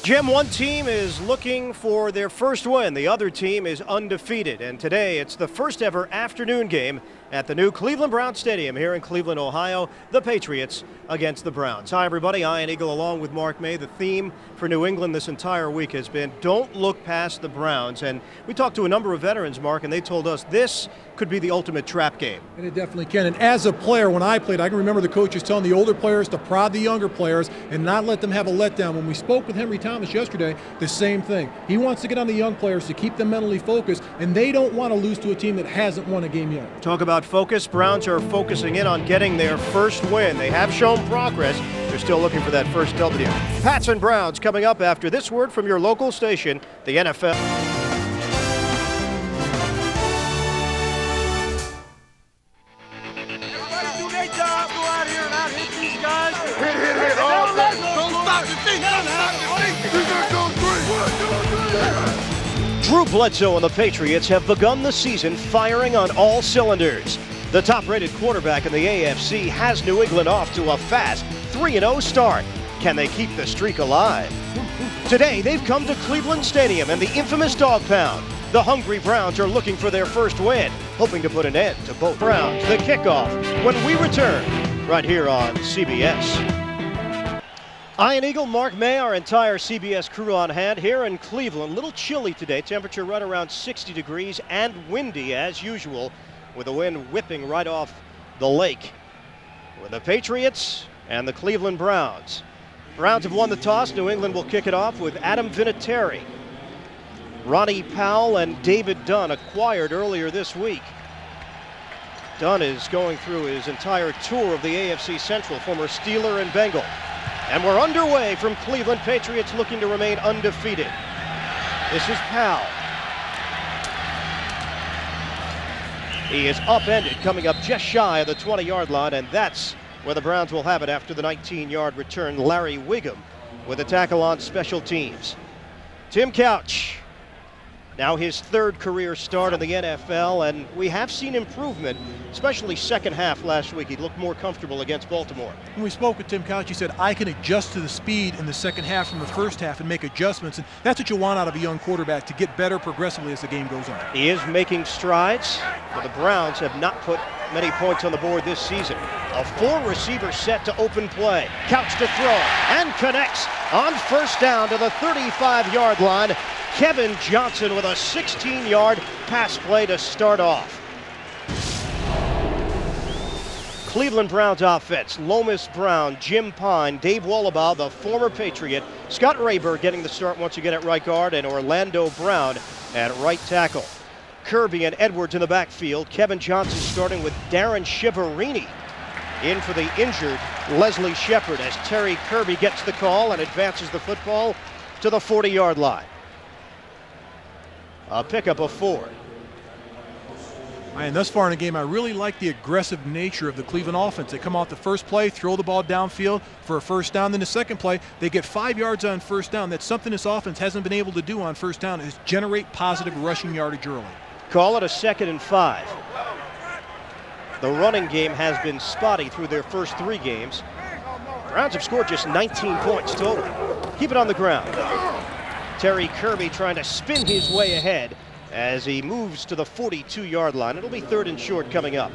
Jim, one team is looking for their first win. The other team is undefeated. And today it's the first ever afternoon game at the new Cleveland Browns Stadium here in Cleveland, Ohio. The Patriots against the Browns. Hi, everybody. Ian Eagle along with Mark May. The theme for New England this entire week has been don't look past the Browns. And we talked to a number of veterans, Mark, and they told us this could be the ultimate trap game. And it definitely can. And as a player, when I played, I can remember the coaches telling the older players to prod the younger players and not let them have a letdown. When we spoke with Henry Thomas yesterday, the same thing. He wants to get on the young players to keep them mentally focused, and they don't want to lose to a team that hasn't won a game yet. Talk about focus. Browns are focusing in on getting their first win. They have shown progress. They're still looking for that first W. Pats and Browns coming up after this word from your local station, the NFL. Drew Bledsoe and the Patriots have begun the season firing on all cylinders. The top-rated quarterback in the AFC has New England off to a fast 3-0 start. Can they keep the streak alive? Today, they've come to Cleveland Stadium and the infamous Dog Pound. The hungry Browns are looking for their first win, hoping to put an end to both Browns. The kickoff when we return right here on CBS. Ian Eagle, Mark May, our entire CBS crew on hand here in Cleveland. A little chilly today, temperature right around 60 degrees and windy as usual, with the wind whipping right off the lake. With the Patriots and the Cleveland Browns. Browns have won the toss. New England will kick it off with Adam Vinatieri. Ronnie Powell and David Dunn acquired earlier this week. Dunn is going through his entire tour of the AFC Central, former Steeler and Bengal. And we're underway from Cleveland. Patriots looking to remain undefeated. This is Powell. He is upended, coming up just shy of the 20-yard line, and that's where the Browns will have it after the 19-yard return. Larry Wiggum with a tackle on special teams. Tim Couch, now his third career start in the NFL, and we have seen improvement, especially second half last week. He looked more comfortable against Baltimore. When we spoke with Tim Couch, he said, I can adjust to the speed in the second half from the first half and make adjustments, and that's what you want out of a young quarterback, to get better progressively as the game goes on. He is making strides, but the Browns have not put many points on the board this season. A four-receiver set to open play. Couch to throw, and connects on first down to the 35-yard line. Kevin Johnson with a 16-yard pass play to start off. Cleveland Browns offense, Lomas Brown, Jim Pine, Dave Wallabaugh, the former Patriot, Scott Rayburg getting the start once again at right guard, and Orlando Brown at right tackle. Kirby and Edwards in the backfield. Kevin Johnson starting with Darren Shiverini in for the injured Leslie Shepard as Terry Kirby gets the call and advances the football to the 40-yard line. A pickup of 4. And thus far in the game, I really like the aggressive nature of the Cleveland offense. They come off the first play, throw the ball downfield for a first down. Then the second play, they get 5 yards on first down. That's something this offense hasn't been able to do on first down, is generate positive rushing yardage early. Call it a 2nd and 5. The running game has been spotty through their first 3 games. Browns have scored just 19 points total. Keep it on the ground. Terry Kirby trying to spin his way ahead as he moves to the 42-yard line. It'll be 3rd and short coming up.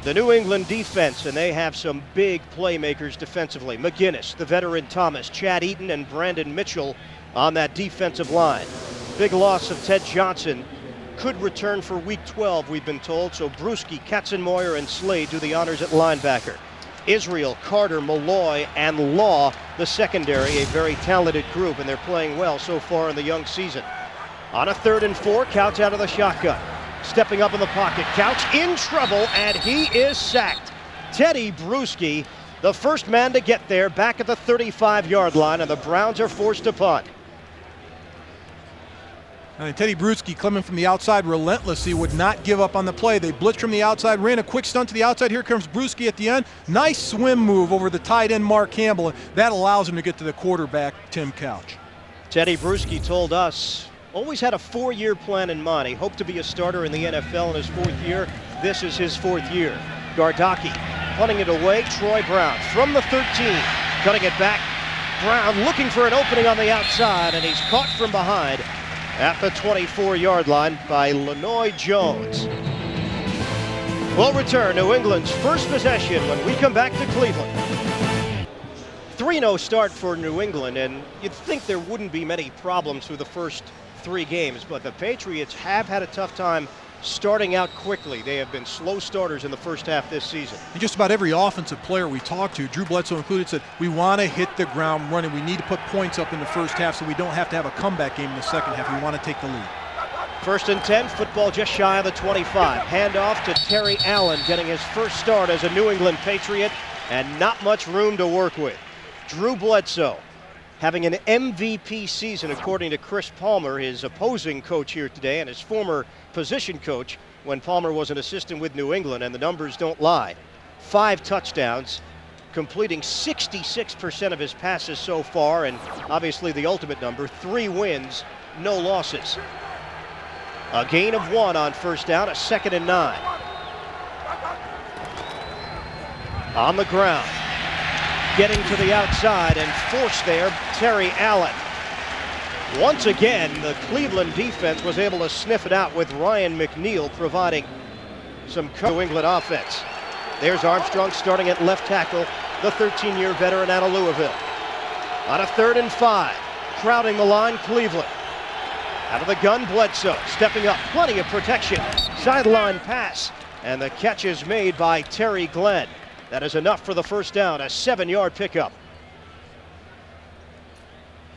The New England defense, and they have some big playmakers defensively. McGinnis, the veteran Thomas, Chad Eaton, and Brandon Mitchell on that defensive line. Big loss of Ted Johnson. Could return for week 12, we've been told, so Bruschi, Katzenmoyer, and Slade do the honors at linebacker. Israel, Carter, Malloy, and Law, the secondary, a very talented group, and they're playing well so far in the young season. On a 3rd and 4, Couch out of the shotgun. Stepping up in the pocket, Couch in trouble, and he is sacked. Teddy Bruschi, the first man to get there, back at the 35-yard line, and the Browns are forced to punt. And Teddy Bruschi coming from the outside relentlessly, would not give up on the play. They blitzed from the outside, ran a quick stunt to the outside. Here comes Bruschi at the end. Nice swim move over the tight end Mark Campbell. And that allows him to get to the quarterback, Tim Couch. Teddy Bruschi told us, always had a 4-year plan in mind. He hoped to be a starter in the NFL in his 4th year. This is his 4th year. Gardocki punting it away. Troy Brown from the 13, cutting it back ground, looking for an opening on the outside, and he's caught from behind at the 24-yard line by Lenoy Jones. We'll return New England's first possession when we come back to Cleveland. 3-0 start for New England, and you'd think there wouldn't be many problems through the first 3 games, but the Patriots have had a tough time starting out quickly. They have been slow starters in the first half this season. And just about every offensive player we talked to, Drew Bledsoe included, said we want to hit the ground running. We need to put points up in the first half so we don't have to have a comeback game in the second half. We want to take the lead. 1st and 10, football just shy of the 25. Handoff to Terry Allen, getting his first start as a New England Patriot, and not much room to work with. Drew Bledsoe having an MVP season, according to Chris Palmer, his opposing coach here today, and his former position coach when Palmer was an assistant with New England, and the numbers don't lie. 5 touchdowns, completing 66% of his passes so far, and obviously the ultimate number, 3 wins, no losses. A gain of 1 on first down, a 2nd and 9. On the ground, getting to the outside and forced there, Terry Allen. Once again, the Cleveland defense was able to sniff it out with Ryan McNeil providing some New England offense. There's Armstrong starting at left tackle, the 13-year veteran out of Louisville. On a 3rd and 5, crowding the line, Cleveland. Out of the gun, Bledsoe, stepping up, plenty of protection. Sideline pass, and the catch is made by Terry Glenn. That is enough for the first down, a 7-yard pickup.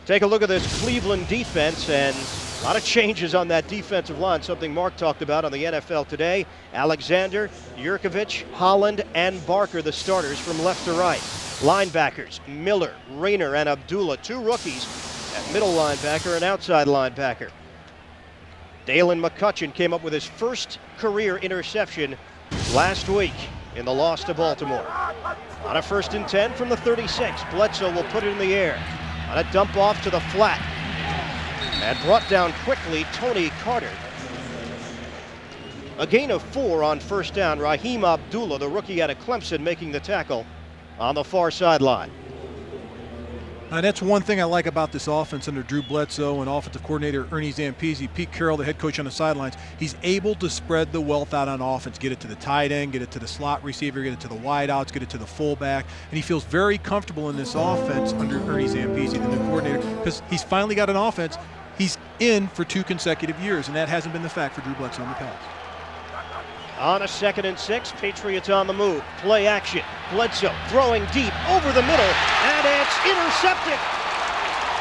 Take a look at this Cleveland defense, and a lot of changes on that defensive line, something Mark talked about on the NFL Today. Alexander, Yurkovich, Holland, and Barker, the starters from left to right. Linebackers, Miller, Rayner, and Abdullah, 2 rookies at middle linebacker and outside linebacker. Dalen McCutcheon came up with his first career interception last week in the loss to Baltimore. On a 1st and 10 from the 36, Bledsoe will put it in the air. On a dump off to the flat. And brought down quickly, Tony Carter. A gain of 4 on first down. Raheem Abdullah, the rookie out of Clemson, making the tackle on the far sideline. And that's one thing I like about this offense under Drew Bledsoe and offensive coordinator Ernie Zampese. Pete Carroll, the head coach on the sidelines, he's able to spread the wealth out on offense, get it to the tight end, get it to the slot receiver, get it to the wideouts, get it to the fullback. And he feels very comfortable in this offense under Ernie Zampese, the new coordinator, because he's finally got an offense he's in for 2 consecutive years, and that hasn't been the fact for Drew Bledsoe in the past. On a 2nd and 6, Patriots on the move. Play action. Bledsoe throwing deep over the middle, and it's intercepted.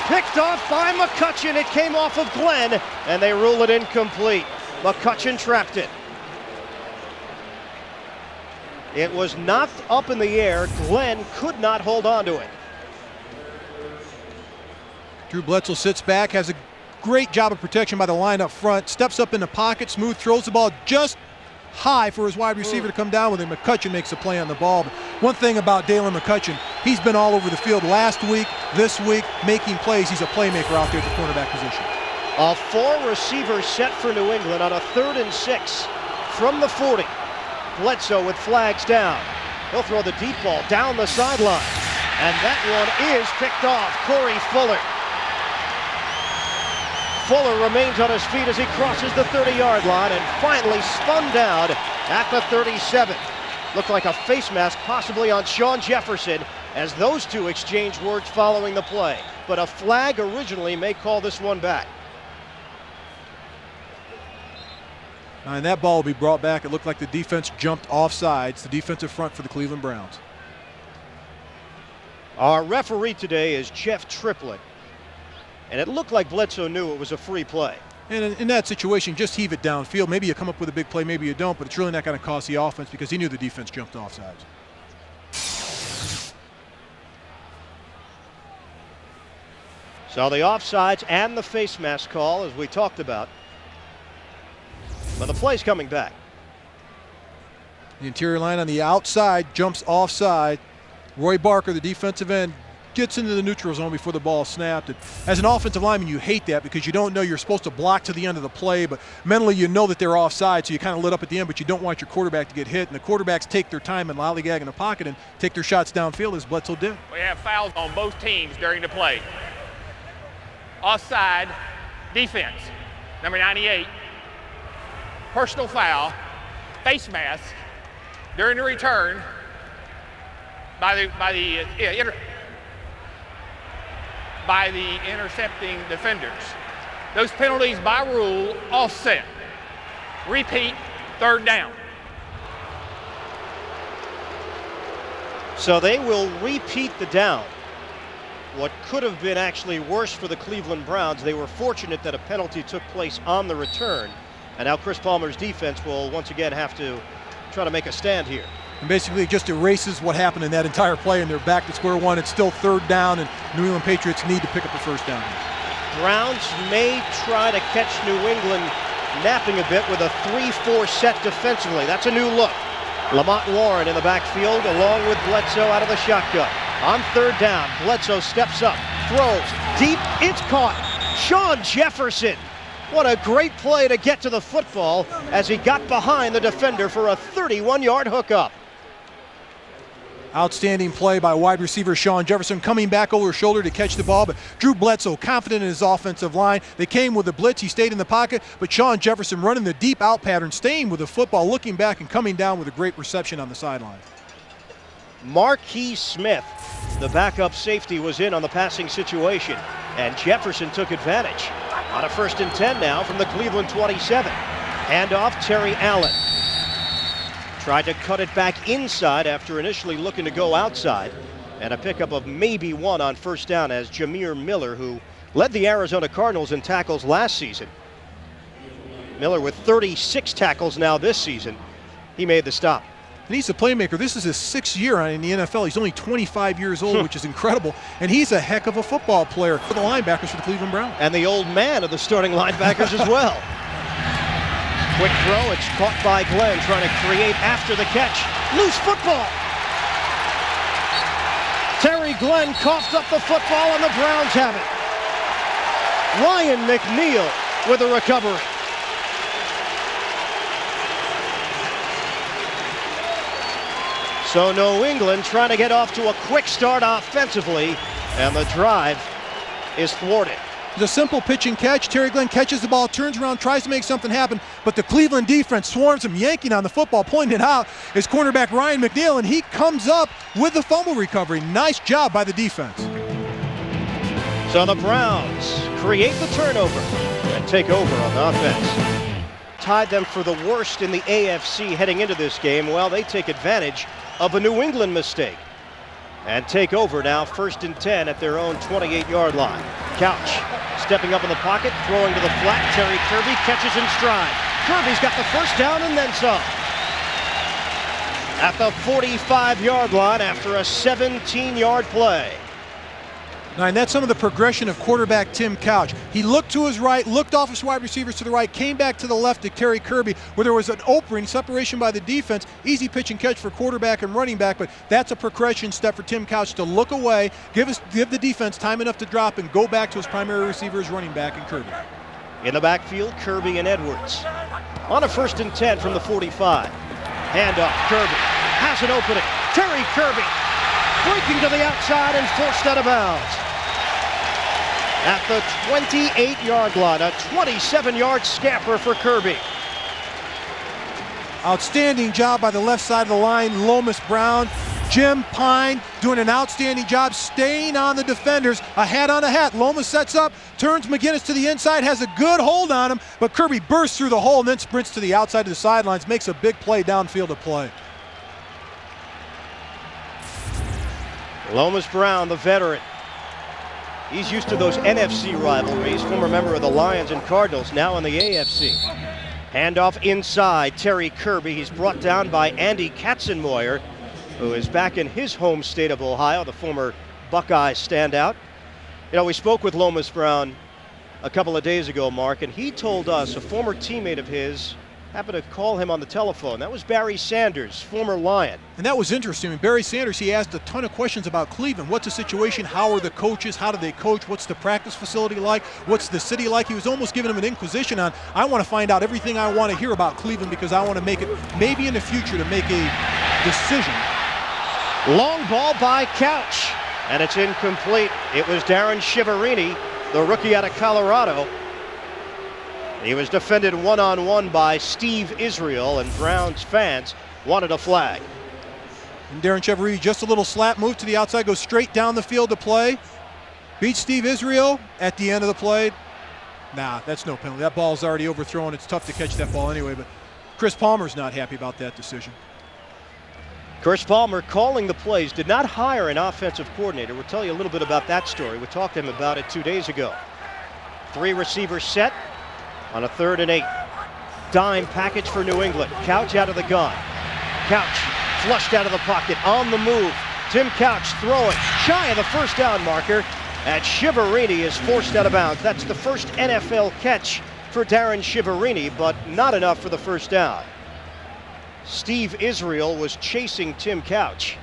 Picked off by McCutcheon. It came off of Glenn, and they rule it incomplete. McCutcheon trapped it. It was knocked up in the air. Glenn could not hold on to it. Drew Bledsoe sits back, has a great job of protection by the line up front, steps up in the pocket, smooth, throws the ball just high for his wide receiver to come down with him. McCutcheon makes a play on the ball. But one thing about Dalen McCutcheon, he's been all over the field last week, this week, making plays. He's a playmaker out there at the cornerback position. A 4-receiver set for New England on a 3rd and 6 from the 40. Bledsoe with flags down. He'll throw the deep ball down the sideline. And that one is picked off. Corey Fuller. Fuller remains on his feet as he crosses the 30-yard line and finally spun down at the 37. Looked like a face mask possibly on Sean Jefferson as those two exchange words following the play. But a flag originally may call this one back. And that ball will be brought back. It looked like the defense jumped offsides, the defensive front for the Cleveland Browns. Our referee today is Jeff Triplett. And it looked like Bledsoe knew it was a free play. And in that situation, just heave it downfield. Maybe you come up with a big play, maybe you don't, but it's really not going to cost the offense because he knew the defense jumped offsides. So the offsides and the face mask call, as we talked about. But the play's coming back. The interior line on the outside jumps offside. Roy Barker, the defensive end, gets into the neutral zone before the ball is snapped. And as an offensive lineman, you hate that because you don't know you're supposed to block to the end of the play, but mentally you know that they're offside, so you kind of lit up at the end, but you don't want your quarterback to get hit. And the quarterbacks take their time and lollygag in the pocket and take their shots downfield, as Bledsoe did. We have fouls on both teams during the play. Offside defense, number 98, personal foul, face mask during the return by the intercepting defenders. Those penalties by rule offset. Repeat, third down. So they will repeat the down. What could have been actually worse for the Cleveland Browns, they were fortunate that a penalty took place on the return. And now Chris Palmer's defense will once again have to try to make a stand here. And basically it just erases what happened in that entire play, and they're back to square one. It's still third down, and New England Patriots need to pick up the first down. Browns may try to catch New England napping a bit with a 3-4 set defensively. That's a new look. Lamont Warren in the backfield along with Bledsoe out of the shotgun. On third down, Bledsoe steps up, throws deep, it's caught. Sean Jefferson. What a great play to get to the football as he got behind the defender for a 31-yard hookup. Outstanding play by wide receiver Sean Jefferson, coming back over his shoulder to catch the ball, but Drew Bledsoe confident in his offensive line. They came with a blitz, he stayed in the pocket, but Sean Jefferson running the deep out pattern, staying with the football, looking back and coming down with a great reception on the sideline. Marquis Smith, the backup safety, was in on the passing situation, and Jefferson took advantage. On a 1st and 10 now from the Cleveland 27. Handoff, Terry Allen. Tried to cut it back inside after initially looking to go outside. And a pickup of maybe one on first down as Jameer Miller, who led the Arizona Cardinals in tackles last season. Miller with 36 tackles now this season. He made the stop. And he's a playmaker. This is his 6th year in the NFL. He's only 25 years old, which is incredible. And he's a heck of a football player for the linebackers for the Cleveland Browns. And the old man of the starting linebackers as well. Quick throw, it's caught by Glenn, trying to create after the catch. Loose football. Terry Glenn coughed up the football and the Browns have it. Ryan McNeil with a recovery. So New England trying to get off to a quick start offensively, and the drive is thwarted. It's a simple pitch and catch. Terry Glenn catches the ball, turns around, tries to make something happen, but the Cleveland defense swarms him, yanking on the football. Pointing it out is cornerback Ryan McNeil, and he comes up with the fumble recovery. Nice job by the defense. So the Browns create the turnover and take over on the offense. Tied them for the worst in the AFC heading into this game. Well, they take advantage of a New England mistake and take over now 1st and 10 at their own 28-yard line. Couch stepping up in the pocket, throwing to the flat. Terry Kirby catches in stride. Kirby's got the first down and then some. At the 45-yard line after a 17-yard play. Now, and that's some of the progression of quarterback Tim Couch. He looked to his right, looked off his wide receivers to the right, came back to the left to Terry Kirby, where there was an opening, separation by the defense, easy pitch and catch for quarterback and running back, but that's a progression step for Tim Couch to look away, give the defense time enough to drop and go back to his primary receiver as running back and Kirby. In the backfield, Kirby and Edwards. On a 1st and 10 from the 45. Handoff, Kirby has an opening. Terry Kirby breaking to the outside and forced out of bounds. At the 28-yard line, a 27-yard scamper for Kirby. Outstanding job by the left side of the line, Lomas Brown. Jim Pine doing an outstanding job staying on the defenders. A hat on a hat. Lomas sets up, turns McGinnis to the inside, has a good hold on him, but Kirby bursts through the hole and then sprints to the outside of the sidelines, makes a big play downfield to play. Lomas Brown, the veteran. He's used to those NFC rivalries, former member of the Lions and Cardinals, now in the AFC. Handoff inside, Terry Kirby. He's brought down by Andy Katzenmoyer, who is back in his home state of Ohio, the former Buckeye standout. You know, we spoke with Lomas Brown a couple of days ago, Mark, and he told us a former teammate of his happened to call him on the telephone. That was Barry Sanders, former Lion. And that was interesting. And Barry Sanders, he asked a ton of questions about Cleveland. What's the situation? How are the coaches? How do they coach? What's the practice facility like? What's the city like? He was almost giving him an inquisition on, I want to find out everything I want to hear about Cleveland because I want to make it, maybe in the future, to make a decision. Long ball by Couch, and it's incomplete. It was Darren Shiverini, the rookie out of Colorado. He was defended one-on-one by Steve Israel, and Browns fans wanted a flag. And Darren Shiverini, just a little slap move to the outside, goes straight down the field to play. Beats Steve Israel at the end of the play. Nah, that's no penalty. That ball's already overthrown. It's tough to catch that ball anyway, but Chris Palmer's not happy about that decision. Chris Palmer calling the plays, did not hire an offensive coordinator. We'll tell you a little bit about that story. We talked to him about it 2 days ago. 3 receivers set on a 3rd and 8. Dime package for New England. Couch out of the gun. Couch flushed out of the pocket, on the move. Tim Couch throwing, shy of the first down marker, and Shiverini is forced out of bounds. That's the first NFL catch for Darren Shiverini, but not enough for the first down. Steve Israel was chasing Tim Couch.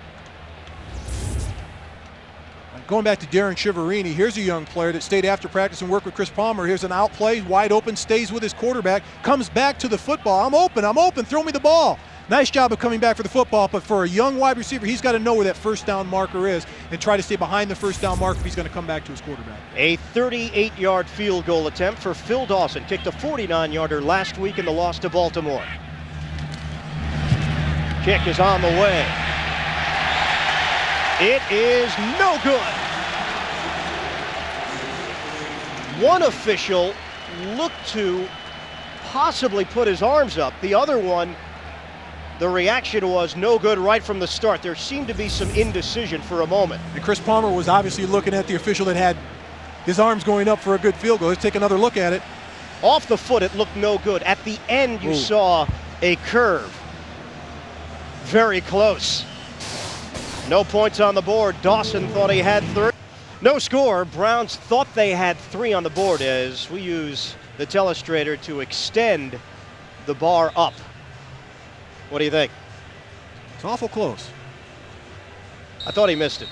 Going back to Darren Shiverini, here's a young player that stayed after practice and worked with Chris Palmer. Here's an out play, wide open, stays with his quarterback, comes back to the football. I'm open, throw me the ball. Nice job of coming back for the football, but for a young wide receiver, he's got to know where that first down marker is and try to stay behind the first down marker if he's going to come back to his quarterback. A 38-yard field goal attempt for Phil Dawson. Kicked a 49-yarder last week in the loss to Baltimore. Kick is on the way. It is no good. One official looked to possibly put his arms up. The other one, the reaction was no good right from the start. There seemed to be some indecision for a moment. And Chris Palmer was obviously looking at the official that had his arms going up for a good field goal. Let's take another look at it. Off the foot, it looked no good. At the end, you saw a curve. Very close. No points on the board. Dawson thought he had 3. No score. Browns thought they had 3 on the board as we use the telestrator to extend the bar up. What do you think? It's awful close. I thought he missed it.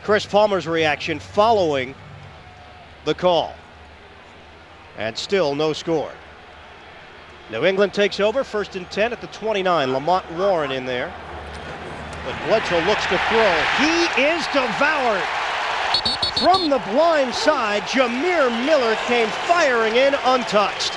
Chris Palmer's reaction following the call. And still no score. New England takes over, 1st and 10 at the 29. Lamont Warren in there. But Bledsoe looks to throw. He is devoured. From the blind side, Jameer Miller came firing in untouched.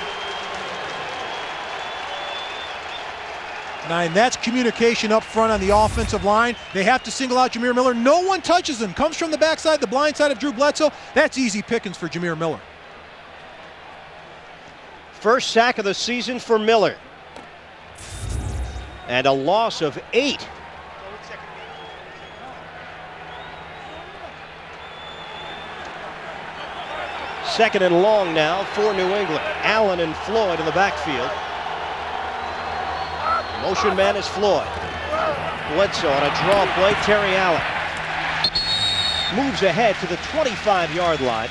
And that's communication up front on the offensive line. They have to single out Jameer Miller. No one touches him. Comes from the backside, the blind side of Drew Bledsoe. That's easy pickings for Jameer Miller. First sack of the season for Miller. And a loss of 8. Second and long now for New England. Allen and Floyd in the backfield. Motion man is Floyd. Bledsoe on a draw play. Terry Allen moves ahead to the 25-yard line.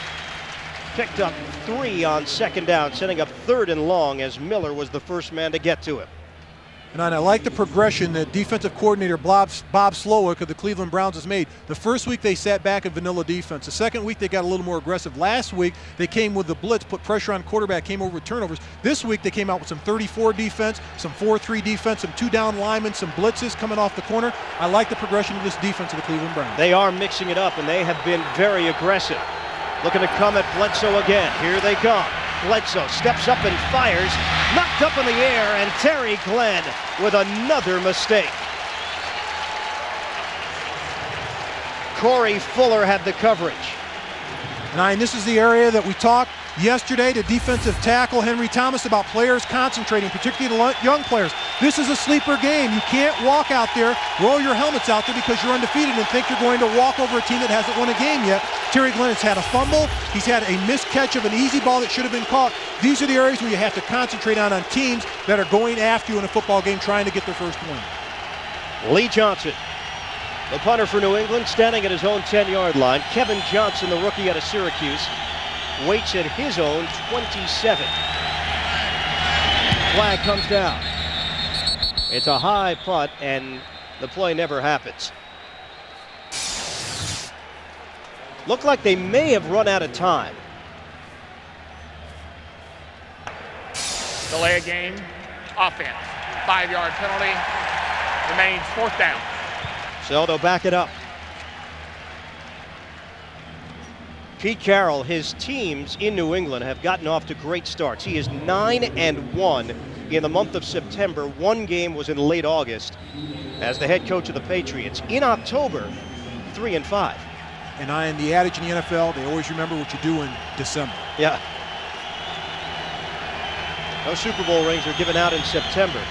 Picked up 3 on 2nd down, setting up 3rd and long as Miller was the first man to get to him. And I like the progression that defensive coordinator Bob Slowick of the Cleveland Browns has made. The first week they sat back in vanilla defense. The second week they got a little more aggressive. Last week they came with the blitz, put pressure on quarterback, came over with turnovers. This week they came out with some 34 defense, some 4-3 defense, some 2-down linemen, some blitzes coming off the corner. I like the progression of this defense of the Cleveland Browns. They are mixing it up, and they have been very aggressive. Looking to come at Bledsoe again. Here they come. Bledsoe steps up and fires. Knocked up in the air, and Terry Glenn with another mistake. Corey Fuller had the coverage. And this is the area that we talked yesterday to defensive tackle Henry Thomas about players concentrating, particularly the young players. This is a sleeper game. You can't walk out there, roll your helmets out there because you're undefeated and think you're going to walk over a team that hasn't won a game yet. Terry Glenn has had a fumble. He's had a missed catch of an easy ball that should have been caught. These are the areas where you have to concentrate on teams that are going after you in a football game trying to get their first win. Lee Johnson, the punter for New England, standing at his own 10-yard line. Kevin Johnson, the rookie out of Syracuse, waits at his own 27. flag comes down. It's a high punt, and the play never happens. Looked like they may have run out of time. Delay a game, offense. 5-yard penalty, remains 4th down. So they'll back it up. Pete Carroll, his teams in New England have gotten off to great starts. He is 9-1 in the month of September. One game was in late August as the head coach of the Patriots. In October, 3-5. And the adage in the NFL, they always remember what you do in December. Yeah. No Super Bowl rings are given out in September.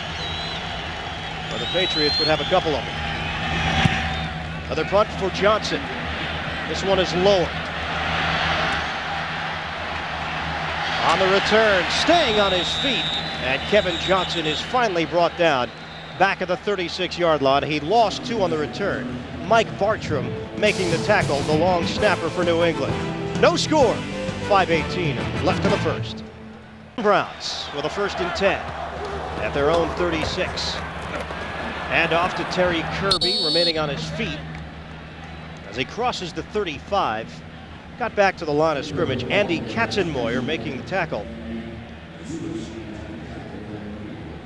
Well, the Patriots would have a couple of them. Another punt for Johnson. This one is lower. On the return, staying on his feet, and Kevin Johnson is finally brought down back at the 36-yard line. He lost 2 on the return. Mike Bartram making the tackle, the long snapper for New England. No score, 5:18 left in the first. Browns with a 1st and 10 at their own 36. And off to Terry Kirby, remaining on his feet as he crosses the 35. Got back to the line of scrimmage. Andy Katzenmoyer making the tackle.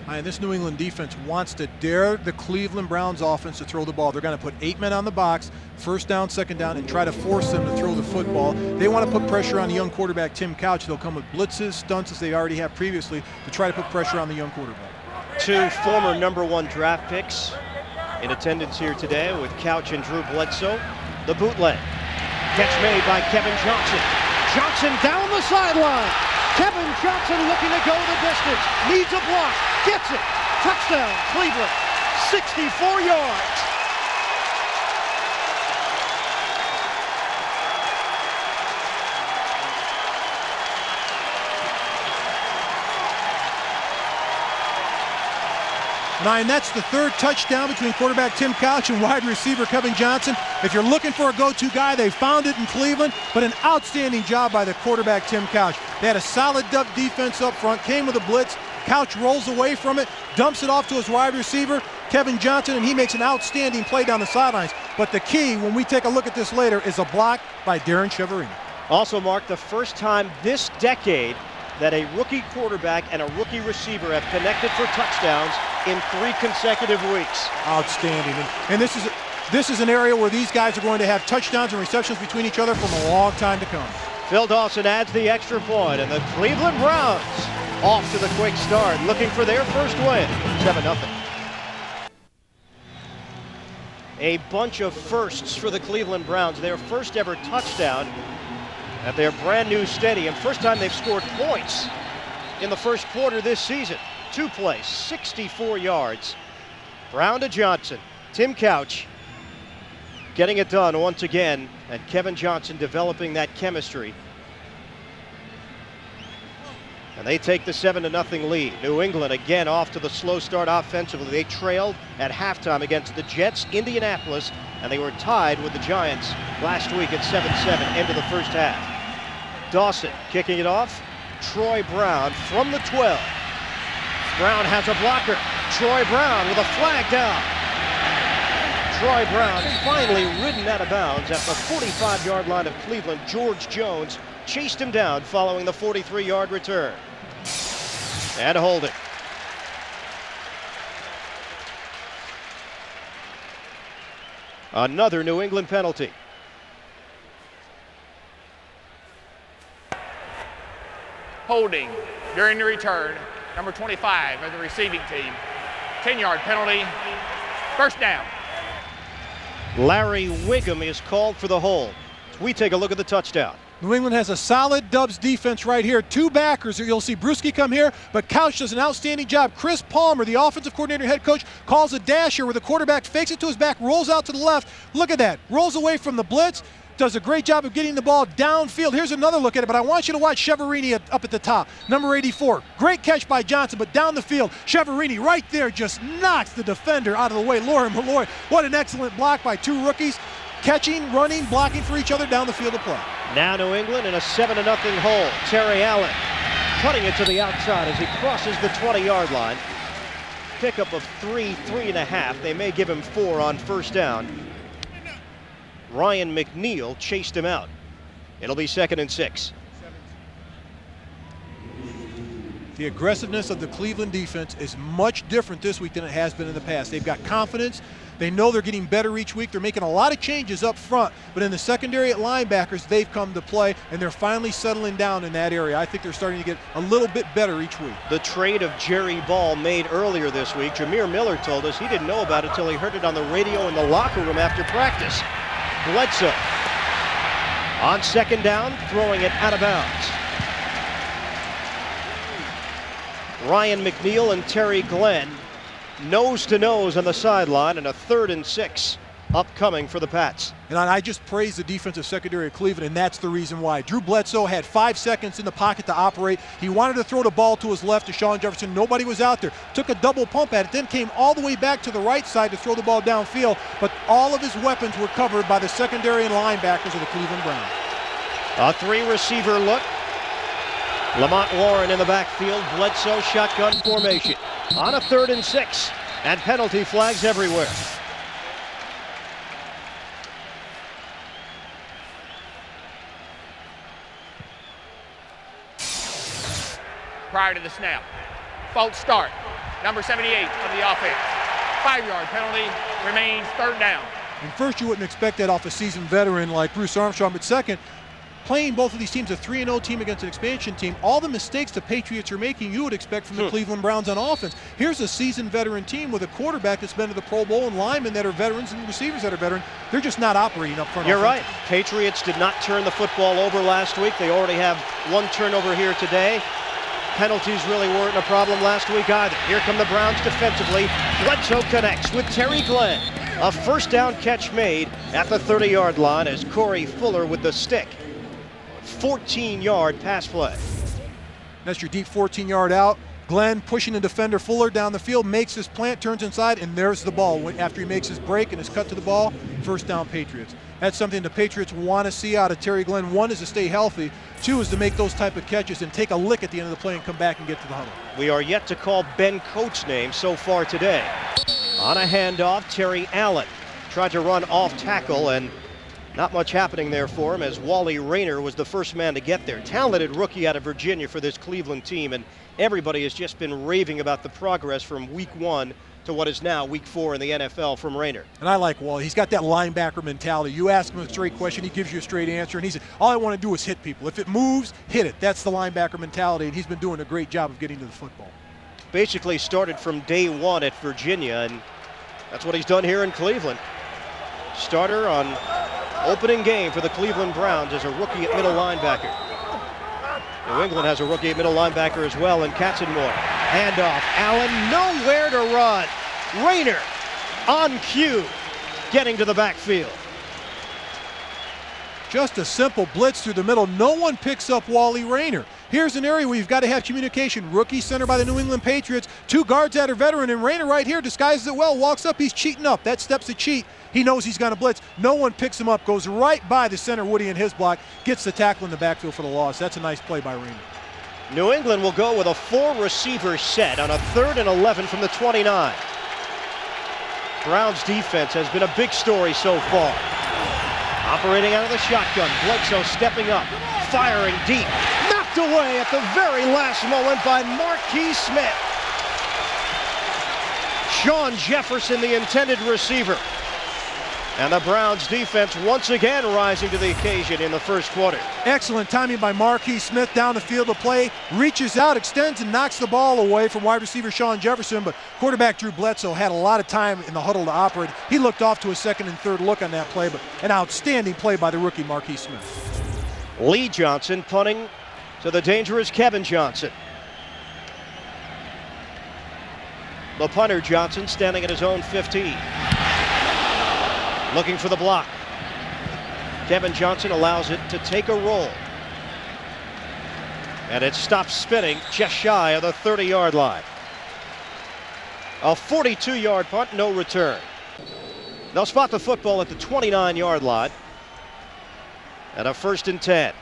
And this New England defense wants to dare the Cleveland Browns offense to throw the ball. They're going to put 8 men on the box, 1st down, 2nd down, and try to force them to throw the football. They want to put pressure on the young quarterback, Tim Couch. They'll come with blitzes, stunts, as they already have previously, to try to put pressure on the young quarterback. 2 former #1 draft picks in attendance here today with Couch and Drew Bledsoe. The bootleg. Catch made by Kevin Johnson. Johnson down the sideline. Kevin Johnson looking to go the distance. Needs a block. Gets it. Touchdown, Cleveland. 64 yards. And that's the 3rd touchdown between quarterback Tim Couch and wide receiver Kevin Johnson. If you're looking for a go-to guy, they found it in Cleveland, but an outstanding job by the quarterback Tim Couch. They had a solid defense up front, came with a blitz. Couch rolls away from it, dumps it off to his wide receiver, Kevin Johnson, and he makes an outstanding play down the sidelines. But the key, when we take a look at this later, is a block by Darren Cheverini. Also marked the first time this decade that a rookie quarterback and a rookie receiver have connected for touchdowns in 3 consecutive weeks. Outstanding. And this is an area where these guys are going to have touchdowns and receptions between each other from a long time to come. Phil Dawson adds the extra point, and the Cleveland Browns off to the quick start, looking for their first win, 7-0. A bunch of firsts for the Cleveland Browns. Their first ever touchdown at their brand new stadium. First time they've scored points in the first quarter this season. 2 plays, 64 yards. Brown to Johnson. Tim Couch getting it done once again, and Kevin Johnson developing that chemistry. And they take the 7-0 lead. New England again off to the slow start offensively. They trailed at halftime against the Jets, Indianapolis, and they were tied with the Giants last week at 7-7, end of the first half. Dawson kicking it off. Troy Brown from the 12. Brown has a blocker. Troy Brown with a flag down. Troy Brown finally ridden out of bounds at the 45-yard line of Cleveland. George Jones chased him down following the 43-yard return. And hold it. Another New England penalty. Holding during the return, number 25 of the receiving team. 10-yard penalty, 1st down. Larry Wiggum is called for the hold. We take a look at the touchdown. New England has a solid Dubs defense right here. 2 backers. You'll see Bruschi come here, but Couch does an outstanding job. Chris Palmer, the offensive coordinator head coach, calls a dasher where the quarterback fakes it to his back, rolls out to the left. Look at that. Rolls away from the blitz. Does a great job of getting the ball downfield. Here's another look at it, but I want you to watch Cheverini up at the top. Number 84. Great catch by Johnson, but down the field, Cheverini right there just knocks the defender out of the way. Lauren Malloy, what an excellent block by 2 rookies. Catching, running, blocking for each other down the field of play. Now New England in a 7-0 hole. Terry Allen cutting it to the outside as he crosses the 20-yard line. Pickup of 3.5. They may give him 4 on first down. Ryan McNeil chased him out. It'll be 2nd and 6. The aggressiveness of the Cleveland defense is much different this week than it has been in the past. They've got confidence. They know they're getting better each week. They're making a lot of changes up front, but in the secondary at linebackers, they've come to play, and they're finally settling down in that area. I think they're starting to get a little bit better each week. The trade of Jerry Ball made earlier this week, Jameer Miller told us he didn't know about it till he heard it on the radio in the locker room after practice. Bledsoe on 2nd down, throwing it out of bounds. Ryan McNeil and Terry Glenn nose to nose on the sideline, and a 3rd and 6 upcoming for the Pats. And I just praise the defensive secondary of Cleveland, and that's the reason why. Drew Bledsoe had 5 seconds in the pocket to operate. He wanted to throw the ball to his left to Shawn Jefferson. Nobody was out there. Took a double pump at it, then came all the way back to the right side to throw the ball downfield, but all of his weapons were covered by the secondary and linebackers of the Cleveland Browns. A 3-receiver look. Lamont Warren in the backfield. Bledsoe shotgun formation on a 3rd and 6, and penalty flags everywhere. Prior to the snap, false start, number 78 of the offense. 5-yard penalty, remains 3rd down. And first, you wouldn't expect that off a seasoned veteran like Bruce Armstrong, but second, playing both of these teams, a 3-0 team against an expansion team, all the mistakes the Patriots are making, you would expect from the Cleveland Browns on offense. Here's a seasoned veteran team with a quarterback that's been to the Pro Bowl and linemen that are veterans and receivers that are veterans. They're just not operating up front. You're right. Patriots did not turn the football over last week. They already have 1 turnover here today. Penalties really weren't a problem last week either. Here come the Browns defensively. Bledsoe connects with Terry Glenn. A 1st down catch made at the 30-yard line as Corey Fuller with the stick. 14-yard pass play. That's your deep 14-yard out. Glenn pushing the defender Fuller down the field, makes his plant, turns inside, and there's the ball. After he makes his break and his cut to the ball, 1st down Patriots. That's something the Patriots want to see out of Terry Glenn. 1 is to stay healthy. 2 is to make those type of catches and take a lick at the end of the play and come back and get to the huddle. We are yet to call Ben Coates' name so far today. On a handoff, Terry Allen tried to run off tackle, and not much happening there for him as Wally Rayner was the first man to get there. Talented rookie out of Virginia for this Cleveland team, and everybody has just been raving about the progress from week 1 to what is now week 4 in the NFL from Rayner. And I like Wally. He's got that linebacker mentality. You ask him a straight question, he gives you a straight answer, and he said, all I want to do is hit people. If it moves, hit it. That's the linebacker mentality, and he's been doing a great job of getting to the football. Basically started from day 1 at Virginia, and that's what he's done here in Cleveland. Starter on opening game for the Cleveland Browns as a rookie at middle linebacker. New England has a rookie at middle linebacker as well in Katzenmoyer. Handoff, Allen nowhere to run. Rayner on cue, getting to the backfield. Just a simple blitz through the middle. No one picks up Wally Rayner. Here's an area where you've got to have communication. Rookie center by the New England Patriots. 2 guards that are veteran, and Rayner right here disguises it well. Walks up, he's cheating up. That step's a cheat. He knows he's going to blitz. No one picks him up. Goes right by the center, Woody, in his block. Gets the tackle in the backfield for the loss. That's a nice play by Rayner. New England will go with a 4-receiver set on a 3rd and 11 from the 29. Browns defense has been a big story so far. Operating out of the shotgun, Bledsoe stepping up, firing deep, knocked away at the very last moment by Marquis Smith. Shawn Jefferson, the intended receiver. And the Browns defense once again rising to the occasion in the 1st quarter. Excellent timing by Marquis Smith down the field of play. Reaches out, extends, and knocks the ball away from wide receiver Shawn Jefferson. But quarterback Drew Bledsoe had a lot of time in the huddle to operate. He looked off to a 2nd and 3rd look on that play, but an outstanding play by the rookie Marquis Smith. Lee Johnson punting to the dangerous Kevin Johnson. The punter Johnson standing at his own 15. Looking for the block. Kevin Johnson allows it to take a roll. And it stops spinning just shy of the 30-yard line. A 42-yard punt, no return. They'll spot the football at the 29-yard line. And a 1st and 10.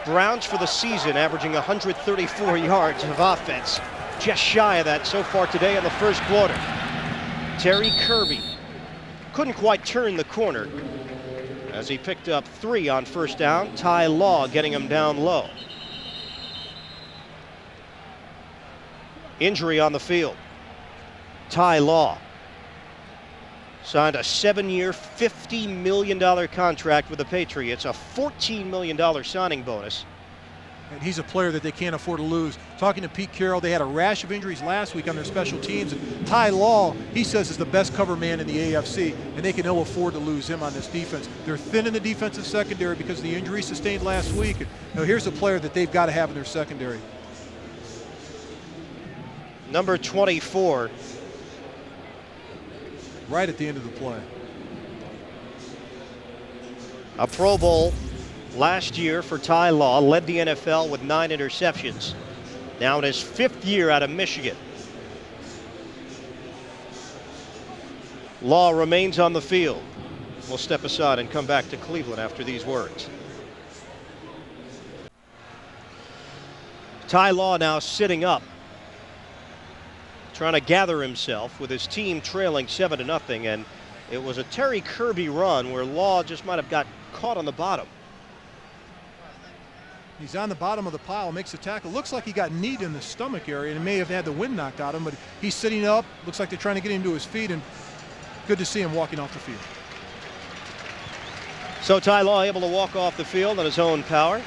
Browns for the season averaging 134 yards of offense. Just shy of that so far today in the first quarter. Terry Kirby couldn't quite turn the corner as he picked up 3 on first down. Ty Law getting him down low. Injury on the field. Ty Law signed a 7-year, $50 million contract with the Patriots, a $14 million signing bonus. And he's a player that they can't afford to lose. Talking to Pete Carroll, they had a rash of injuries last week on their special teams. And Ty Law, he says, is the best cover man in the AFC, and they can ill afford to lose him on this defense. They're thin in the defensive secondary because of the injury sustained last week. And, here's a player that they've got to have in their secondary. Number 24. Right at the end of the play. A Pro Bowl last year for Ty Law, led the NFL with 9 interceptions. Now in his 5th year out of Michigan. Law remains on the field. We'll step aside and come back to Cleveland after these words. Ty Law now sitting up, trying to gather himself with his team trailing 7-0, and it was a Terry Kirby run where Law just might have got caught on the bottom. He's on the bottom of the pile, makes a tackle. Looks like he got kneed in the stomach area and may have had the wind knocked out of him, but he's sitting up. Looks like they're trying to get him to his feet, and good to see him walking off the field. So Ty Law able to walk off the field on his own power.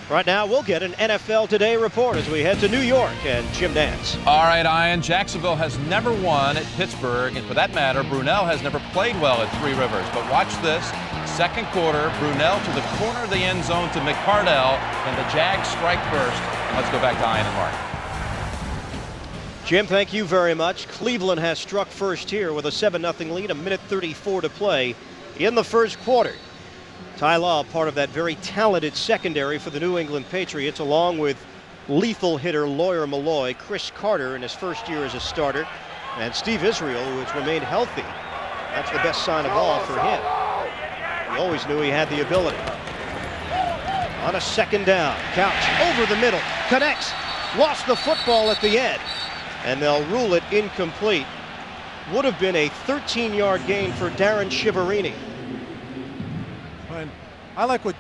Right now, we'll get an NFL Today report as we head to New York and Jim Nantz. All right, Ian. Jacksonville has never won at Pittsburgh, and for that matter, Brunell has never played well at Three Rivers. But watch this. Second quarter, Brunell to the corner of the end zone to McCardell, and the Jags strike first. And let's go back to Ian and Mark. Jim, thank you very much. Cleveland has struck first here with a 7-0 lead, 1:34 to play in the first quarter. Ty Law, part of that very talented secondary for the New England Patriots, along with lethal hitter Lawyer Malloy, Chris Carter in his first year as a starter, and Steve Israel, who has remained healthy. That's the best sign of all for him. He always knew he had the ability. On a second down, Couch over the middle, connects, lost the football at the end, and they'll rule it incomplete. Would have been a 13-yard gain for Darren Shiverini. And I like what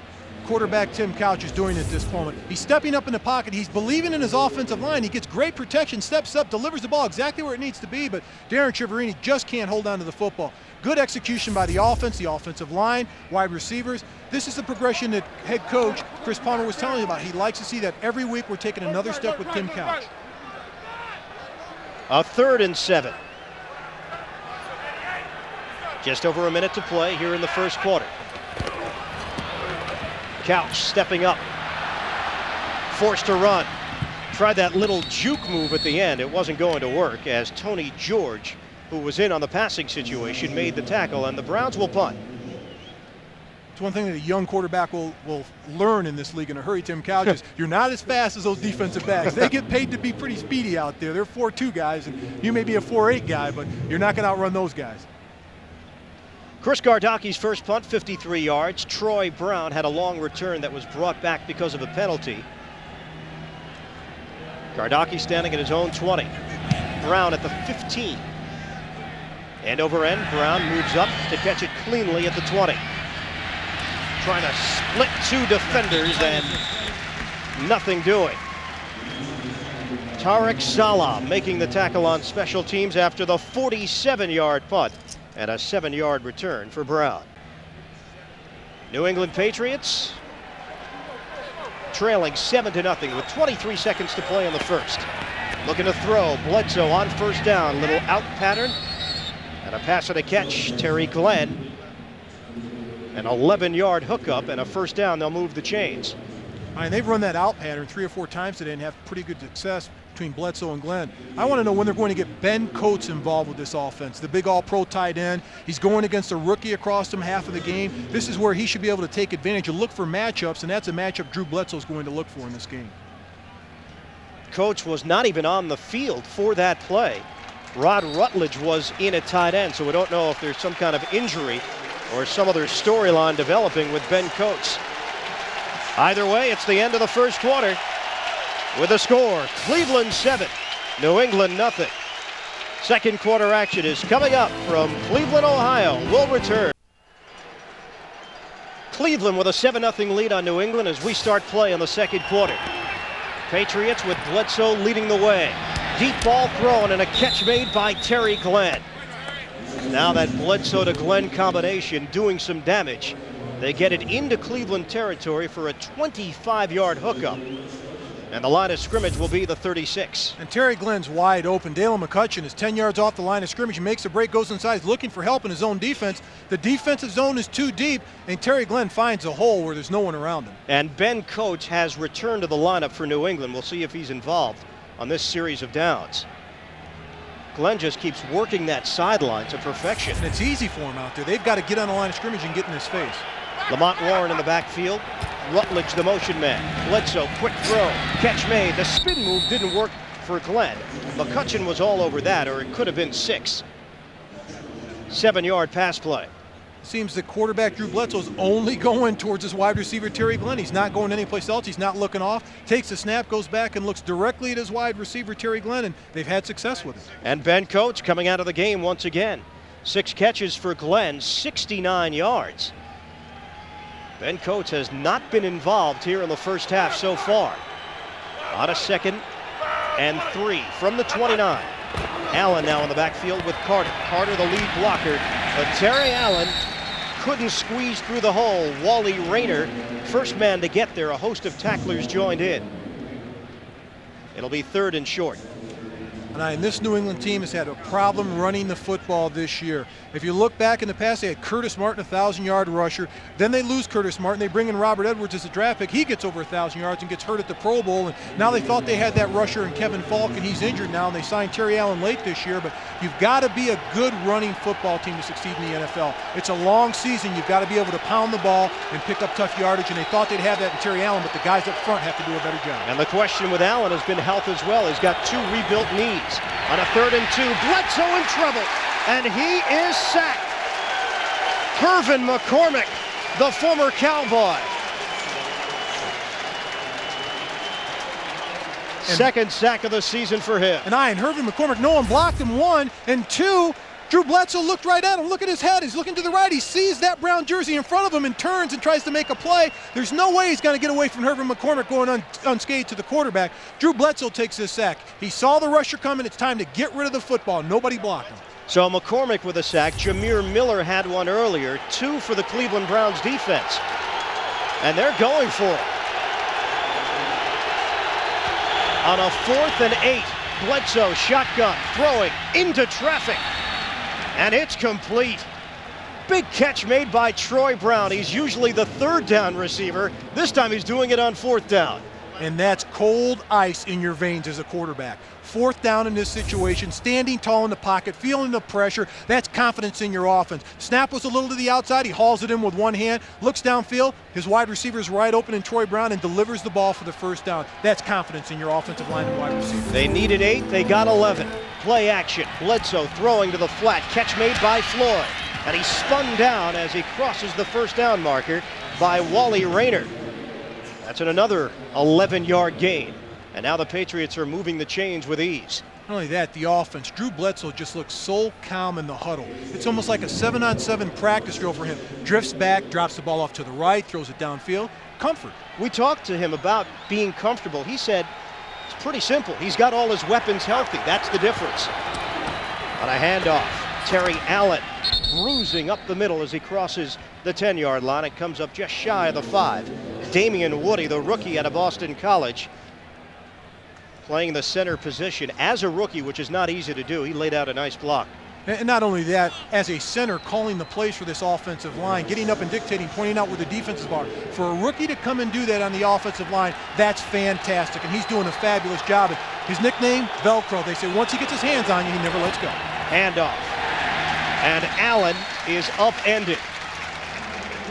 quarterback Tim Couch is doing at this moment. He's stepping up in the pocket. He's believing in his offensive line. He gets great protection, steps up, delivers the ball exactly where it needs to be, but Darren Shiverini just can't hold on to the football. Good execution by the offense, the offensive line, wide receivers. This is the progression that head coach Chris Palmer was telling you about. He likes to see that every week we're taking another step with Tim Couch. A 3rd and 7. Just over a minute to play here in the first quarter. Couch stepping up, forced to run. Tried that little juke move at the end. It wasn't going to work as Tony George, who was in on the passing situation, made the tackle, and the Browns will punt. It's one thing that a young quarterback will learn in this league in a hurry, Tim Couch, is you're not as fast as those defensive backs. They get paid to be pretty speedy out there. They're 4.2 guys, and you may be a 4.8 guy, but you're not going to outrun those guys. Chris Gardaki's first punt, 53 yards. Troy Brown had a long return that was brought back because of a penalty. Gardaki standing at his own 20. Brown at the 15. End over end, Brown moves up to catch it cleanly at the 20. Trying to split 2 defenders and nothing doing. Tarek Salah making the tackle on special teams after the 47-yard punt. And a 7-yard return for Brown. New England Patriots trailing 7-0 with 23 seconds to play in the first. Looking to throw, Bledsoe on first down, little out pattern, and a pass and a catch, Terry Glenn. An 11-yard hookup and a first down, they'll move the chains. And they've run that out pattern 3 or 4 times today and have pretty good success between Bledsoe and Glenn. I want to know when they're going to get Ben Coates involved with this offense, the big all-pro tight end. He's going against a rookie across him half of the game. This is where he should be able to take advantage and look for matchups, and that's a matchup Drew Bledsoe's going to look for in this game. Coates was not even on the field for that play. Rod Rutledge was in at tight end, so we don't know if there's some kind of injury or some other storyline developing with Ben Coates. Either way, it's the end of the first quarter with a score, Cleveland 7, New England nothing. Second quarter action is coming up from Cleveland, Ohio. We'll return. Cleveland with a 7-0 lead on New England as we start play in the second quarter. Patriots with Bledsoe leading the way. Deep ball thrown and a catch made by Terry Glenn. Now that Bledsoe to Glenn combination doing some damage. They get it into Cleveland territory for a 25-yard hookup. And the line of scrimmage will be the 36. And Terry Glenn's wide open. Dalen McCutcheon is 10 yards off the line of scrimmage. He makes a break, goes inside, looking for help in his own defense. The defensive zone is too deep, and Terry Glenn finds a hole where there's no one around him. And Ben Coates has returned to the lineup for New England. We'll see if he's involved on this series of downs. Glenn just keeps working that sideline to perfection. And it's easy for him out there. They've got to get on the line of scrimmage and get in his face. Lamont Warren in the backfield. Rutledge the motion man. Bledsoe, quick throw. Catch made. The spin move didn't work for Glenn. McCutcheon was all over that, or it could have been 6. 7-yard pass play. Seems the quarterback, Drew Bledsoe, is only going towards his wide receiver, Terry Glenn. He's not going anyplace else. He's not looking off. Takes the snap, goes back, and looks directly at his wide receiver, Terry Glenn, and they've had success with it. And Ben Coates coming out of the game once again. 6 catches for Glenn, 69 yards. Ben Coates has not been involved here in the first half so far. On a 2nd and 3 from the 29. Allen now in the backfield with Carter. Carter the lead blocker, but Terry Allen couldn't squeeze through the hole. Wally Rayner, first man to get there. A host of tacklers joined in. It'll be 3rd and short. And this New England team has had a problem running the football this year. If you look back in the past, they had Curtis Martin, a 1,000-yard rusher. Then they lose Curtis Martin. They bring in Robert Edwards as a draft pick. He gets over 1,000 yards and gets hurt at the Pro Bowl. And now they thought they had that rusher in Kevin Falk, and he's injured now. And they signed Terry Allen late this year. But you've got to be a good running football team to succeed in the NFL. It's a long season. You've got to be able to pound the ball and pick up tough yardage. And they thought they'd have that in Terry Allen, but the guys up front have to do a better job. And the question with Allen has been health as well. He's got 2 rebuilt knees. On a 3rd and 2, Bledsoe in trouble, and he is sacked. Hervin McCormick, the former Cowboy. Second sack of the season for him. And Hervin McCormick, no one blocked him, 1, and 2, Drew Bledsoe looked right at him. Look at his head. He's looking to the right. He sees that brown jersey in front of him and turns and tries to make a play. There's no way he's going to get away from Hervin McCormick going unscathed to the quarterback. Drew Bledsoe takes his sack. He saw the rusher coming. It's time to get rid of the football. Nobody blocked him. So McCormick with a sack. Jameer Miller had one earlier. 2 for the Cleveland Browns defense. And they're going for it. On a 4th and 8, Bledsoe shotgun throwing into traffic. And it's complete. Big catch made by Troy Brown. He's usually the 3rd down receiver. This time he's doing it on 4th down. And that's cold ice in your veins as a quarterback. 4th down in this situation, standing tall in the pocket, feeling the pressure. That's confidence in your offense. Snap was a little to the outside. He hauls it in with one hand, looks downfield. His wide receiver is wide open in Troy Brown and delivers the ball for the 1st down. That's confidence in your offensive line and wide receiver. They needed 8. They got 11. Play action. Bledsoe throwing to the flat. Catch made by Floyd. And he spun down as he crosses the 1st down marker by Wally Rayner. That's another 11-yard gain. And now the Patriots are moving the chains with ease. Not only that, the offense. Drew Bledsoe just looks so calm in the huddle. It's almost like a 7-on-7 practice drill for him. Drifts back, drops the ball off to the right, throws it downfield. Comfort. We talked to him about being comfortable. He said it's pretty simple. He's got all his weapons healthy. That's the difference. On a handoff, Terry Allen bruising up the middle as he crosses the 10-yard line. It comes up just shy of the 5. Damian Woody, the rookie out of Boston College, playing the center position as a rookie, which is not easy to do. He laid out a nice block. And not only that, as a center, calling the plays for this offensive line, getting up and dictating, pointing out where the defenses are. For a rookie to come and do that on the offensive line, that's fantastic, and he's doing a fabulous job. His nickname, Velcro. They say once he gets his hands on you, he never lets go. Handoff. And Allen is upended.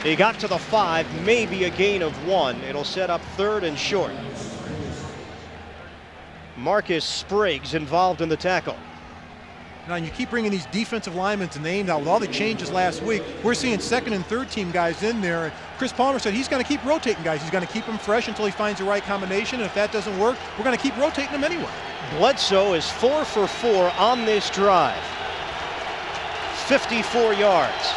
He got to the 5, maybe a gain of 1. It'll set up 3rd and short. Marcus Spriggs involved in the tackle. Now, you keep bringing these defensive linemen to names out with all the changes last week. We're seeing second and third team guys in there. And Chris Palmer said he's going to keep rotating guys. He's going to keep them fresh until he finds the right combination. And if that doesn't work, we're going to keep rotating them anyway. Bledsoe is 4 for 4 on this drive. 54 yards.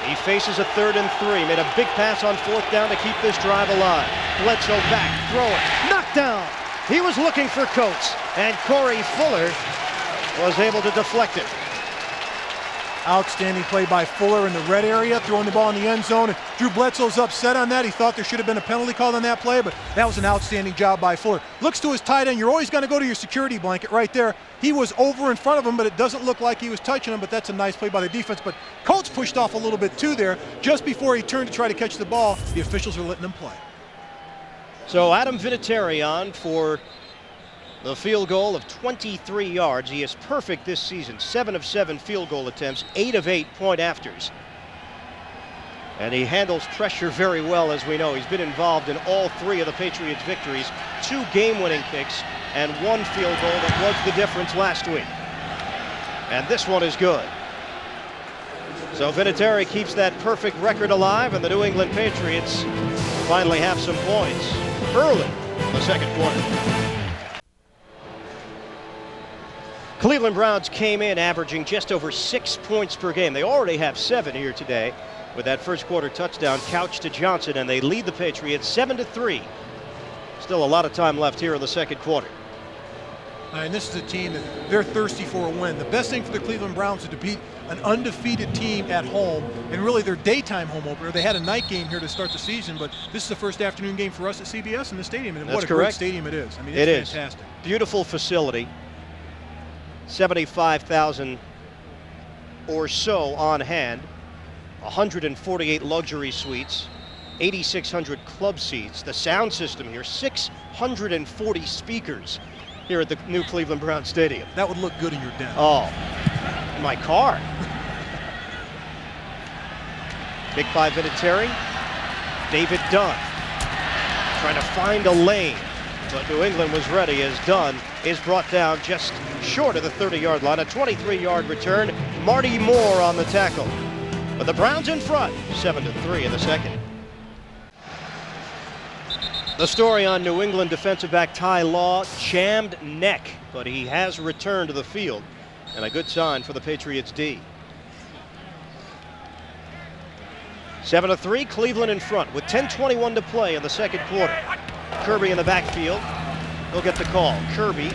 He faces a 3rd and 3. Made a big pass on 4th down to keep this drive alive. Bledsoe back, throwing, knocked down. He was looking for Coates, and Corey Fuller was able to deflect it. Outstanding play by Fuller in the red area, throwing the ball in the end zone. And Drew Bledsoe's upset on that. He thought there should have been a penalty called on that play, but that was an outstanding job by Fuller. Looks to his tight end. You're always going to go to your security blanket right there. He was over in front of him, but it doesn't look like he was touching him, but that's a nice play by the defense. But Colts pushed off a little bit too there. Just before he turned to try to catch the ball, the officials are letting him play. So Adam Vinatieri on for the field goal of 23 yards. He is perfect this season. 7 of 7 field goal attempts, 8 of 8 point afters. And he handles pressure very well, as we know. He's been involved in all 3 of the Patriots' victories, 2 game-winning kicks, and 1 field goal that was the difference last week. And this one is good. So Vinatieri keeps that perfect record alive, and the New England Patriots finally have some points early in the second quarter. Cleveland Browns came in averaging just over 6 points per game. They already have 7 here today with that first quarter touchdown, Couch to Johnson, and they lead the Patriots 7-3. Still a lot of time left here in the second quarter. And this is a team that they're thirsty for a win. The best thing for the Cleveland Browns is to beat an undefeated team at home, and really their daytime home opener. They had a night game here to start the season, but this is the first afternoon game for us at CBS in the stadium, and what a great stadium it is. I mean, it's fantastic. Beautiful facility. 75,000 or so on hand, 148 luxury suites, 8,600 club seats. The sound system here, 640 speakers here at the new Cleveland Browns Stadium. That would look good in your den. Oh, in my car. Kick by Vinatieri. David Dunn trying to find a lane, but New England was ready as Dunn is brought down just short of the 30-yard line. A 23-yard return. Marty Moore on the tackle. But the Browns in front, 7-3 in the second. The story on New England defensive back Ty Law, jammed neck, but he has returned to the field, and a good sign for the Patriots D. 7-3, Cleveland in front with 10:21 to play in the second quarter. Kirby in the backfield. He'll get the call. Kirby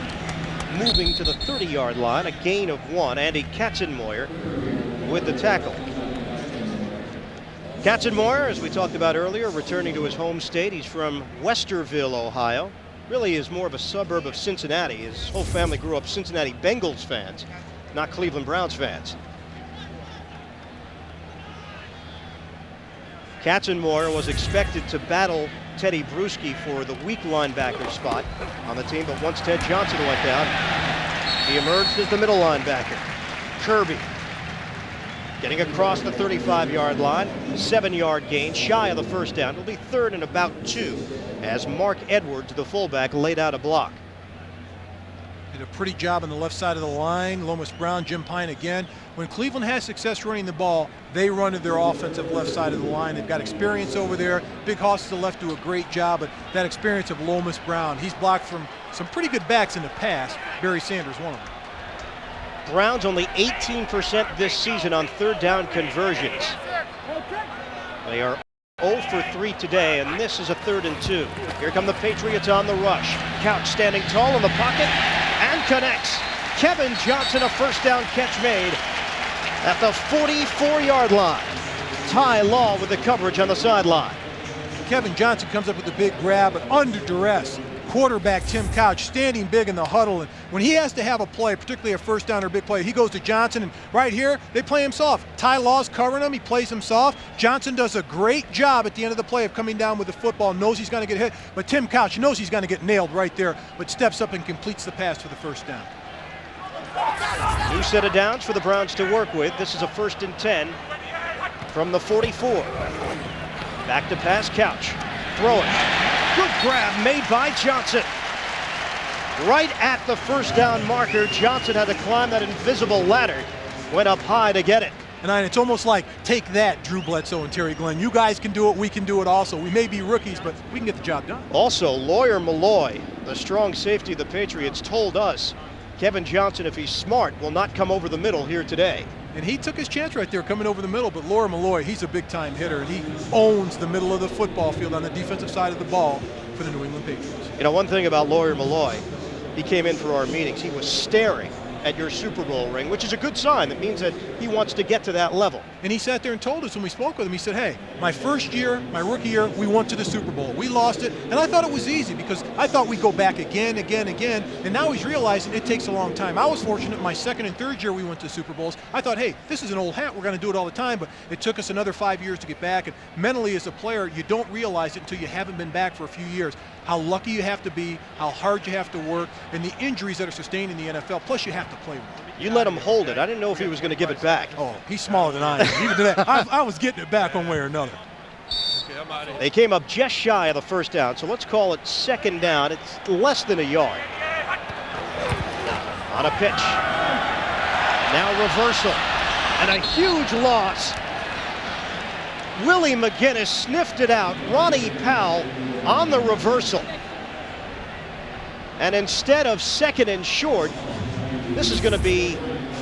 moving to the 30-yard line, a gain of 1. Andy Katzenmoyer with the tackle. Katzenmoyer, as we talked about earlier, returning to his home state. He's from Westerville, Ohio. Really is more of a suburb of Cincinnati. His whole family grew up Cincinnati Bengals fans, not Cleveland Browns fans. Katzenmoyer was expected to battle Teddy Bruschi for the weak linebacker spot on the team, but once Ted Johnson went down, he emerged as the middle linebacker. Kirby getting across the 35-yard line, 7-yard gain, shy of the first down. It'll be 3rd and about 2 as Mark Edwards, the fullback, laid out a block. Did a pretty job on the left side of the line. Lomas Brown, Jim Pine again. When Cleveland has success running the ball, they run to their offensive left side of the line. They've got experience over there. Big Hoss to the left do a great job, but that experience of Lomas Brown, he's blocked from some pretty good backs in the past. Barry Sanders, one of them. Browns only 18% this season on 3rd down conversions. They are 0 for 3 today, and this is a 3rd and 2. Here come the Patriots on the rush. Couch standing tall in the pocket and connects. Kevin Johnson, a first down catch made at the 44-yard line. Ty Law with the coverage on the sideline. Kevin Johnson comes up with a big grab, but under duress. Quarterback Tim Couch standing big in the huddle, and when he has to have a play, particularly a first down or big play, he goes to Johnson, and right here they play him soft. Ty Law's covering him, he plays him soft. Johnson does a great job at the end of the play of coming down with the football, knows he's going to get hit, but Tim Couch knows he's going to get nailed right there, but steps up and completes the pass for the first down. New set of downs for the Browns to work with. This is a 1st and 10 from the 44. Back to pass, Couch. Throw it. Good grab made by Johnson. Right at the first down marker, Johnson had to climb that invisible ladder, went up high to get it. And it's almost like, take that, Drew Bledsoe and Terry Glenn. You guys can do it, we can do it also. We may be rookies, but we can get the job done. Also, Lawyer Malloy, the strong safety of the Patriots, told us Kevin Johnson, if he's smart, will not come over the middle here today. And he took his chance right there coming over the middle, but Lawyer Malloy, he's a big-time hitter, and he owns the middle of the football field on the defensive side of the ball for the New England Patriots. You know, one thing about Lawyer Malloy, he came in for our meetings, he was staring at your Super Bowl ring, which is a good sign. That means that he wants to get to that level. And he sat there and told us when we spoke with him, he said, hey, my first year, my rookie year, we went to the Super Bowl. We lost it, and I thought it was easy because I thought we'd go back again, and now he's realizing it takes a long time. I was fortunate my second and third year we went to Super Bowls. I thought, hey, this is an old hat, we're going to do it all the time, but it took us another 5 years to get back, and mentally as a player, you don't realize it until you haven't been back for a few years. How lucky you have to be, how hard you have to work, and the injuries that are sustained in the NFL, plus you have to play with it. You let him hold it. I didn't know if he was going to give it back. Oh, he's smaller than I am. Even today, I was getting it back one way or another. They came up just shy of the first down, so let's call it second down. It's less than a yard. On a pitch. Now reversal. And a huge loss. Willie McGinnis sniffed it out. Ronnie Powell on the reversal. And instead of second and short, this is going to be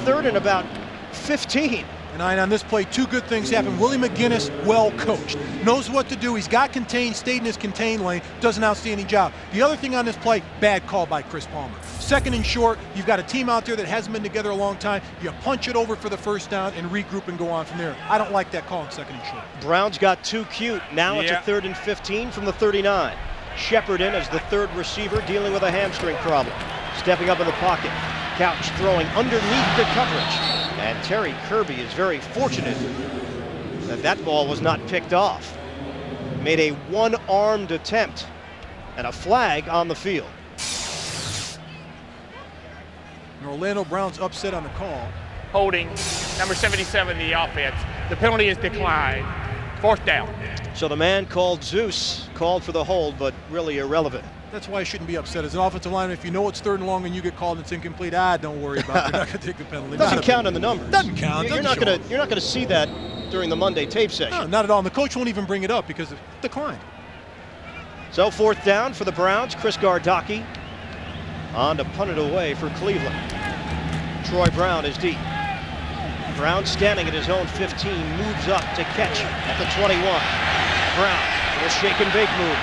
third and about 15. And on this play, two good things happen. Willie McGinnis, well coached, knows what to do. He's got contained, stayed in his contained lane, does an outstanding job. The other thing on this play, bad call by Chris Palmer. Second and short, you've got a team out there that hasn't been together a long time. You punch it over for the first down and regroup and go on from there. I don't like that call in second and short. Browns got too cute. Now it's a third and 15 from the 39. Shepard in as the third receiver dealing with a hamstring problem. Stepping up in the pocket. Couch throwing underneath the coverage. And Terry Kirby is very fortunate that that ball was not picked off. Made a one-armed attempt and a flag on the field. And Orlando Brown's upset on the call. Holding, number 77, the offense. The penalty is declined. Fourth down. So the man called Zeus called for the hold, but really irrelevant. That's why I shouldn't be upset. As an offensive lineman, if you know it's third and long and you get called and it's incomplete, don't worry about it. You're not going to take the penalty. Doesn't count in the numbers. Doesn't count. You're not going to see that during the Monday tape session. No, not at all. And the coach won't even bring it up because it declined. So fourth down for the Browns. Chris Gardocki on to punt it away for Cleveland. Troy Brown is deep. Brown standing at his own 15, moves up to catch at the 21. Brown with a shake and bake move.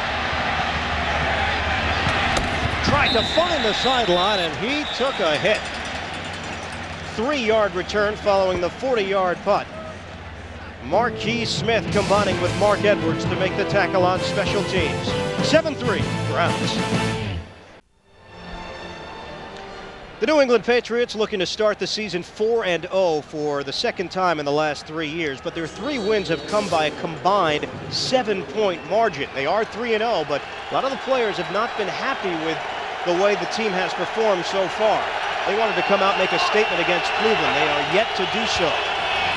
Tried to find the sideline, and he took a hit. 3-yard return following the 40-yard punt. Marquis Smith combining with Mark Edwards to make the tackle on special teams. 7-3 Browns. The New England Patriots looking to start the season 4-0 for the second time in the last 3 years, but their 3 wins have come by a combined 7-point margin. They are 3-0, but a lot of the players have not been happy with the way the team has performed so far. They wanted to come out and make a statement against Cleveland. They are yet to do so.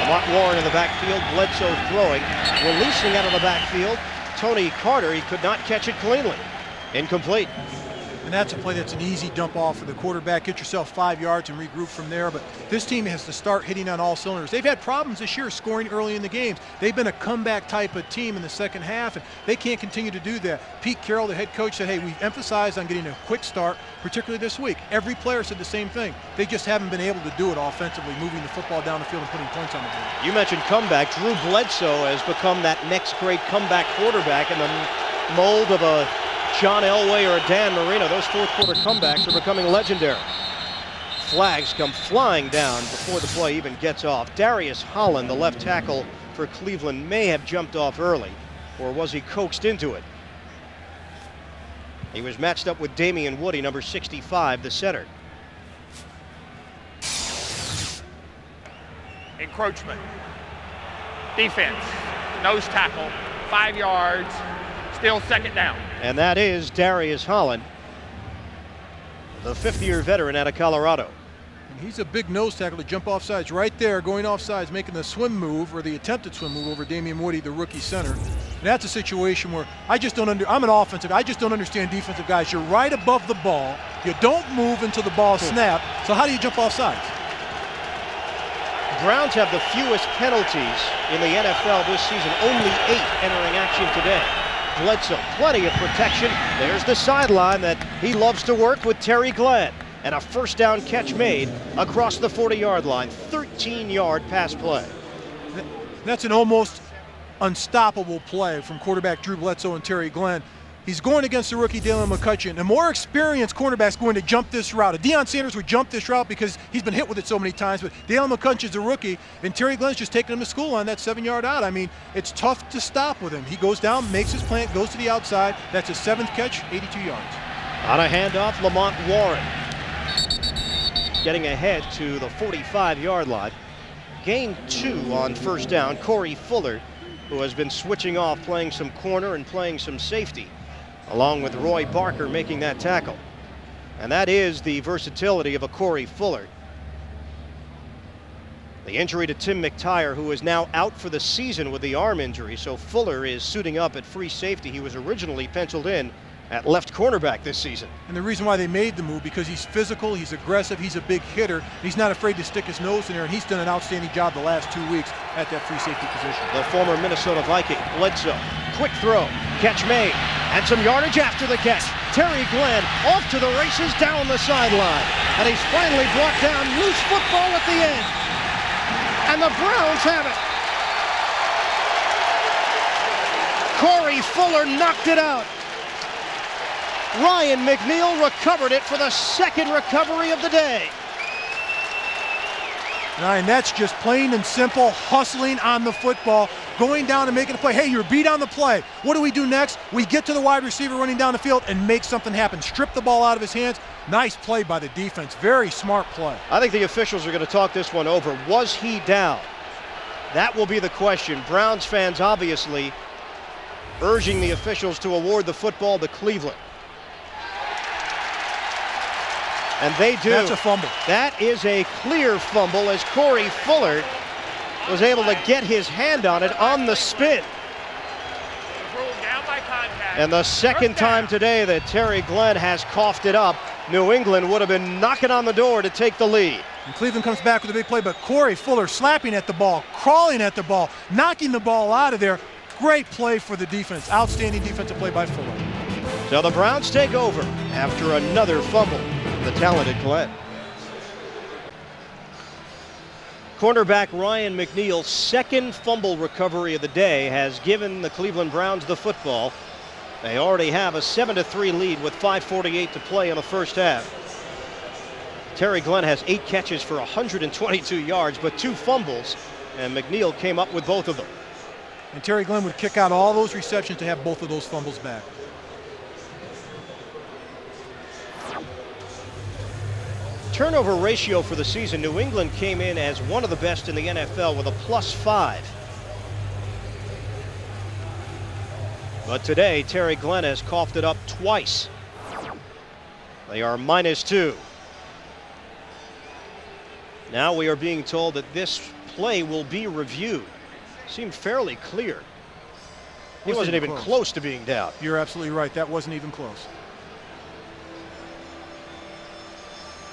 Lamont Warren in the backfield, Bledsoe throwing, releasing out of the backfield. Tony Carter, he could not catch it cleanly. Incomplete. And that's a play that's an easy dump off for the quarterback. Get yourself 5 yards and regroup from there. But this team has to start hitting on all cylinders. They've had problems this year scoring early in the games. They've been a comeback type of team in the second half, and they can't continue to do that. Pete Carroll, the head coach, said, hey, we've emphasized on getting a quick start, particularly this week. Every player said the same thing. They just haven't been able to do it offensively, moving the football down the field and putting points on the board. You mentioned comeback. Drew Bledsoe has become that next great comeback quarterback in the mold of a John Elway or a Dan Marino. Those fourth quarter comebacks are becoming legendary. Flags come flying down before the play even gets off. Darius Holland, the left tackle for Cleveland, may have jumped off early, or was he coaxed into it? He was matched up with Damian Woody, number 65, the center. Encroachment. Defense. Nose tackle. 5 yards. Still second down. And that is Darius Holland, the fifth-year veteran out of Colorado. And he's a big nose tackle to jump off sides. Right there, going off sides, making the swim move, or the attempted swim move over Damian Woody, the rookie center. And that's a situation where I just don't I'm an offensive, I just don't understand defensive guys. You're right above the ball. You don't move until the ball snapped. So how do you jump off sides? Browns have the fewest penalties in the NFL this season, only 8 entering action today. Bledsoe, plenty of protection. There's the sideline that he loves to work with Terry Glenn. And a first down catch made across the 40-yard line. 13-yard pass play. That's an almost unstoppable play from quarterback Drew Bledsoe and Terry Glenn. He's going against the rookie Dalen McCutcheon. A more experienced cornerback's going to jump this route. Deion Sanders would jump this route because he's been hit with it so many times, but Dalen McCutcheon's a rookie, and Terry Glenn's just taking him to school on that 7-yard out. I mean, it's tough to stop with him. He goes down, makes his plant, goes to the outside. That's his 7th catch, 82 yards. On a handoff, Lamont Warren getting ahead to the 45-yard line. Gain 2 on first down. Corey Fuller, who has been switching off, playing some corner and playing some safety, along with Roy Barker making that tackle. And that is the versatility of a Corey Fuller. The injury to Tim McTire, who is now out for the season with the arm injury, so Fuller is suiting up at free safety. He was originally penciled in at left cornerback this season. And the reason why they made the move, because he's physical, he's aggressive, he's a big hitter, he's not afraid to stick his nose in there, and he's done an outstanding job the last 2 weeks at that free safety position. The former Minnesota Viking, Bledsoe, quick throw, catch made, and some yardage after the catch. Terry Glenn off to the races down the sideline, and he's finally brought down. Loose football at the end, and the Browns have it. Corey Fuller knocked it out. Ryan McNeil recovered it for the 2nd recovery of the day. And that's just plain and simple hustling on the football, going down and making a play. Hey, you're beat on the play. What do we do next? We get to the wide receiver running down the field and make something happen. Strip the ball out of his hands. Nice play by the defense. Very smart play. I think the officials are going to talk this one over. Was he down? That will be the question. Browns fans obviously urging the officials to award the football to Cleveland. And they do. That's a fumble. That is a clear fumble as Corey Fuller was able to get his hand on it on the spin. And the 2nd time today that Terry Glenn has coughed it up. New England would have been knocking on the door to take the lead. And Cleveland comes back with a big play, but Corey Fuller slapping at the ball, crawling at the ball, knocking the ball out of there. Great play for the defense. Outstanding defensive play by Fuller. So the Browns take over after another fumble. The talented Glenn. Cornerback Ryan McNeil's 2nd fumble recovery of the day has given the Cleveland Browns the football. They already have a 7-3 lead with 5:48 to play in the first half. Terry Glenn has 8 catches for 122 yards, but 2 fumbles, and McNeil came up with both of them. And Terry Glenn would kick out all those receptions to have both of those fumbles back. Turnover ratio for the season, New England came in as one of the best in the NFL with a +5. But today, Terry Glenn has coughed it up twice. They are -2. Now we are being told that this play will be reviewed. Seemed fairly clear. He wasn't even close to being down. You're absolutely right. That wasn't even close.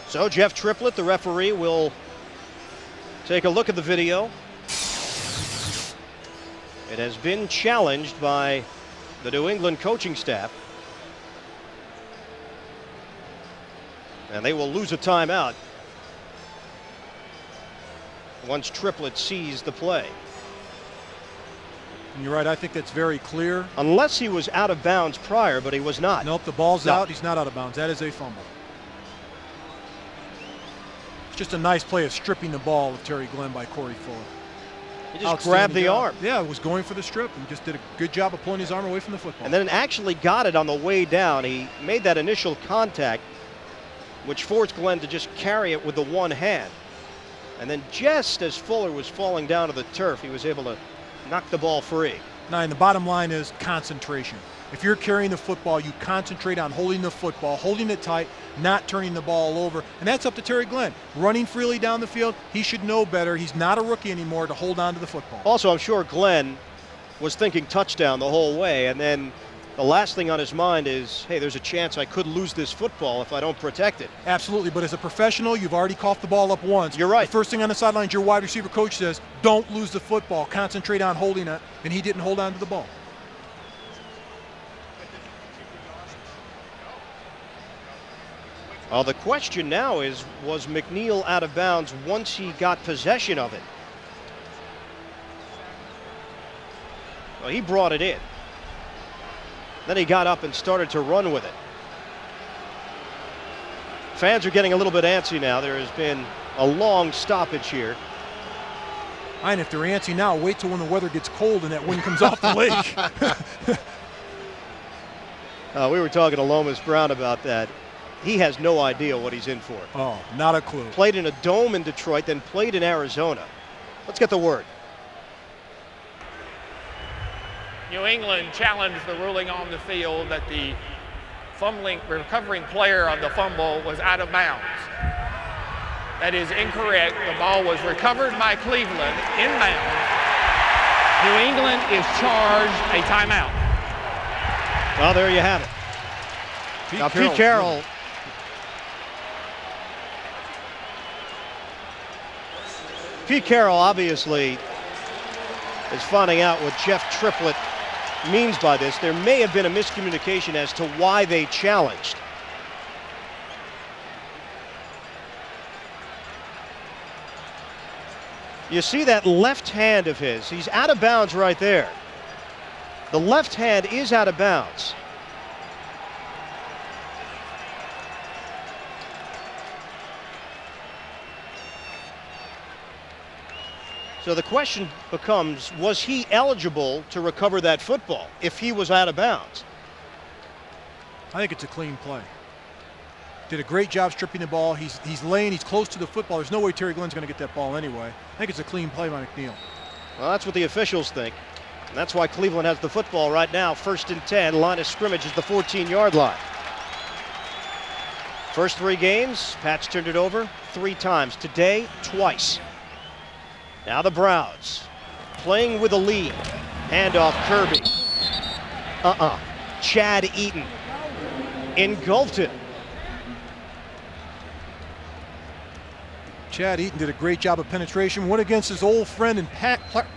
So Jeff Triplett, the referee, will take a look at the video. It has been challenged by the New England coaching staff. And they will lose a timeout once Triplett sees the play. And you're right, I think that's very clear. Unless he was out of bounds prior, but he was not. Nope, the ball's out. He's not out of bounds. That is a fumble. It's just a nice play of stripping the ball with Terry Glenn by Corey Fuller. He just grabbed the arm. Yeah, was going for the strip and just did a good job of pulling his arm away from the football. And then actually got it on the way down. He made that initial contact, which forced Glenn to just carry it with the one hand. And then just as Fuller was falling down to the turf, he was able to knock the ball free. Now, and the bottom line is concentration. If you're carrying the football, you concentrate on holding the football, holding it tight, not turning the ball over. And that's up to Terry Glenn. Running freely down the field, he should know better. He's not a rookie anymore to hold on to the football. Also, I'm sure Glenn was thinking touchdown the whole way, and then The last thing on his mind is, hey, there's a chance I could lose this football if I don't protect it. Absolutely, but as a professional, you've already coughed the ball up once. You're right. The first thing on the sidelines, your wide receiver coach says, don't lose the football. Concentrate on holding it, and he didn't hold on to the ball. The question now is, was McNeil out of bounds once he got possession of it? Well, he brought it in. Then he got up and started to run with it. Fans are getting a little bit antsy now. There has been a long stoppage here. And if they're antsy now, wait till when the weather gets cold and that wind comes off the lake. We were talking to Lomas Brown about that. He has no idea what he's in for. Oh, not a clue. Played in a dome in Detroit, then played in Arizona. Let's get the word. New England challenged the ruling on the field that the recovering player on the fumble was out of bounds. That is incorrect. The ball was recovered by Cleveland inbounds. New England is charged a timeout. Well, there you have it. Pete Carroll. Pete Carroll obviously is finding out what Jeff Triplett means by this. There may have been a miscommunication as to why they challenged. You see that left hand of his. He's out of bounds right there. The left hand is out of bounds. So the question becomes, was he eligible to recover that football if he was out of bounds? I think it's a clean play. Did a great job stripping the ball. He's laying, he's close to the football. There's no way Terry Glenn's going to get that ball anyway. I think it's a clean play by McNeil. Well, that's what the officials think. And that's why Cleveland has the football right now. 1st and 10, line of scrimmage is the 14-yard line. First 3 games, Pats turned it over 3 times. Today, twice. Now the Browns playing with a lead. Handoff Kirby. Chad Eaton engulfed it. Chad Eaton did a great job of penetration. Went against his old friend and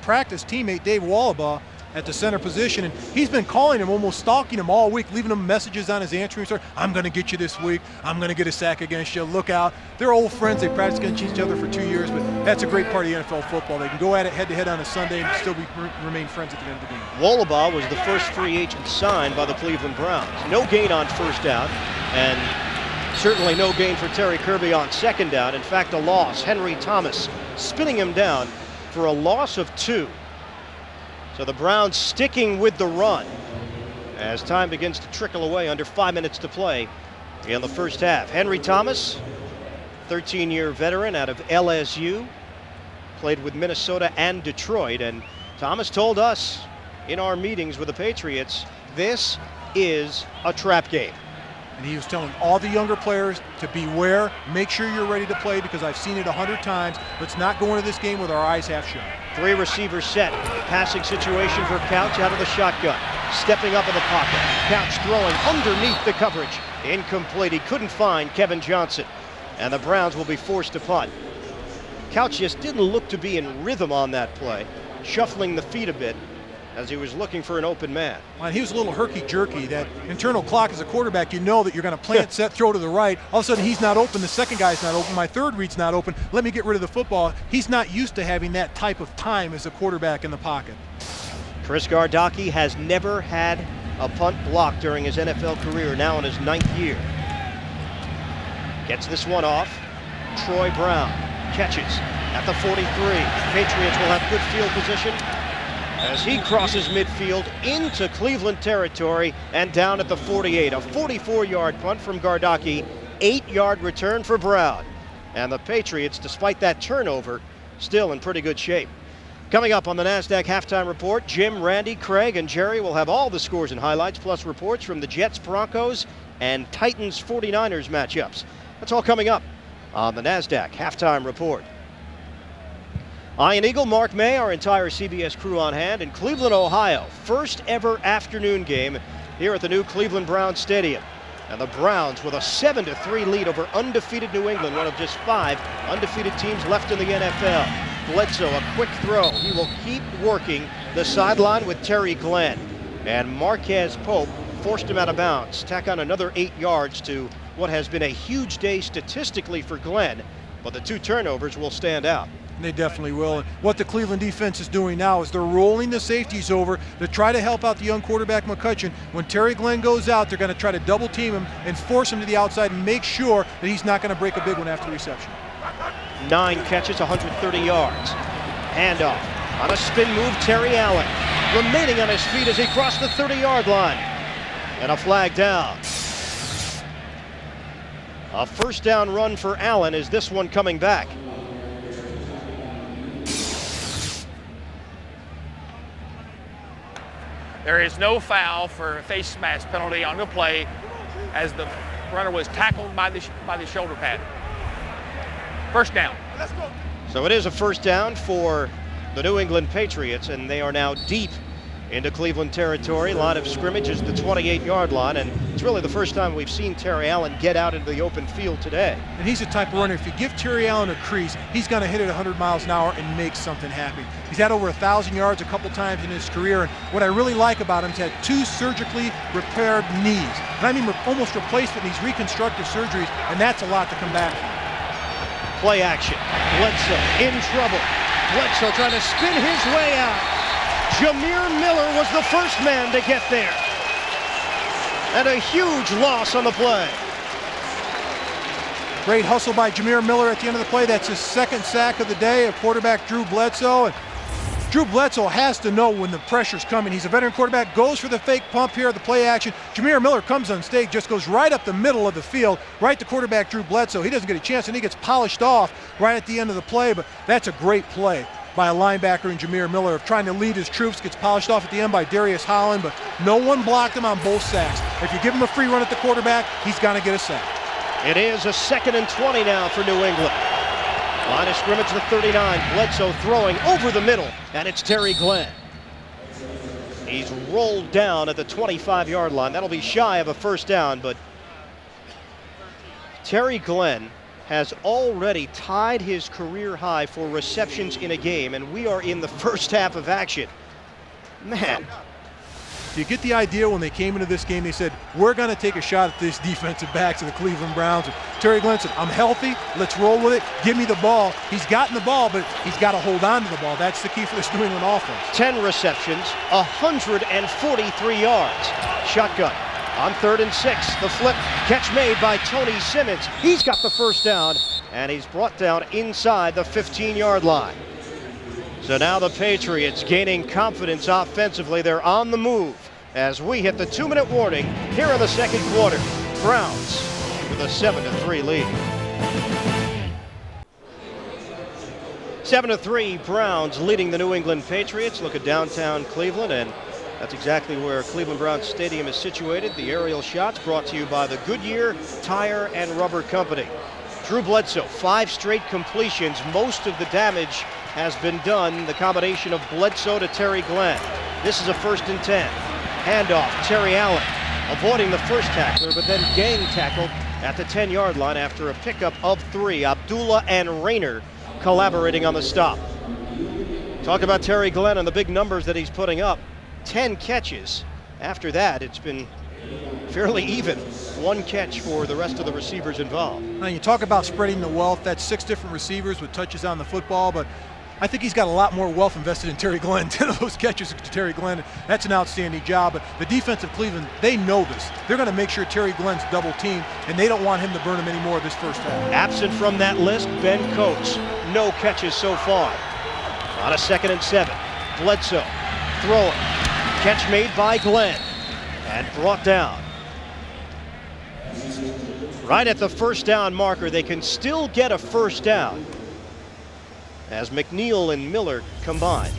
practice teammate Dave Wallabaugh at the center position, and he's been calling him, almost stalking him all week, leaving him messages on his answering server. I'm going to get you this week. I'm going to get a sack against you. Look out. They're old friends. They practiced against each other for 2 years, but that's a great part of the NFL football. They can go at it head-to-head on a Sunday and still remain friends at the end of the game. Wallabaugh was the first free agent signed by the Cleveland Browns. No gain on first down, and certainly no gain for Terry Kirby on second down. In fact, a loss. Henry Thomas spinning him down for a loss of 2. So the Browns sticking with the run as time begins to trickle away, under 5 minutes to play in the first half. Henry Thomas, 13-year veteran out of LSU, played with Minnesota and Detroit. And Thomas told us in our meetings with the Patriots, this is a trap game. And he was telling all the younger players to beware, make sure you're ready to play, because I've seen it 100 times. Let's not go into this game with our eyes half shut. 3 receivers set. Passing situation for Couch out of the shotgun. Stepping up in the pocket. Couch throwing underneath the coverage. Incomplete. He couldn't find Kevin Johnson. And the Browns will be forced to punt. Couch just didn't look to be in rhythm on that play, shuffling the feet a bit as he was looking for an open man. Well, he was a little herky-jerky. That internal clock as a quarterback, you know that you're going to plant, set, throw to the right. All of a sudden, he's not open. The second guy's not open. My third read's not open. Let me get rid of the football. He's not used to having that type of time as a quarterback in the pocket. Chris Gardocki has never had a punt blocked during his NFL career, now in his 9th year. Gets this one off. Troy Brown catches at the 43. Patriots will have good field position as he crosses midfield into Cleveland territory and down at the 48. A 44-yard punt from Gardocki, 8-yard return for Brown. And the Patriots, despite that turnover, still in pretty good shape. Coming up on the NASDAQ Halftime Report, Jim, Randy, Craig, and Jerry will have all the scores and highlights, plus reports from the Jets, Broncos, and Titans 49ers matchups. That's all coming up on the NASDAQ Halftime Report. Ian Eagle, Mark May, our entire CBS crew on hand in Cleveland, Ohio. First ever afternoon game here at the new Cleveland Browns Stadium. And the Browns with a 7-3 lead over undefeated New England, one of just 5 undefeated teams left in the NFL. Bledsoe, a quick throw. He will keep working the sideline with Terry Glenn. And Marquez Pope forced him out of bounds. Tack on another 8 yards to what has been a huge day statistically for Glenn. But the 2 turnovers will stand out. They definitely will. And what the Cleveland defense is doing now is they're rolling the safeties over to try to help out the young quarterback McCutcheon. When Terry Glenn goes out, they're going to try to double team him and force him to the outside and make sure that he's not going to break a big one after the reception. 9 catches, 130 yards. Handoff on a spin move, Terry Allen remaining on his feet as he crossed the 30-yard line. And a flag down. A first down run for Allen. Is this one coming back? There is no foul for a face mask penalty on the play as the runner was tackled by the shoulder pad. First down. So it is a first down for the New England Patriots, and they are now deep into Cleveland territory. Line of scrimmage is the 28-yard line, and it's really the first time we've seen Terry Allen get out into the open field today. And he's the type of runner, if you give Terry Allen a crease, he's going to hit it 100 miles an hour and make something happen. He's had over 1,000 yards a couple times in his career, and what I really like about him is he's had 2 surgically repaired knees. And I mean almost replacement knees, reconstructive surgeries, and that's a lot to come back from. Play action. Bledsoe in trouble. Bledsoe trying to spin his way out. Jameer Miller was the first man to get there. And a huge loss on the play. Great hustle by Jameer Miller at the end of the play. That's his 2nd sack of the day of quarterback Drew Bledsoe. And Drew Bledsoe has to know when the pressure's coming. He's a veteran quarterback, goes for the fake pump here, the play action. Jameer Miller comes on stage, just goes right up the middle of the field, right to quarterback Drew Bledsoe. He doesn't get a chance, and he gets polished off right at the end of the play, but that's a great play by a linebacker in Jameer Miller of trying to lead his troops. Gets polished off at the end by Darius Holland, but no one blocked him on both sacks. If you give him a free run at the quarterback, he's going to get a sack. It is a 2nd and 20 now for New England. Line of scrimmage, the 39. Bledsoe throwing over the middle, and it's Terry Glenn. He's rolled down at the 25-yard line. That'll be shy of a first down, but Terry Glenn has already tied his career high for receptions in a game, and we are in the first half of action. Man. Do you get the idea when they came into this game, they said, we're going to take a shot at this defensive backs of the Cleveland Browns. And Terry Glenn said, I'm healthy, let's roll with it, give me the ball. He's gotten the ball, but he's got to hold on to the ball. That's the key for this New England offense. 10 receptions, 143 yards. Shotgun on 3rd and 6. The flip, catch made by Tony Simmons. He's got the first down, and he's brought down inside the 15-yard line. So now the Patriots gaining confidence offensively. They're on the move as we hit the 2-minute warning here in the 2nd quarter. Browns with a 7-3 lead. 7-3 Browns leading the New England Patriots. Look at downtown Cleveland, and that's exactly where Cleveland Browns Stadium is situated. The aerial shots brought to you by the Goodyear Tire and Rubber Company. Drew Bledsoe, 5 straight completions. Most of the damage has been done. The combination of Bledsoe to Terry Glenn. This is a 1st and 10. Handoff, Terry Allen avoiding the first tackler, but then gang tackled at the 10-yard line after a pickup of 3. Abdullah and Rayner collaborating on the stop. Talk about Terry Glenn and the big numbers that he's putting up. 10 catches. After that, it's been fairly even. 1 catch for the rest of the receivers involved. Now you talk about spreading the wealth. That's 6 different receivers with touches on the football, but I think he's got a lot more wealth invested in Terry Glenn. 10 of those catches to Terry Glenn. That's an outstanding job. But the defense of Cleveland, they know this. They're going to make sure Terry Glenn's double teamed, and they don't want him to burn him anymore this first half. Absent from that list, Ben Coates. No catches so far. On a 2nd and 7. Bledsoe throwing. Catch made by Glenn and brought down. Right at the first down marker, they can still get a first down as McNeil and Miller combine.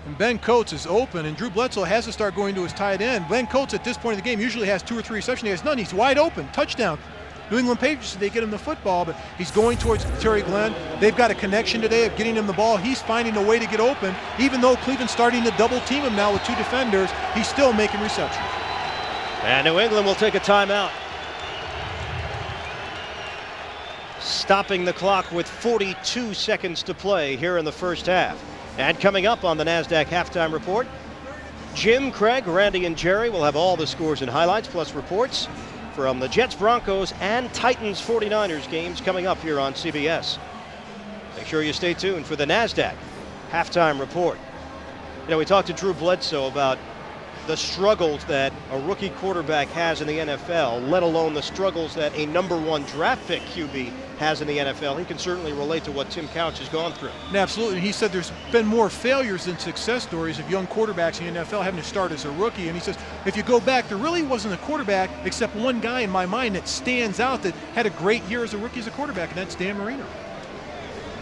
And Ben Coates is open, and Drew Bledsoe has to start going to his tight end. Ben Coates at this point in the game usually has 2 or 3 receptions. He has none. He's wide open. Touchdown. New England Patriots, they get him the football, but he's going towards Terry Glenn. They've got a connection today of getting him the ball. He's finding a way to get open. Even though Cleveland's starting to double team him now with 2 defenders, he's still making receptions. And New England will take a timeout. Stopping the clock with 42 seconds to play here in the first half. And coming up on the NASDAQ Halftime Report, Jim, Craig, Randy, and Jerry will have all the scores and highlights, plus reports from the Jets, Broncos, and Titans 49ers games coming up here on CBS. Make sure you stay tuned for the NASDAQ Halftime Report. You know, we talked to Drew Bledsoe about the struggles that a rookie quarterback has in the NFL, let alone the struggles that a #1 draft pick QB has in the NFL. He can certainly relate to what Tim Couch has gone through. And absolutely. He said there's been more failures than success stories of young quarterbacks in the NFL having to start as a rookie. And he says, if you go back, there really wasn't a quarterback except one guy in my mind that stands out that had a great year as a rookie as a quarterback, and that's Dan Marino.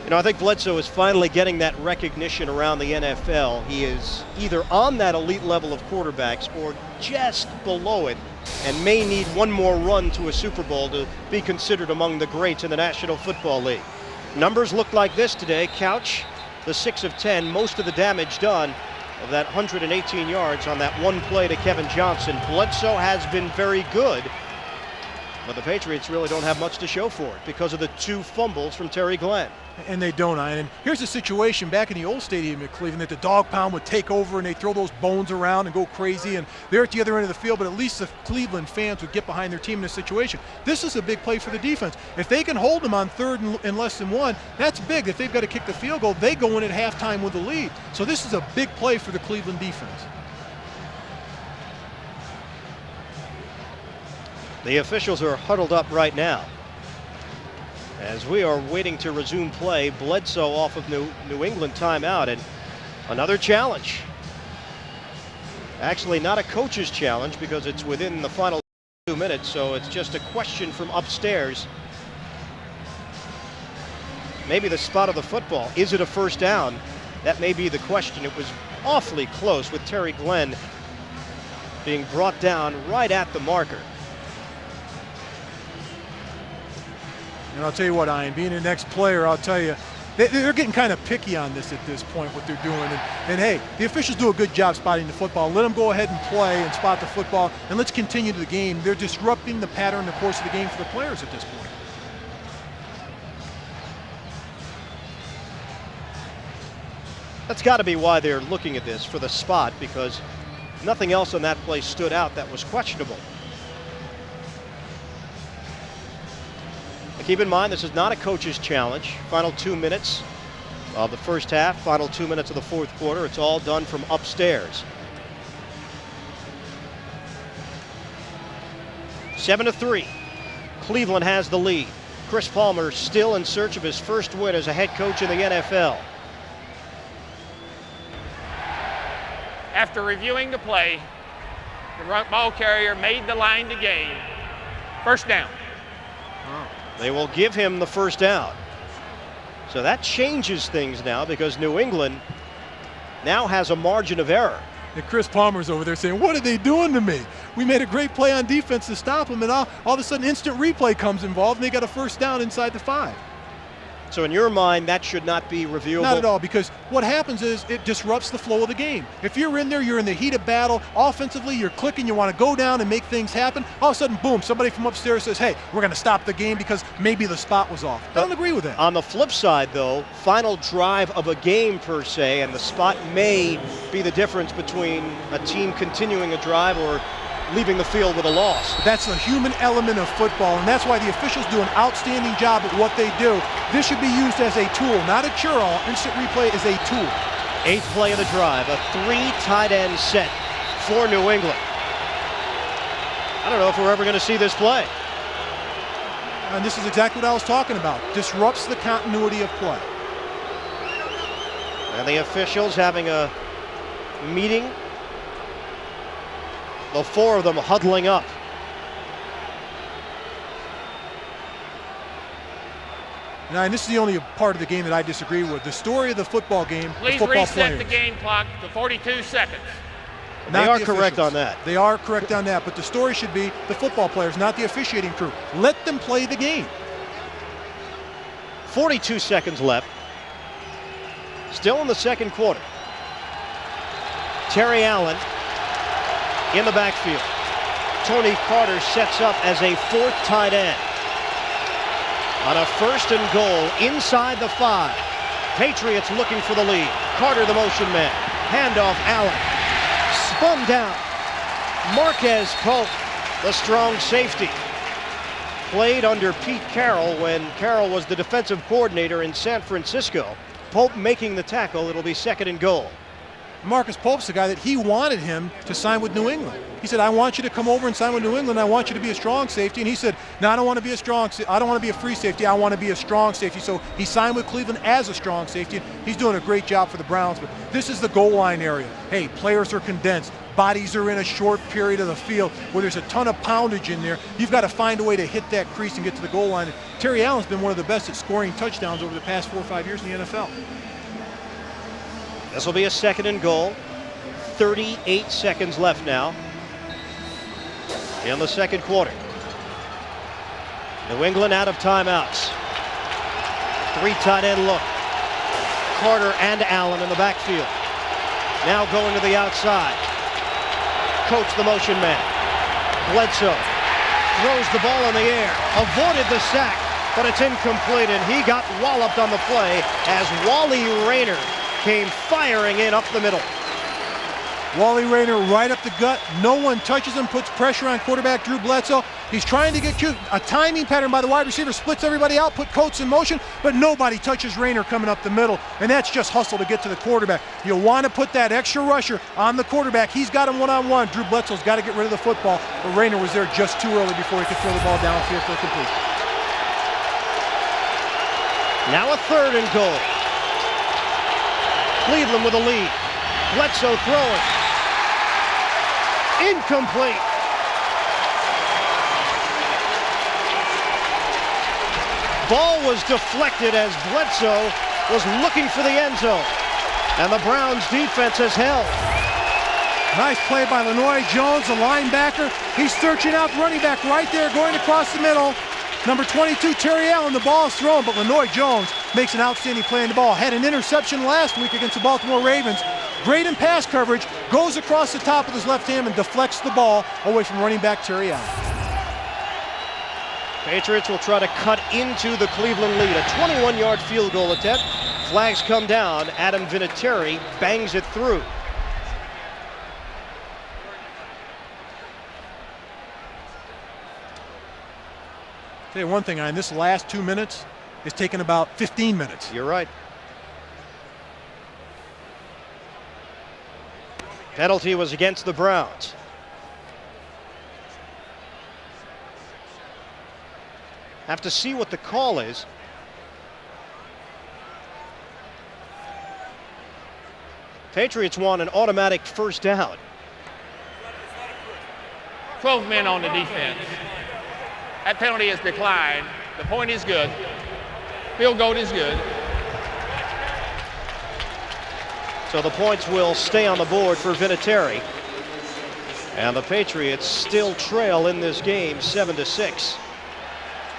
You know, I think Bledsoe is finally getting that recognition around the NFL. He is either on that elite level of quarterbacks or just below it, and may need one more run to a Super Bowl to be considered among the greats in the National Football League. Numbers look like this today. Couch, the 6 of 10, most of the damage done of that 118 yards on that one play to Kevin Johnson. Bledsoe has been very good, but the Patriots really don't have much to show for it because of the 2 fumbles from Terry Glenn. And they don't, Ian. And here's the situation back in the old stadium at Cleveland that the dog pound would take over and they throw those bones around and go crazy, and they're at the other end of the field, but at least the Cleveland fans would get behind their team in this situation. This is a big play for the defense. If they can hold them on 3rd and less than 1, that's big. If they've got to kick the field goal, they go in at halftime with the lead. So this is a big play for the Cleveland defense. The officials are huddled up right now as we are waiting to resume play. Bledsoe off of New England timeout, and another challenge. Actually, not a coach's challenge because it's within the final 2 minutes, so it's just a question from upstairs. Maybe the spot of the football. Is it a first down? That may be the question. It was awfully close with Terry Glenn being brought down right at the marker. And I'll tell you what, Ian, being the next player, I'll tell you, they're getting kind of picky on this at this point, what they're doing. And hey, the officials do a good job spotting the football. Let them go ahead and play and spot the football, and let's continue the game. They're disrupting the pattern, the course of the game for the players at this point. That's got to be why they're looking at this for the spot, because nothing else on that play stood out that was questionable. Keep in mind, this is not a coach's challenge. Final 2 minutes of the first half, final 2 minutes of the fourth quarter. It's all done from upstairs. 7-3. Cleveland has the lead. Chris Palmer still in search of his first win as a head coach in the NFL. After reviewing the play, the ball carrier made the line to gain. First down. They will give him the first down. So that changes things now because New England now has a margin of error. And Chris Palmer's over there saying, what are they doing to me? We made a great play on defense to stop them, and all of a sudden instant replay comes involved, and they got a first down inside the 5. So in your mind, that should not be reviewable? Not at all, because what happens is it disrupts the flow of the game. If you're in there, you're in the heat of battle. Offensively, you're clicking, you want to go down and make things happen. All of a sudden, boom, somebody from upstairs says, hey, we're going to stop the game because maybe the spot was off. I don't agree with that. On the flip side, though, final drive of a game per se, and the spot may be the difference between a team continuing a drive or leaving the field with a loss. That's the human element of football, and that's why the officials do an outstanding job at what they do. This should be used as a tool, not a cure-all. Instant replay is a tool. 8th play of the drive, a 3 tight end set for New England. I don't know if we're ever going to see this play. And this is exactly what I was talking about. Disrupts the continuity of play. And the officials having a meeting. The 4 of them huddling up. Now, and this is the only part of the game that I disagree with. The story of the football game, Please the football reset players. the game clock to 42 seconds. Not They are the correct officials. on that. They are correct on that, but the story should be the football players, not the officiating crew. Let them play the game. 42 seconds left. Still in the second quarter. Terry Allen in the backfield. Tony Carter sets up as a fourth tight end. On a 1st and goal inside the 5. Patriots looking for the lead. Carter the motion man. Handoff Allen. Spun down. Marquez Pope, the strong safety. Played under Pete Carroll when Carroll was the defensive coordinator in San Francisco. Pope making the tackle. It'll be 2nd and goal. Marcus Pope's the guy that he wanted him to sign with New England. He said, I want you to come over and sign with New England. I want you to be a strong safety. And he said, no, I don't want to be I don't want to be a free safety. I want to be a strong safety. So he signed with Cleveland as a strong safety. He's doing a great job for the Browns. But this is the goal line area. Hey, players are condensed. Bodies are in a short period of the field where there's a ton of poundage in there. You've got to find a way to hit that crease and get to the goal line. Terry Allen's been one of the best at scoring touchdowns over the past 4 or 5 years in the NFL. This will be a 2nd and goal. 38 seconds left now in the second quarter. New England out of timeouts. 3 tight end look. Carter and Allen in the backfield. Now going to the outside. Coach the motion man. Bledsoe throws the ball in the air. Avoided the sack, but it's incomplete, and he got walloped on the play as Wally Rayner came firing in up the middle. Wally Rayner right up the gut. No one touches him, puts pressure on quarterback Drew Bledsoe. He's trying to get cute. A timing pattern by the wide receiver, splits everybody out, put Coates in motion, but nobody touches Rayner coming up the middle, and that's just hustle to get to the quarterback. You want to put that extra rusher on the quarterback. He's got him one-on-one. Drew Bledsoe's got to get rid of the football, but Rayner was there just too early before he could throw the ball downfield for a completion. Now a 3rd and goal. Cleveland with a lead. Bledsoe throwing. Incomplete. Ball was deflected as Bledsoe was looking for the end zone. And the Browns defense has held. Nice play by Lenoy Jones, the linebacker. He's searching out the running back right there, going across the middle. Number 22, Terry Allen, the ball is thrown, but Lenoy Jones makes an outstanding play on the ball. Had an interception last week against the Baltimore Ravens. Great in pass coverage, goes across the top with his left hand and deflects the ball away from running back Terry Allen. Patriots will try to cut into the Cleveland lead. A 21-yard field goal attempt. Flags come down. Adam Vinatieri bangs it through. Tell you one thing, in this last 2 minutes, it's taken about 15 minutes. You're right. Penalty was against the Browns. Have to see what the call is. Patriots want an automatic 1st down. 12 men on the defense. That penalty is declined. The point is good. Field goal is good. So the points will stay on the board for Vinatieri. And the Patriots still trail in this game 7-6.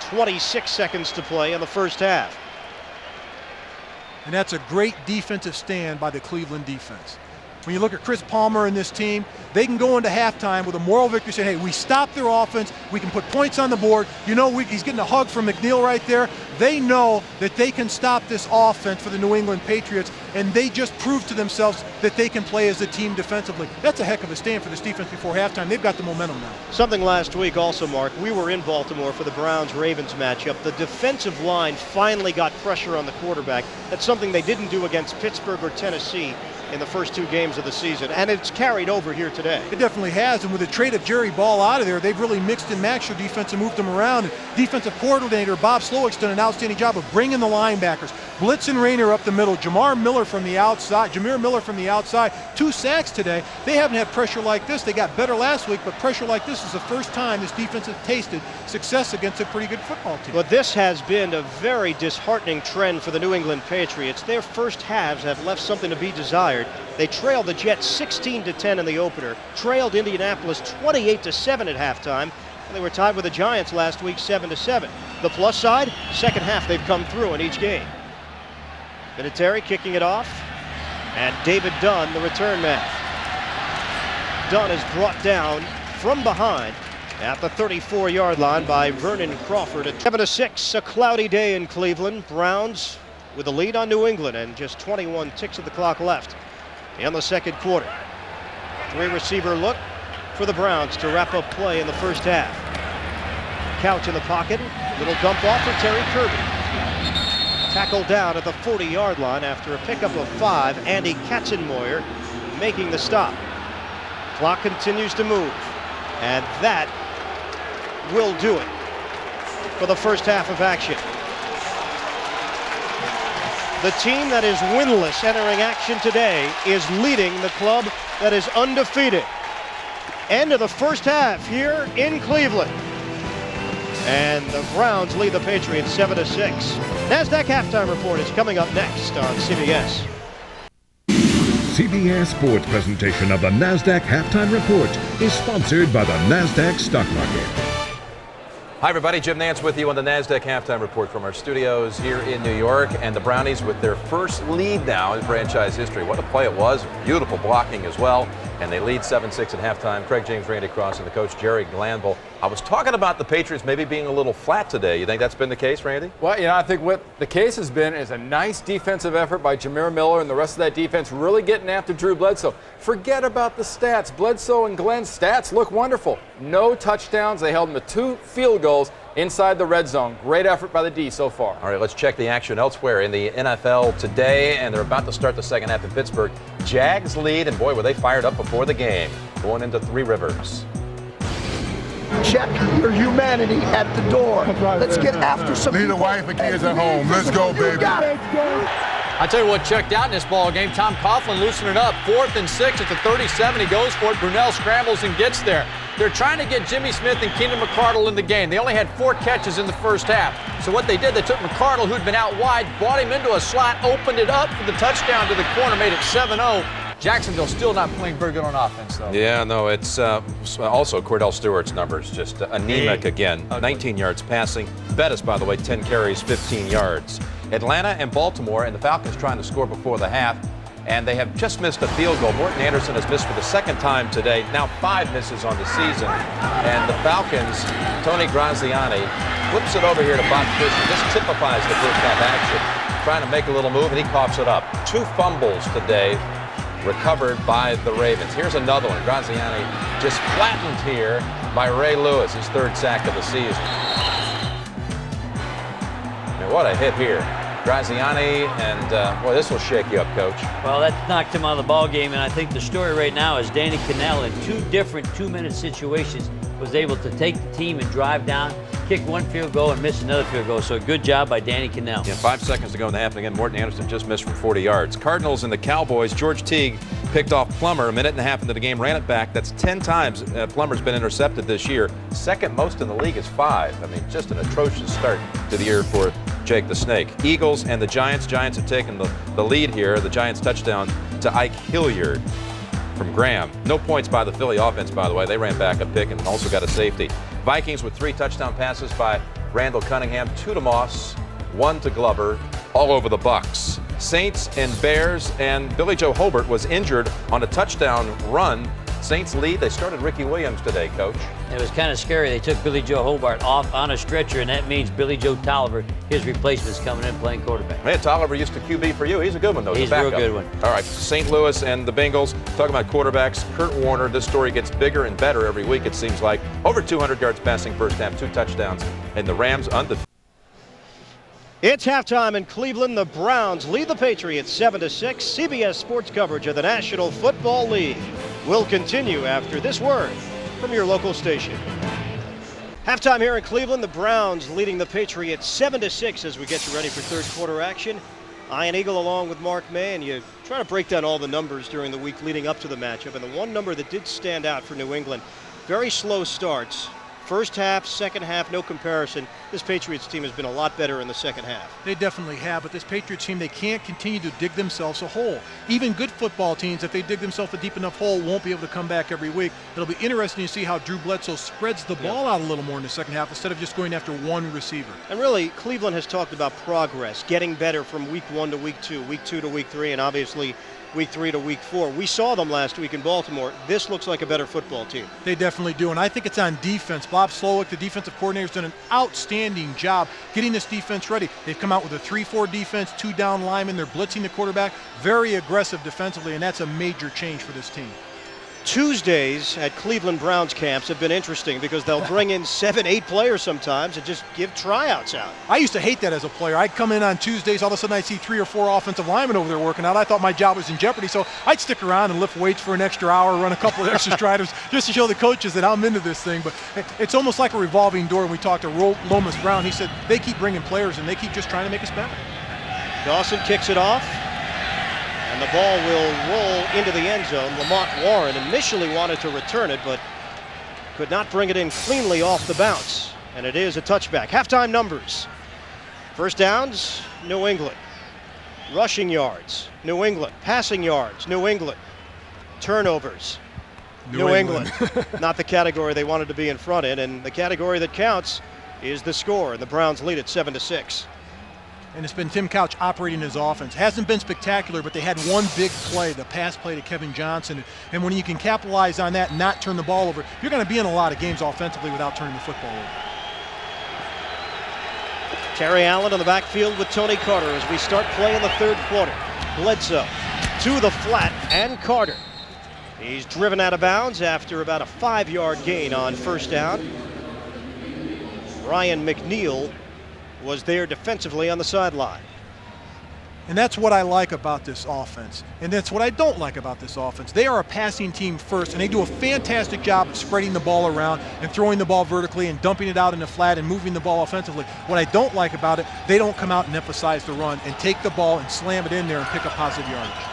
26 seconds to play in the first half. And that's a great defensive stand by the Cleveland defense. When you look at Chris Palmer and this team, they can go into halftime with a moral victory, say, hey, we stopped their offense, we can put points on the board. You know, he's getting a hug from McNeil right there. They know that they can stop this offense for the New England Patriots, and they just proved to themselves that they can play as a team defensively. That's a heck of a stand for this defense before halftime. They've got the momentum now. Something last week also, Mark, we were in Baltimore for the Browns-Ravens matchup. The defensive line finally got pressure on the quarterback. That's something they didn't do against Pittsburgh or Tennessee in the first 2 games of the season, and it's carried over here today. It definitely has, and with the trade of Jerry Ball out of there, they've really mixed and matched their defense and moved them around. And defensive coordinator Bob Slowick's done an outstanding job of bringing the linebackers. Blitzen Rayner up the middle, Jameer Miller from the outside, 2 sacks today. They haven't had pressure like this. They got better last week, but pressure like this is the first time this defense has tasted success against a pretty good football team. But this has been a very disheartening trend for the New England Patriots. Their first halves have left something to be desired. fired. They trailed the Jets 16-10 in the opener, trailed Indianapolis 28-7 at halftime, and they were tied with the Giants last week 7-7. The plus side, second half they've come through in each game. Vinatieri kicking it off, and David Dunn, the return man. Dunn is brought down from behind at the 34-yard line by Vernon Crawford. At 7-6, a cloudy day in Cleveland. Browns with a lead on New England and just 21 ticks of the clock left in the second quarter. Three-receiver look for the Browns to wrap up play in the first half. Couch in the pocket, little dump off for Terry Kirby. Tackled down at the 40-yard line after a pickup of 5. Andy Katzenmoyer making the stop. Clock continues to move, and that will do it for the first half of action. The team that is winless entering action today is leading the club that is undefeated. End of the first half here in Cleveland. And the Browns lead the Patriots 7-6. NASDAQ halftime report is coming up next on CBS. CBS Sports presentation of the NASDAQ Halftime Report is sponsored by the NASDAQ Stock Market. Hi, everybody. Jim Nance with you on the NASDAQ Halftime Report from our studios here in New York. And the Brownies with their first lead now in franchise history. What a play it was. Beautiful blocking as well. And they lead 7-6 at halftime. Craig James, Randy Cross, and the coach, Jerry Glanville. I was talking about the Patriots maybe being a little flat today. You think that's been the case, Randy? Well, I think what the case has been is a nice defensive effort by Jameer Miller and the rest of that defense really getting after Drew Bledsoe. Forget about the stats. Bledsoe and Glenn's stats look wonderful. No touchdowns. They held them to 2 field goals inside the red zone. Great effort by the D so far. All right, let's check the action elsewhere in the NFL today, and they're about to start the second half in Pittsburgh. Jags lead, and boy, were they fired up before the game, going into Three Rivers. Check your humanity at the door. Let's get after some Leave people. the wife and kids at home. Let's go, baby. You got it. I tell you what checked out in this ball game. Tom Coughlin loosening it up. 4th and 6 at the 37. He goes for it. Brunell scrambles and gets there. They're trying to get Jimmy Smith and Keenan McCardle in the game. They only had 4 catches in the first half. So what they did, they took McCardle, who'd been out wide, brought him into a slot, opened it up for the touchdown to the corner, made it 7-0. Jacksonville still not playing very good on offense, though. Yeah, no, it's also Cordell Stewart's numbers, just anemic again. 19 yards passing. Bettis, by the way, 10 carries, 15 yards. Atlanta and Baltimore, and the Falcons trying to score before the half, and they have just missed a field goal. Morton Anderson has missed for the second time today, now 5 misses on the season. And the Falcons, Tony Graziani, flips it over here to Bob Christian. This typifies the first half action. Trying to make a little move, and he coughs it up. 2 fumbles today recovered by the Ravens. Here's another one. Graziani just flattened here by Ray Lewis, his 3rd sack of the season. And what a hit here. Graziani, and boy, this will shake you up, Coach. Well, that knocked him out of the ball game, and I think the story right now is Danny Cannell in 2 different 2-minute situations was able to take the team and drive down, kick 1 field goal and miss another field goal. So a good job by Danny Cannell. Yeah, 5 seconds to go in the half, and again, Morton Anderson just missed from 40 yards. Cardinals and the Cowboys, George Teague picked off Plummer a minute and a half into the game, ran it back. That's 10 times Plummer's been intercepted this year. Second most in the league is 5. I mean, just an atrocious start to the year for Jake the Snake. Eagles and the Giants. Giants have taken the lead here. The Giants touchdown to Ike Hilliard from Graham. No points by the Philly offense, by the way. They ran back a pick and also got a safety. Vikings with 3 touchdown passes by Randall Cunningham, 2 to Moss, 1 to Glover, all over the Bucks. Saints and Bears, and Billy Joe Hobart was injured on a touchdown run. Saints lead. They started Ricky Williams today, Coach. It was kind of scary. They took Billy Joe Hobart off on a stretcher, and that means Billy Joe Tolliver, his replacement, is coming in playing quarterback. Man, Tolliver used to QB for you. He's a good one, though. He's a real good one. All right, St. Louis and the Bengals. Talking about quarterbacks, Kurt Warner. This story gets bigger and better every week, it seems like. Over 200 yards passing first half, 2 touchdowns, and the Rams undefeated. It's halftime in Cleveland. The Browns lead the Patriots 7-6. CBS Sports coverage of the National Football League will continue after this word from your local station. Halftime here in Cleveland. The Browns leading the Patriots 7-6 as we get you ready for third quarter action. Ian Eagle along with Mark May, and you try to break down all the numbers during the week leading up to the matchup. And the one number that did stand out for New England, very slow starts. First half, second half, no comparison. This Patriots team has been a lot better in the second half. They definitely have, but this Patriots team, they can't continue to dig themselves a hole. Even good football teams, if they dig themselves a deep enough hole, won't be able to come back every week. It'll be interesting to see how Drew Bledsoe spreads the ball out a little more in the second half instead of just going after one receiver. And really, Cleveland has talked about progress, getting better from week 1 to week 2 to week 3, and obviously week 3 to week 4. We saw them last week in Baltimore. This looks like a better football team. They definitely do, and I think it's on defense. Bob Slowick, the defensive coordinator, has done an outstanding job getting this defense ready. They've come out with a 3-4 defense, 2 down linemen. They're blitzing the quarterback. Very aggressive defensively, and that's a major change for this team. Tuesdays at Cleveland Browns camps have been interesting because they'll bring in 7-8 players sometimes and just give tryouts out. I used to hate that as a player. I'd come in on Tuesdays, all of a sudden I'd see 3 or 4 offensive linemen over there working out. I thought my job was in jeopardy, so I'd stick around and lift weights for an extra hour, run a couple of extra striders just to show the coaches that I'm into this thing. But it's almost like a revolving door. When we talked to Lomas Brown, he said they keep bringing players and they keep just trying to make us better. Dawson kicks it off. And the ball will roll into the end zone. Lamont Warren initially wanted to return it, but could not bring it in cleanly off the bounce. And it is a touchback. Halftime numbers. First downs, New England. Rushing yards, New England. Passing yards, New England. Turnovers, New England. Not the category they wanted to be in front in, and the category that counts is the score, and the Browns lead it 7-6. And it's been Tim Couch operating his offense. Hasn't been spectacular, but they had one big play, the pass play to Kevin Johnson. And when you can capitalize on that and not turn the ball over, you're going to be in a lot of games offensively without turning the football over. Terry Allen on the backfield with Tony Carter as we start play in the third quarter. Bledsoe to the flat and Carter. He's driven out of bounds after about a 5-yard gain on first down. Ryan McNeil was there defensively on the sideline. And that's what I like about this offense. And that's what I don't like about this offense. They are a passing team first, and they do a fantastic job of spreading the ball around and throwing the ball vertically and dumping it out in the flat and moving the ball offensively. What I don't like about it, they don't come out and emphasize the run and take the ball and slam it in there and pick up positive yardage.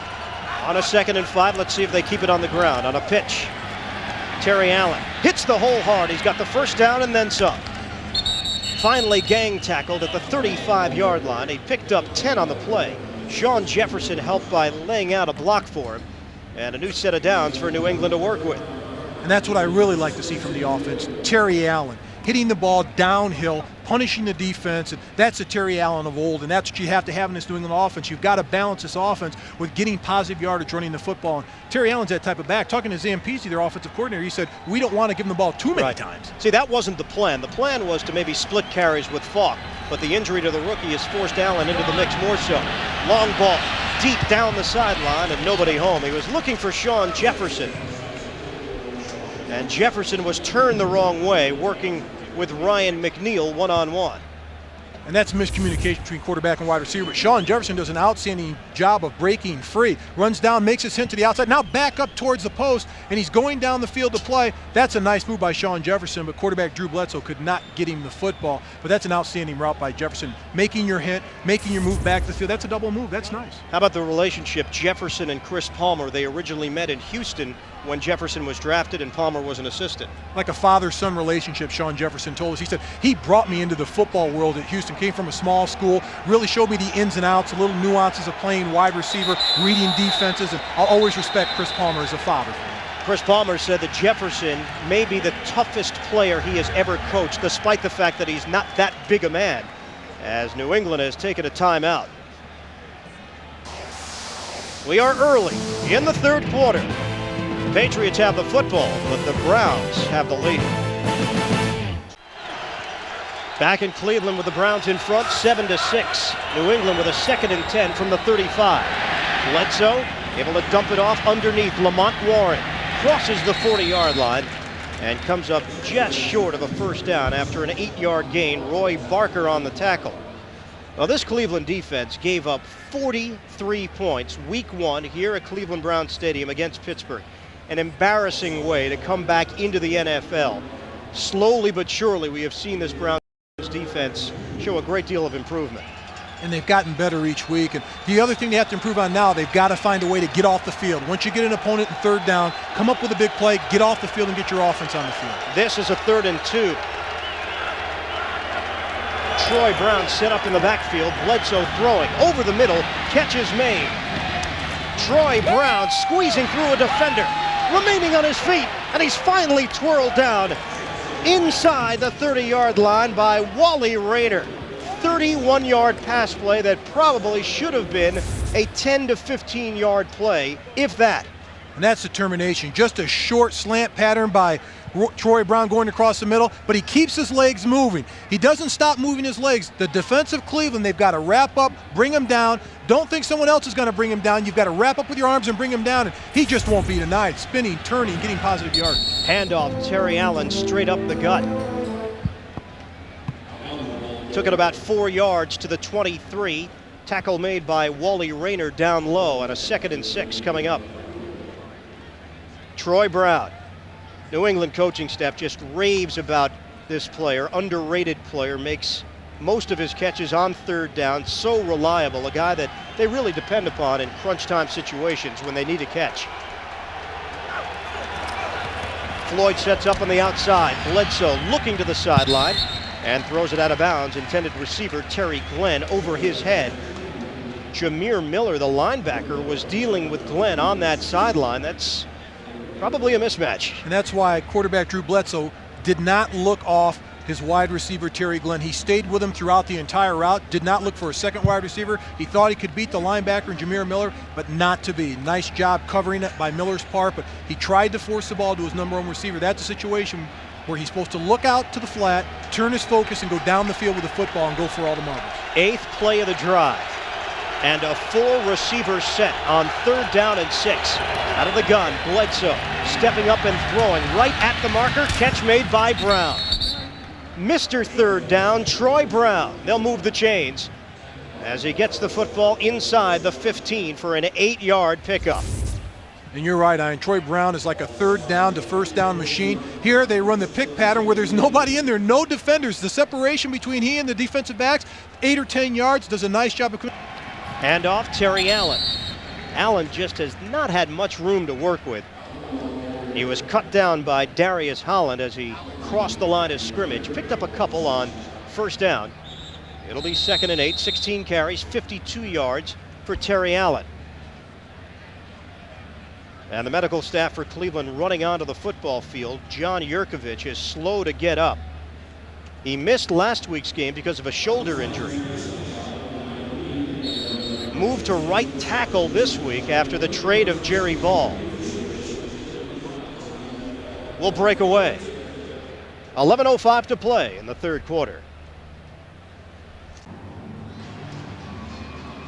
On a 2nd and 5, let's see if they keep it on the ground. On a pitch, Terry Allen hits the hole hard. He's got the first down and then some. Finally gang tackled at the 35-yard line. He picked up 10 on the play. Sean Jefferson helped by laying out a block for him. And a new set of downs for New England to work with. And that's what I really like to see from the offense. Terry Allen hitting the ball downhill, punishing the defense. And that's the Terry Allen of old, and that's what you have to have in this New England offense. You've got to balance this offense with getting positive yardage running the football. And Terry Allen's that type of back. Talking to Zampese, their offensive coordinator, he said, we don't want to give him the ball too many times. See, that wasn't the plan. The plan was to maybe split carries with Falk, but the injury to the rookie has forced Allen into the mix more so. Long ball deep down the sideline and nobody home. He was looking for Sean Jefferson, and Jefferson was turned the wrong way, working with Ryan McNeil one-on-one. And that's miscommunication between quarterback and wide receiver. But Sean Jefferson does an outstanding job of breaking free. Runs down, makes his hit to the outside, now back up towards the post, and he's going down the field to play. That's a nice move by Sean Jefferson, but quarterback Drew Bledsoe could not get him the football. But that's an outstanding route by Jefferson. Making your hit, making your move back to the field. That's a double move. That's nice. How about the relationship Jefferson and Chris Palmer? They originally met in Houston when Jefferson was drafted and Palmer was an assistant. Like a father-son relationship, Sean Jefferson told us. He said, he brought me into the football world at Houston, came from a small school, really showed me the ins and outs, the little nuances of playing wide receiver, reading defenses, and I'll always respect Chris Palmer as a father. Chris Palmer said that Jefferson may be the toughest player he has ever coached, despite the fact that he's not that big a man, as New England has taken a timeout. We are early in the third quarter. Patriots have the football, but the Browns have the lead. Back in Cleveland with the Browns in front, 7-6. New England with a 2nd and 10 from the 35. Bledsoe able to dump it off underneath Lamont Warren. Crosses the 40-yard line and comes up just short of a first down after an 8-yard gain. Roy Barker on the tackle. Well, this Cleveland defense gave up 43 points week 1 here at Cleveland Browns Stadium against Pittsburgh. An embarrassing way to come back into the NFL. Slowly but surely, we have seen this Browns defense show a great deal of improvement. and they've gotten better each week. And the other thing they have to improve on now, they've got to find a way to get off the field. Once you get an opponent in third down, come up with a big play, get off the field, and get your offense on the field. This is a 3rd and 2. Troy Brown set up in the backfield. Bledsoe throwing over the middle. Catch is made. Troy Brown squeezing through a defender, remaining on his feet, and he's finally twirled down inside the 30-yard line by Wally Rayner. 31-yard pass play that probably should have been a 10 to 15-yard play, if that. And that's determination. Just a short slant pattern by Troy Brown going across the middle, but he keeps his legs moving. He doesn't stop moving his legs. The defensive Cleveland, they've got to wrap up, bring him down. Don't think someone else is going to bring him down. You've got to wrap up with your arms and bring him down, and he just won't be denied. Spinning, turning, getting positive yards. Handoff, Terry Allen straight up the gut. Took it about 4 yards to the 23. Tackle made by Wally Rayner down low, and a 2nd and 6 coming up. Troy Brown. New England coaching staff just raves about this player, underrated player, makes most of his catches on 3rd down, so reliable, a guy that they really depend upon in crunch time situations when they need a catch. Floyd sets up on the outside. Bledsoe looking to the sideline and throws it out of bounds. Intended receiver Terry Glenn over his head. Jameer Miller, the linebacker, was dealing with Glenn on that sideline. That's probably a mismatch. And that's why quarterback Drew Bledsoe did not look off his wide receiver Terry Glenn. He stayed with him throughout the entire route, did not look for a second wide receiver. He thought he could beat the linebacker and Jameer Miller, but not to be. Nice job covering it by Miller's part, but he tried to force the ball to his number 1 receiver. That's a situation where he's supposed to look out to the flat, turn his focus, and go down the field with the football and go for all the marbles. 8th play of the drive. And a 4-receiver set on 3rd down and 6. Out of the gun, Bledsoe stepping up and throwing right at the marker. Catch made by Brown. Mr. 3rd down, Troy Brown. They'll move the chains as he gets the football inside the 15 for an 8-yard pickup. And you're right, Ian. Troy Brown is like a 3rd down to 1st down machine. Here they run the pick pattern where there's nobody in there, no defenders. The separation between he and the defensive backs, 8 or 10 yards, does a nice job of... Handoff, Terry Allen. Allen just has not had much room to work with. He was cut down by Darius Holland as he crossed the line of scrimmage. Picked up a couple on 1st down. It'll be 2nd and 8, 16 carries, 52 yards for Terry Allen. And the medical staff for Cleveland running onto the football field. John Yurkovich is slow to get up. He missed last week's game because of a shoulder injury. Moved to right tackle this week after the trade of Jerry Ball. Will break away. 11:05 to play in the 3rd quarter.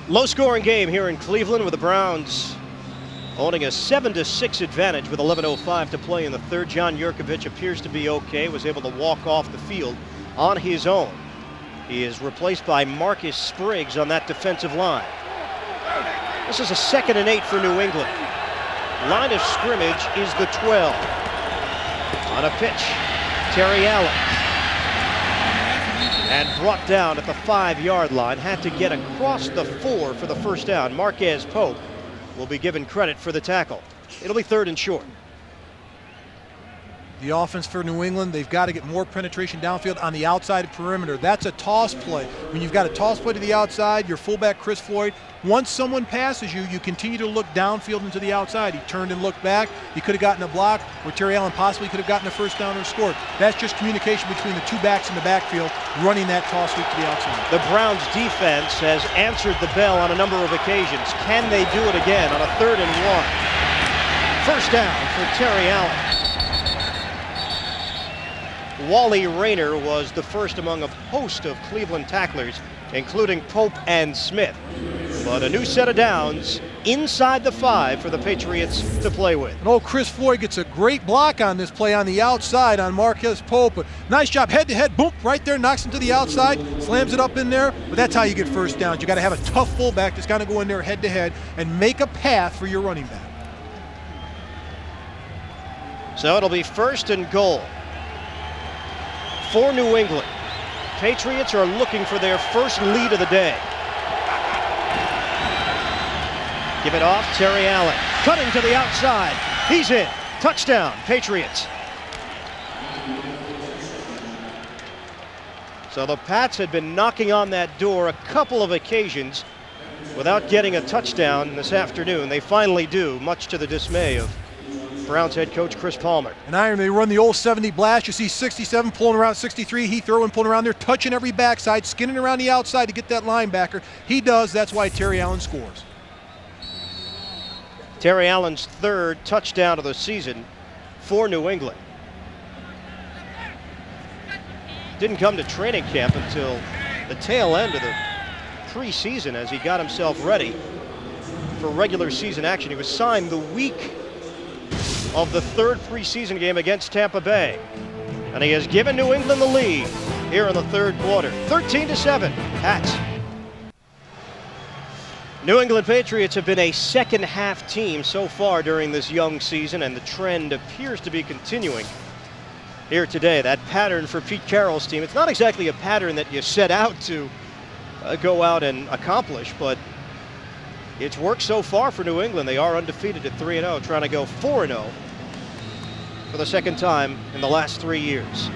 Low-scoring game here in Cleveland with the Browns owning a 7-6 advantage with 11:05 to play in the 3rd. John Yurkovich appears to be okay, was able to walk off the field on his own. He is replaced by Marcus Spriggs on that defensive line. This is a 2nd and 8 for New England. Line of scrimmage is the 12. On a pitch, Terry Allen. And brought down at the 5-yard line. Had to get across the 4 for the 1st down. Marquez Pope will be given credit for the tackle. It'll be 3rd and short. The offense for New England, they've got to get more penetration downfield on the outside perimeter. That's a toss play. When you've got a toss play to the outside, your fullback Chris Floyd, once someone passes you, you continue to look downfield into the outside. He turned and looked back. He could have gotten a block where Terry Allen possibly could have gotten a 1st down or scored. That's just communication between the 2 backs in the backfield running that toss sweep to the outside. The Browns defense has answered the bell on a number of occasions. Can they do it again on a 3rd and 1? 1st down for Terry Allen. Wally Rayner was the first among a host of Cleveland tacklers, including Pope and Smith. But a new set of downs inside the 5 for the Patriots to play with. And old Chris Floyd gets a great block on this play on the outside on Marquez Pope. Nice job, head-to-head, boom, right there, knocks him to the outside, slams it up in there. But that's how you get 1st downs. You got to have a tough fullback that's got to go in there head-to-head and make a path for your running back. So it'll be 1st and goal for New England. Patriots are looking for their first lead of the day. Give it off, Terry Allen. Cutting to the outside. He's in. Touchdown, Patriots. So the Pats had been knocking on that door a couple of occasions without getting a touchdown this afternoon. They finally do, much to the dismay of Browns head coach Chris Palmer. And Iron, they run the old 70 blast. You see 67 pulling around 63. He throwing, pulling around there, touching every backside, skinning around the outside to get that linebacker. He does. That's why Terry Allen scores. Terry Allen's third touchdown of the season for New England. Didn't come to training camp until the tail end of the preseason as he got himself ready for regular season action. He was signed the week of the third preseason game against Tampa Bay. And he has given New England the lead here in the third quarter. 13-7, Pats. New England Patriots have been a second half team so far during this young season, and the trend appears to be continuing here today. That pattern for Pete Carroll's team, it's not exactly a pattern that you set out to go out and accomplish, but it's worked so far for New England. They are undefeated at 3-0, trying to go 4-0 for the second time in the last 3 years.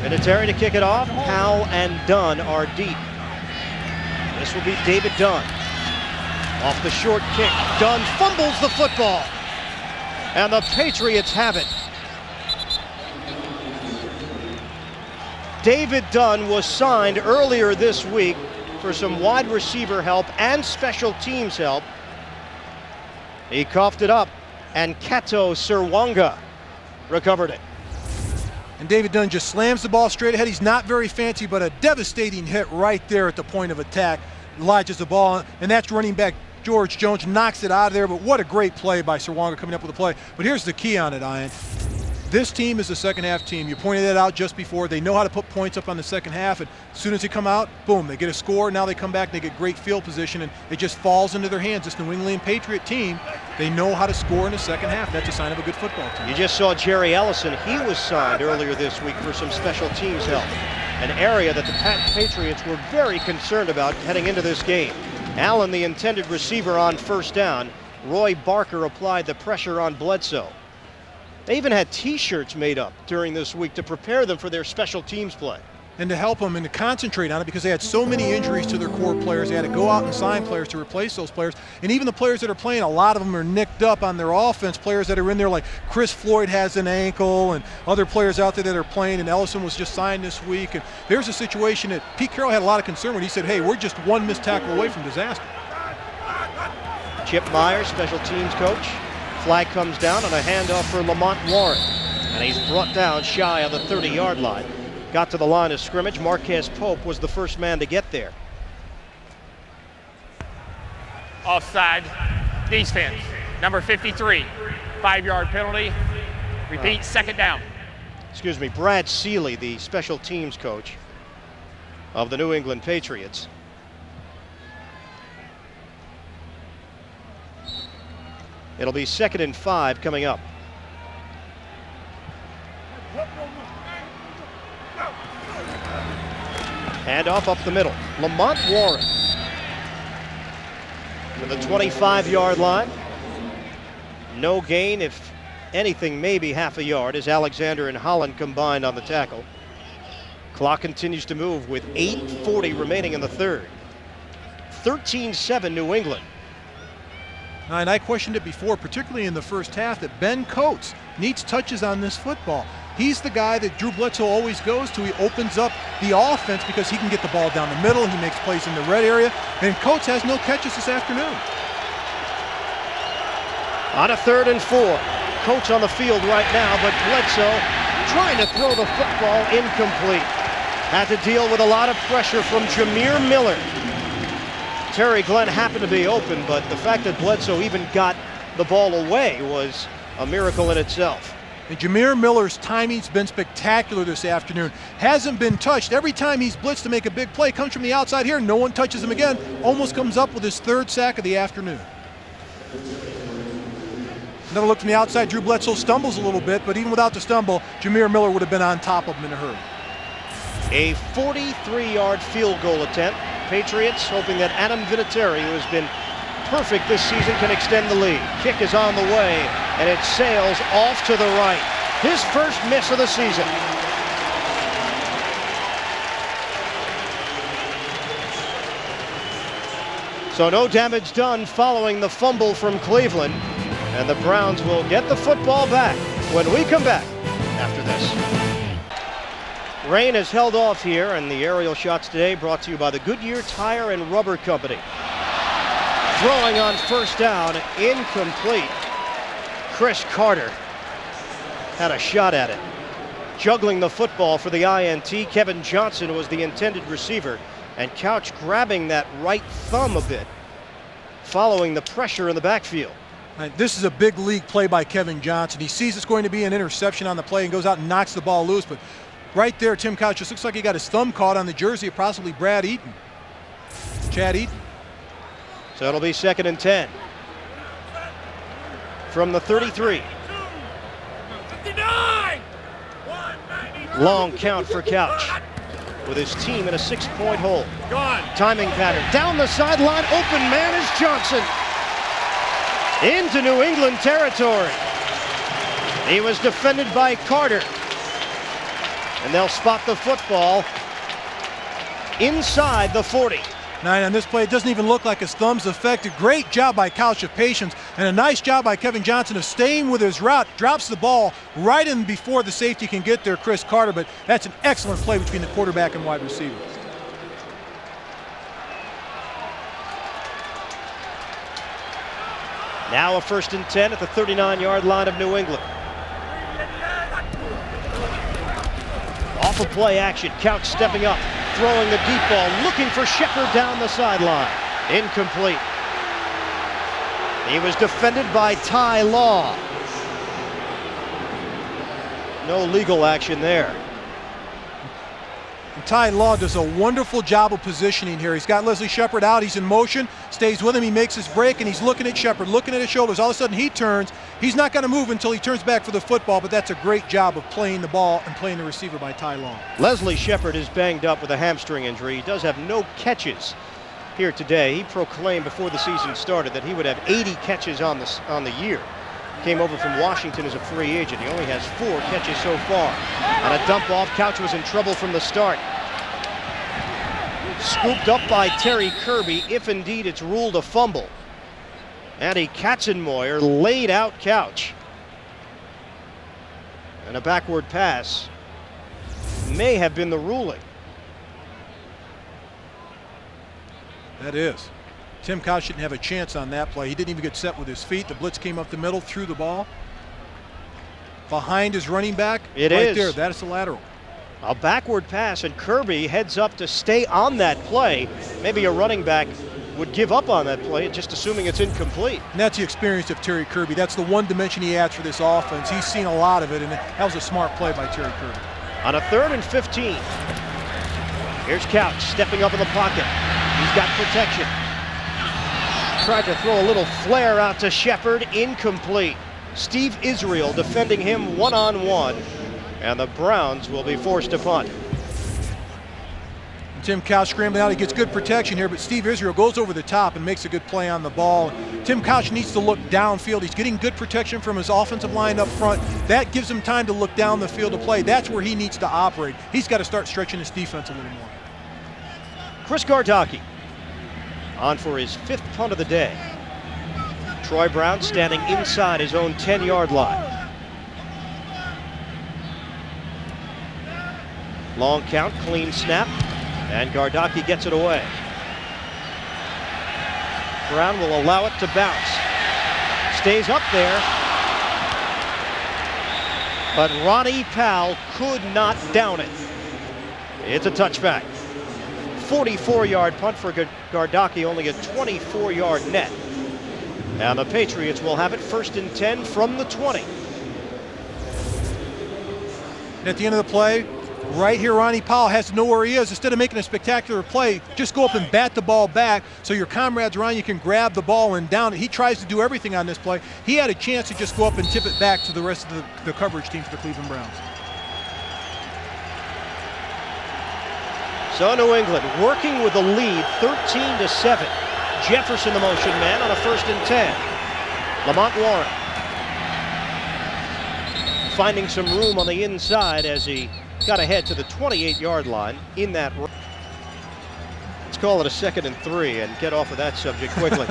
Vinatieri to kick it off. Powell and Dunn are deep. This will be David Dunn. Off the short kick, Dunn fumbles the football. And the Patriots have it. David Dunn was signed earlier this week for some wide receiver help and special teams help. He coughed it up, and Kato Sirwanga recovered it. And David Dunn just slams the ball straight ahead. He's not very fancy, but a devastating hit right there at the point of attack. Lodges the ball, and that's running back George Jones, knocks it out of there. But what a great play by Sirwanga coming up with a play. But here's the key on it, Ian. This team is a second half team. You pointed that out just before. They know how to put points up on the second half, and as soon as they come out, boom, they get a score. Now they come back and they get great field position, and it just falls into their hands. This New England Patriot team, they know how to score in the second half. That's a sign of a good football team. You just saw Jerry Ellison. He was signed earlier this week for some special teams help, an area that the Patriots were very concerned about heading into this game. Allen, the intended receiver on first down. Roy Barker applied the pressure on Bledsoe. They even had T-shirts made up during this week to prepare them for their special teams play. And to help them and to concentrate on it, because they had so many injuries to their core players. They had to go out and sign players to replace those players. And even the players that are playing, a lot of them are nicked up on their offense. Players that are in there, like Chris Floyd has an ankle, and other players out there that are playing, and Ellison was just signed this week. And there's a situation that Pete Carroll had a lot of concern when he said, hey, we're just one missed tackle away from disaster. Chip Myers, special teams coach. Flag comes down on a handoff for Lamont Warren. And he's brought down shy of the 30-yard line. Got to the line of scrimmage. Marquez Pope was the first man to get there. Offside defense, number 53. 5-yard penalty. Repeat, second down. Excuse me, Brad Seeley, the special teams coach of the New England Patriots. It'll be 2nd and 5 coming up. Handoff up the middle. Lamont Warren to the 25-yard line. No gain, if anything, maybe half a yard, as Alexander and Holland combined on the tackle. Clock continues to move with 8:40 remaining in the third. 13-7 New England. And I questioned it before, particularly in the first half, that Ben Coates needs touches on this football. He's the guy that Drew Bledsoe always goes to. He opens up the offense because he can get the ball down the middle. He makes plays in the red area. And Coates has no catches this afternoon. On a 3rd and 4. Coates on the field right now, but Bledsoe trying to throw the football incomplete. Had to deal with a lot of pressure from Jameer Miller. Terry Glenn happened to be open, but the fact that Bledsoe even got the ball away was a miracle in itself. And Jameer Miller's timing's been spectacular this afternoon. Hasn't been touched. Every time he's blitzed to make a big play, comes from the outside here, no one touches him again. Almost comes up with his 3rd sack of the afternoon. Another look from the outside. Drew Bledsoe stumbles a little bit, but even without the stumble, Jameer Miller would have been on top of him in a hurry. A 43-yard field goal attempt. Patriots hoping that Adam Vinatieri, who has been perfect this season can extend the lead. Kick is on the way, and it sails off to the right. His first miss of the season. So no damage done following the fumble from Cleveland, and the Browns will get the football back when we come back after this. Rain has held off here, and the aerial shots today brought to you by the Goodyear Tire and Rubber Company. Throwing on first down, incomplete. Chris Carter had a shot at it. Juggling the football for the INT, Kevin Johnson was the intended receiver, and Couch grabbing that right thumb a bit, following the pressure in the backfield. This is a big league play by Kevin Johnson. He sees it's going to be an interception on the play and goes out and knocks the ball loose, but right there, Tim Couch just looks like he got his thumb caught on the jersey of possibly Chad Eaton. So it'll be 2nd and 10. From the 33. Long count for Couch, with his team in a 6-point hole. Timing pattern. Down the sideline, open man is Johnson. Into New England territory. He was defended by Carter. And they'll spot the football inside the 40. Now, on this play, it doesn't even look like his thumb's affected. Great job by Couch of patience, and a nice job by Kevin Johnson of staying with his route. Drops the ball right in before the safety can get there, Chris Carter, but that's an excellent play between the quarterback and wide receiver. Now a 1st and 10 at the 39-yard line of New England. Off of play action, Couch stepping up, throwing the deep ball, looking for Shepard down the sideline. Incomplete. He was defended by Ty Law. No legal action there. And Ty Law does a wonderful job of positioning here. He's got Leslie Shepard out, he's in motion, stays with him, he makes his break, and he's looking at Shepard, looking at his shoulders. All of a sudden he turns. He's not going to move until he turns back for the football, but that's a great job of playing the ball and playing the receiver by Ty Law. Leslie Shepard is banged up with a hamstring injury. He does have no catches here today. He proclaimed before the season started that he would have 80 catches on the year. Came over from Washington as a free agent. He only has 4 catches so far. On a dump off, Couch was in trouble from the start. Scooped up by Terry Kirby, if indeed it's ruled a fumble. Andy Katzenmoyer laid out Couch. And a backward pass may have been the ruling. That is. Tim Couch didn't have a chance on that play. He didn't even get set with his feet. The blitz came up the middle, threw the ball. Behind his running back, right there, that is the lateral. A backward pass, and Kirby heads up to stay on that play. Maybe a running back would give up on that play, just assuming it's incomplete. And that's the experience of Terry Kirby. That's the one dimension he adds for this offense. He's seen a lot of it, and that was a smart play by Terry Kirby. On a 3rd and 15. Here's Couch stepping up in the pocket. He's got protection. Tried to throw a little flare out to Shepard, incomplete. Steve Israel defending him one-on-one, and the Browns will be forced to punt. And Tim Couch scrambling out, he gets good protection here, but Steve Israel goes over the top and makes a good play on the ball. Tim Couch needs to look downfield. He's getting good protection from his offensive line up front. That gives him time to look down the field to play. That's where he needs to operate. He's got to start stretching his defense a little more. Chris Gardocki on for his 5th punt of the day. Troy Brown standing inside his own 10-yard line. Long count, clean snap, and Gardocki gets it away. Brown will allow it to bounce. Stays up there, but Ronnie Powell could not down it. It's a touchback. 44-yard punt for Gardocki, only a 24-yard net. Now the Patriots will have it 1st and 10 from the 20. And at the end of the play, right here, Ronnie Powell has to know where he is. Instead of making a spectacular play, just go up and bat the ball back so your comrades around you can grab the ball and down it. He tries to do everything on this play. He had a chance to just go up and tip it back to the rest of the coverage team for the Cleveland Browns. So New England working with a lead 13-7. Jefferson, the motion man, on a 1st and 10. Lamont Warren finding some room on the inside as he got ahead to the 28-yard line in that. Let's call it a 2nd and 3 and get off of that subject quickly.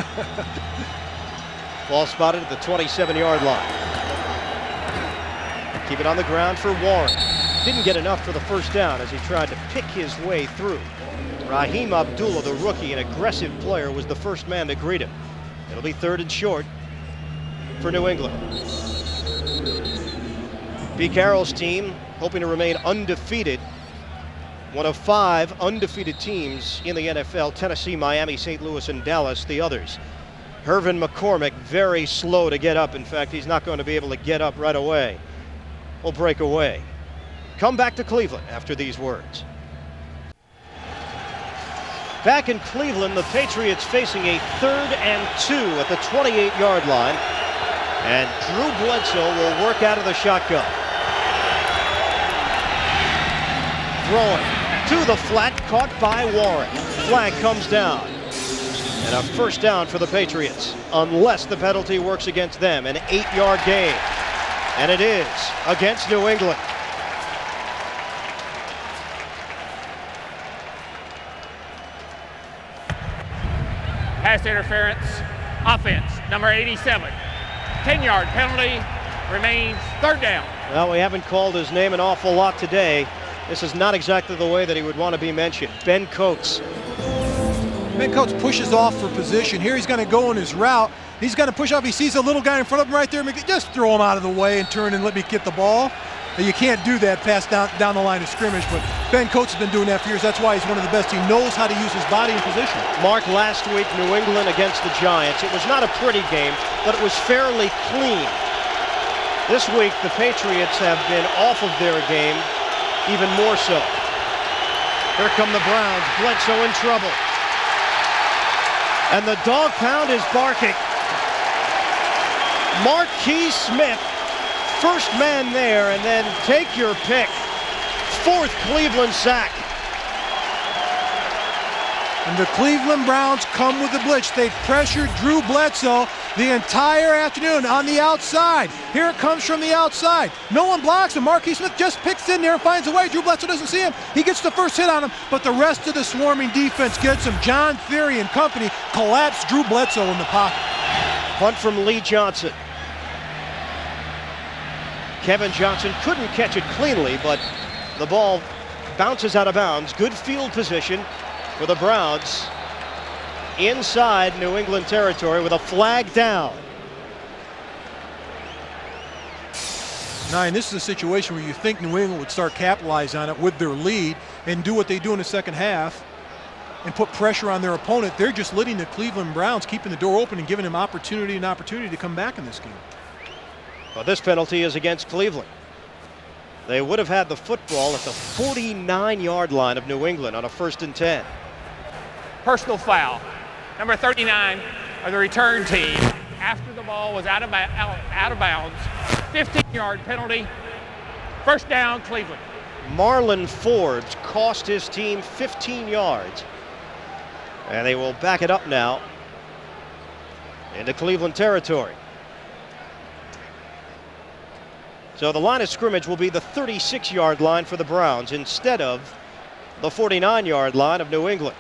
Ball spotted at the 27-yard line. Keep it on the ground for Warren. Didn't get enough for the 1st down as he tried to pick his way through. Raheem Abdullah, the rookie, an aggressive player, was the first man to greet him. It'll be 3rd and short for New England. Pete Carroll's team hoping to remain undefeated. One of 5 undefeated teams in the NFL: Tennessee, Miami, St. Louis, and Dallas, the others. Hervin McCormick very slow to get up. In fact, he's not going to be able to get up right away. Will break away. Come back to Cleveland after these words. Back in Cleveland, the Patriots facing a 3rd and 2 at the 28-yard line. And Drew Bledsoe will work out of the shotgun. Throwing to the flat, caught by Warren. Flag comes down. And a 1st down for the Patriots, unless the penalty works against them. An 8-yard gain. And it is against New England. Pass interference, offense, number 87. 10-yard penalty, remains 3rd down. Well, we haven't called his name an awful lot today. This is not exactly the way that he would want to be mentioned. Ben Coates. Ben Coates pushes off for position. Here he's going to go in his route. He's going to push off. He sees a little guy in front of him right there. Just throw him out of the way and turn and let me get the ball. You can't do that pass down the line of scrimmage, but Ben Coates has been doing that for years. That's why he's one of the best. He knows how to use his body in position. Mark, last week, New England against the Giants. It was not a pretty game, but it was fairly clean. This week, the Patriots have been off of their game even more so. Here come the Browns. Bledsoe in trouble. And the dog pound is barking. Marquis Smith, first man there, and then take your pick. 4th Cleveland sack. And the Cleveland Browns come with the blitz. They pressured Drew Bledsoe the entire afternoon on the outside. Here it comes from the outside. No one blocks him. Marquis Smith just picks in there and finds a way. Drew Bledsoe doesn't see him. He gets the first hit on him, but the rest of the swarming defense gets him. John Theory and company collapse Drew Bledsoe in the pocket. Punt from Lee Johnson. Kevin Johnson couldn't catch it cleanly, but the ball bounces out of bounds. Good field position for the Browns inside New England territory with a flag down. Now, and this is a situation where you think New England would start capitalizing on it with their lead and do what they do in the 2nd half and put pressure on their opponent. They're just letting the Cleveland Browns, keeping the door open and giving them opportunity to come back in this game. Well, this penalty is against Cleveland. They would have had the football at the 49-yard line of New England on a 1st and 10. Personal foul. Number 39 of the return team, after the ball was out of bounds. 15-yard penalty. 1st down, Cleveland. Marlon Forbes cost his team 15 yards. And they will back it up now into Cleveland territory. So the line of scrimmage will be the 36-yard line for the Browns instead of the 49-yard line of New England.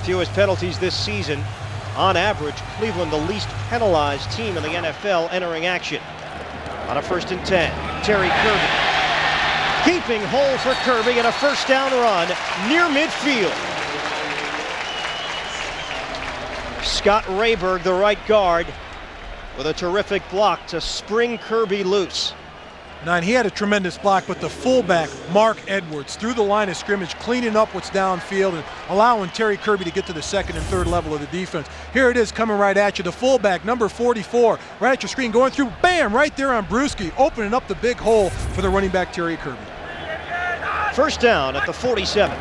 Fewest penalties this season. On average, Cleveland the least penalized team in the NFL entering action. On a 1st and 10, Terry Kirby. Keeping hole for Kirby and a 1st down run near midfield. Scott Rayberg, the right guard, with a terrific block to spring Kirby loose. Now, and he had a tremendous block, but the fullback, Mark Edwards, through the line of scrimmage, cleaning up what's downfield and allowing Terry Kirby to get to the 2nd and 3rd level of the defense. Here it is coming right at you. The fullback, number 44, right at your screen, going through, bam, right there on Brewski, opening up the big hole for the running back, Terry Kirby. 1st down at the 47.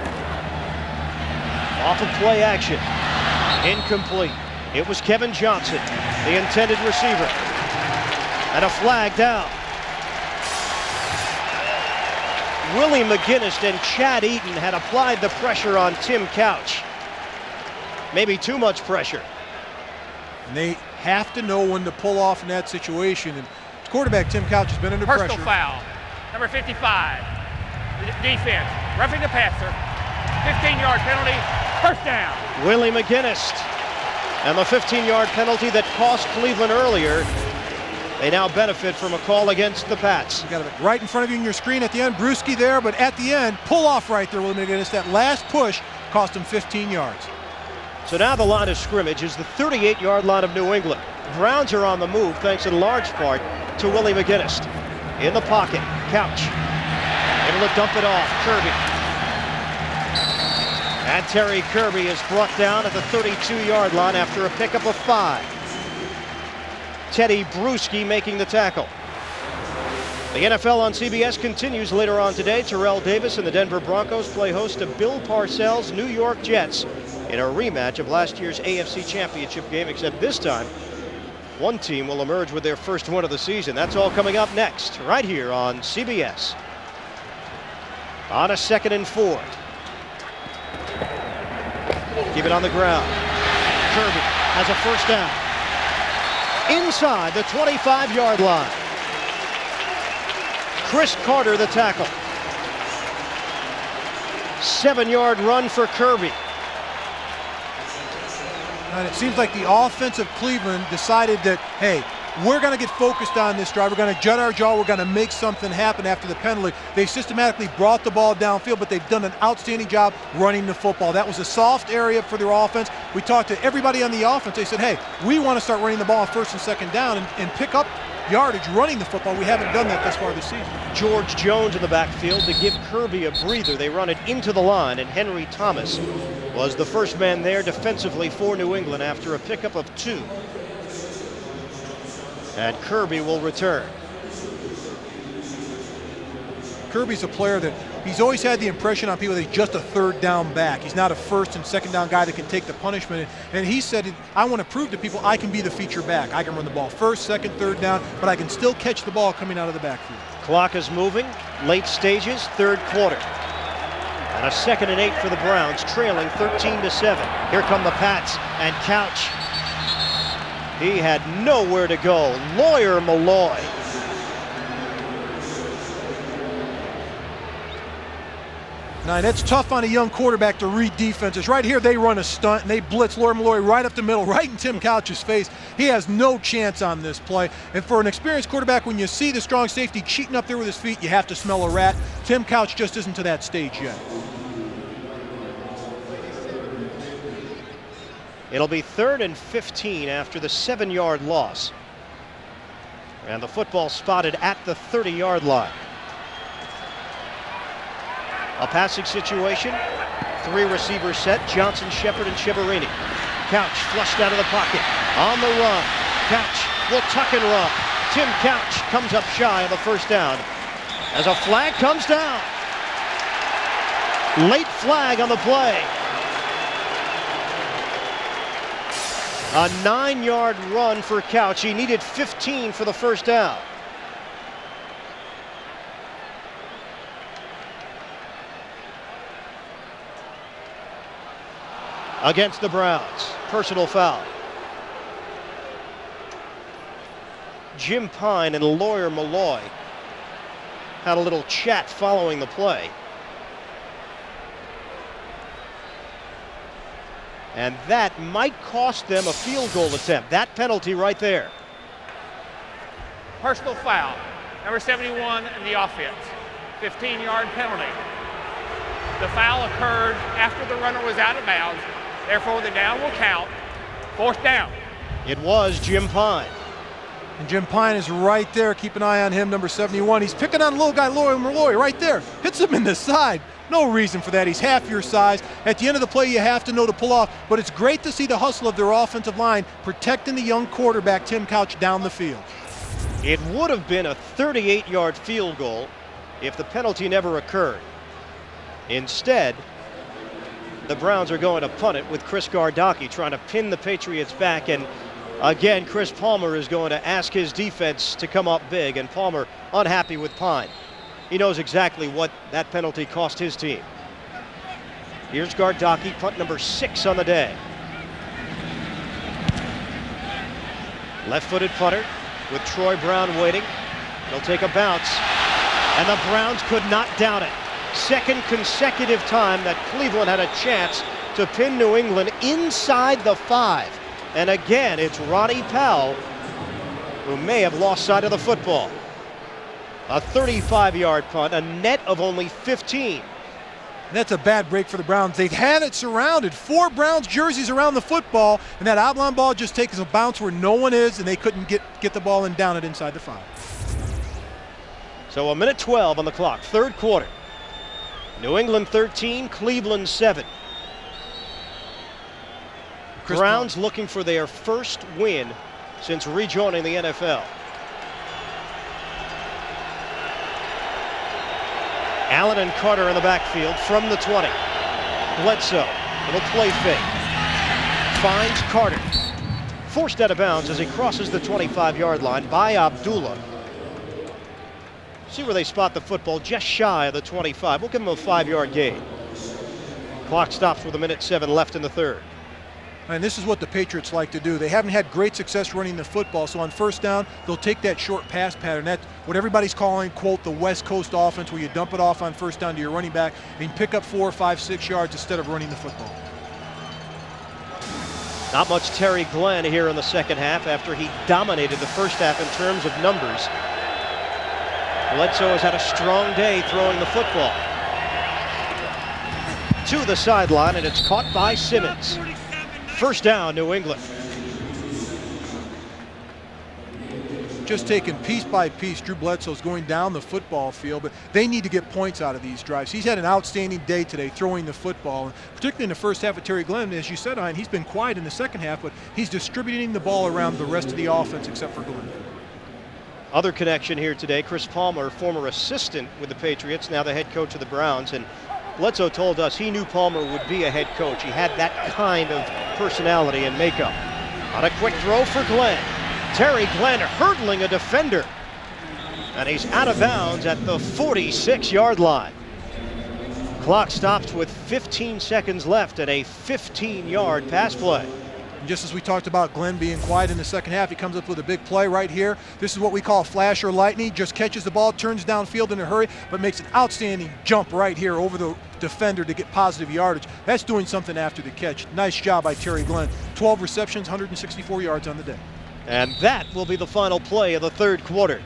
Off of play action. Incomplete. It was Kevin Johnson, the intended receiver. And a flag down. Willie McGinnis and Chad Eaton had applied the pressure on Tim Couch. Maybe too much pressure. And they have to know when to pull off in that situation. And quarterback Tim Couch has been under pressure. Personal foul, number 55. Defense, roughing the passer. 15-yard penalty, first down. Willie McGinnis. And the 15-yard penalty that cost Cleveland earlier. They now benefit from a call against the Pats. You got it right in front of you in your screen at the end. Brewski there, but at the end, pull off right there, Willie McGinnis. That last push cost him 15 yards. So now the line of scrimmage is the 38-yard line of New England. Browns are on the move thanks in large part to Willie McGinnis. In the pocket, Couch. Able to dump it off, Kirby. And Terry Kirby is brought down at the 32-yard line after a pickup of 5. Teddy Bruschi making the tackle. The NFL on CBS continues later on today. Terrell Davis and the Denver Broncos play host to Bill Parcells' New York Jets in a rematch of last year's AFC Championship game, except this time, one team will emerge with their first win of the season. That's all coming up next, right here on CBS. On a 2nd and 4. Keep it on the ground. Kirby has a first down. Inside the 25-yard line. Chris Carter the tackle. 7-yard run for Kirby. And it seems like the offense of Cleveland decided that, hey, we're going to get focused on this drive. We're going to jut our jaw. We're going to make something happen after the penalty. They systematically brought the ball downfield, but they've done an outstanding job running the football. That was a soft area for their offense. We talked to everybody on the offense. They said, hey, we want to start running the ball on 1st and 2nd down and pick up yardage running the football. We haven't done that this far this season. George Jones in the backfield to give Kirby a breather. They run it into the line, and Henry Thomas was the first man there defensively for New England after a pickup of 2. And Kirby will return. Kirby's a player that he's always had the impression on people that he's just a 3rd down back. He's not a 1st and 2nd down guy that can take the punishment. And he said, I want to prove to people I can be the feature back. I can run the ball 1st, 2nd, 3rd down, but I can still catch the ball coming out of the backfield. Clock is moving, late stages, 3rd quarter. And a 2nd and 8 for the Browns, trailing 13-7. Here come the Pats, and Couch. He had nowhere to go. Lawyer Malloy. Now, that's tough on a young quarterback to read defenses. Right here, they run a stunt, and they blitz Lawyer Malloy right up the middle, right in Tim Couch's face. He has no chance on this play. And for an experienced quarterback, when you see the strong safety cheating up there with his feet, you have to smell a rat. Tim Couch just isn't to that stage yet. It'll be 3rd and 15 after the 7-yard loss. And the football spotted at the 30-yard line. A passing situation. 3 receivers set. Johnson, Shepard, and Chiaverini. Couch flushed out of the pocket. On the run. Couch will tuck and run. Tim Couch comes up shy of the first down as a flag comes down. Late flag on the play. A 9-yard run for Couch. He needed 15 for the first down. Against the Browns. Personal foul. Jim Pine and Lawyer Malloy had a little chat following the play. And that might cost them a field goal attempt. That penalty right there. Personal foul, number 71 in the offense. 15-yard penalty. The foul occurred after the runner was out of bounds. Therefore, the down will count. 4th down. It was Jim Pine. And Jim Pine is right there. Keep an eye on him, number 71. He's picking on little guy Lawyer Malloy right there. Hits him in the side. No reason for that. He's half your size. At the end of the play, you have to know to pull off. But it's great to see the hustle of their offensive line protecting the young quarterback, Tim Couch, down the field. It would have been a 38-yard field goal if the penalty never occurred. Instead, the Browns are going to punt it with Chris Gardocki trying to pin the Patriots back. And again, Chris Palmer is going to ask his defense to come up big. And Palmer unhappy with Pine. He knows exactly what that penalty cost his team. Here's Gardocki, punt number 6 on the day. Left-footed punter with Troy Brown waiting. He'll take a bounce, and the Browns could not down it. Second consecutive time that Cleveland had a chance to pin New England inside the 5. And again, it's Ronnie Powell who may have lost sight of the football. A 35-yard punt, a net of only 15. And that's a bad break for the Browns. They had it surrounded. 4 Browns jerseys around the football, and that oblong ball just takes a bounce where no one is, and they couldn't get the ball and down it inside the 5. So 1:12 on the clock, third quarter. New England 13, Cleveland 7. Browns looking for their first win since rejoining the NFL. Allen and Carter in the backfield from the 20. Bledsoe, little play fake. Finds Carter. Forced out of bounds as he crosses the 25-yard line by Abdullah. See where they spot the football, just shy of the 25. We'll give them a 5-yard gain. Clock stops with 1:07 left in the third. And this is what the Patriots like to do. They haven't had great success running the football, so on first down, they'll take that short pass pattern. That's what everybody's calling, quote, the West Coast offense, where you dump it off on first down to your running back and pick up 4, 5, 6 yards instead of running the football. Not much Terry Glenn here in the second half after he dominated the first half in terms of numbers. Bledsoe has had a strong day throwing the football. To the sideline, and it's caught by Simmons. First down, New England. Just taken piece by piece, Drew Bledsoe's going down the football field, but they need to get points out of these drives. He's had an outstanding day today throwing the football, and particularly in the first half of Terry Glenn. As you said, Ian, he's been quiet in the second half, but he's distributing the ball around the rest of the offense except for Glenn. Other connection here today, Chris Palmer, former assistant with the Patriots, now the head coach of the Browns, and Bledsoe told us he knew Palmer would be a head coach. He had that kind of personality and makeup. On a quick throw for Glenn. Terry Glenn hurdling a defender. And he's out of bounds at the 46-yard line. Clock stops with 15 seconds left and a 15-yard pass play. And just as we talked about Glenn being quiet in the second half, he comes up with a big play right here. This is what we call flash or lightning. Just catches the ball, turns downfield in a hurry, but makes an outstanding jump right here over the defender to get positive yardage. That's doing something after the catch. Nice job by Terry Glenn. 12 receptions, 164 yards on the day. And that will be the final play of the third quarter.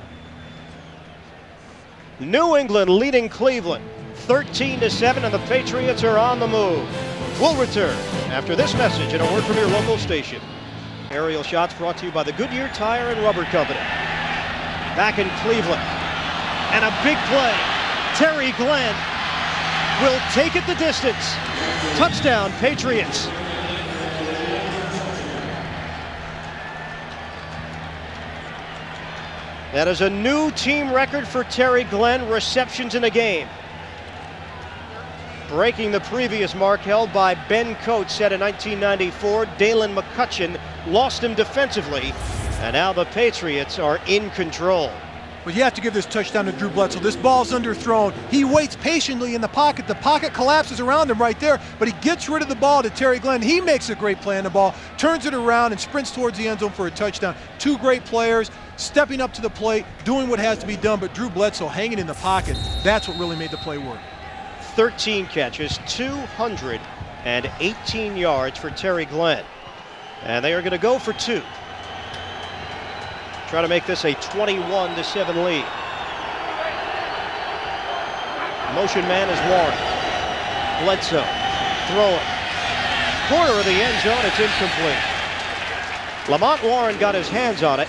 New England leading Cleveland 13-7, and the Patriots are on the move. We'll return after this message and a word from your local station. Aerial shots brought to you by the Goodyear Tire and Rubber Company. Back in Cleveland, and a big play. Terry Glenn will take it the distance. Touchdown, Patriots. That is a new team record for Terry Glenn, receptions in a game. Breaking the previous mark held by Ben Coates set in 1994. Dalen McCutcheon lost him defensively, and now the Patriots are in control. But you have to give this touchdown to Drew Bledsoe. This ball's underthrown. He waits patiently in the pocket. The pocket collapses around him right there, but he gets rid of the ball to Terry Glenn. He makes a great play on the ball, turns it around, and sprints towards the end zone for a touchdown. Two great players stepping up to the plate, doing what has to be done, but Drew Bledsoe hanging in the pocket. That's what really made the play work. 13 catches, 218 yards for Terry Glenn. And they are going to go for 2. Try to make this a 21-7 lead. Motion man is Warren. Bledsoe throwing. Corner of the end zone, it's incomplete. Lamont Warren got his hands on it.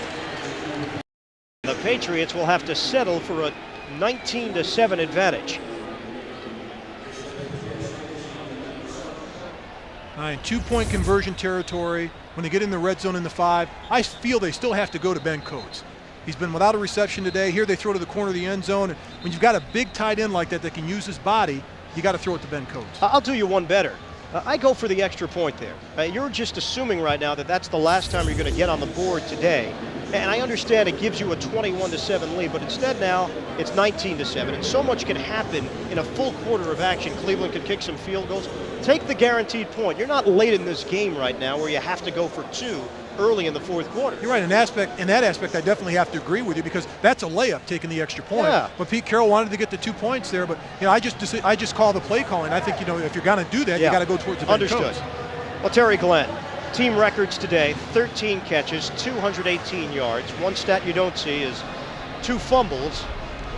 The Patriots will have to settle for a 19-7 advantage. In 2-point conversion territory, when they get in the red zone in the 5, I feel they still have to go to Ben Coates. He's been without a reception today. Here they throw to the corner of the end zone. And when you've got a big tight end like that that can use his body, you got to throw it to Ben Coates. I'll do you one better. I go for the extra point there. You're just assuming right now that that's the last time you're going to get on the board today. And I understand it gives you a 21-7 lead, but instead now it's 19-7. And so much can happen in a full quarter of action. Cleveland can kick some field goals. Take the guaranteed point. You're not late in this game right now where you have to go for 2 early in the fourth quarter. You're right. In that aspect, I definitely have to agree with you because that's a layup, taking the extra point. Yeah. But Pete Carroll wanted to get the 2 points there, but I just call the play calling. I think if you're going to do that, you got to go towards the big Understood. coast. Well, Terry Glenn, team records today: 13 catches, 218 yards. One stat you don't see is 2 fumbles,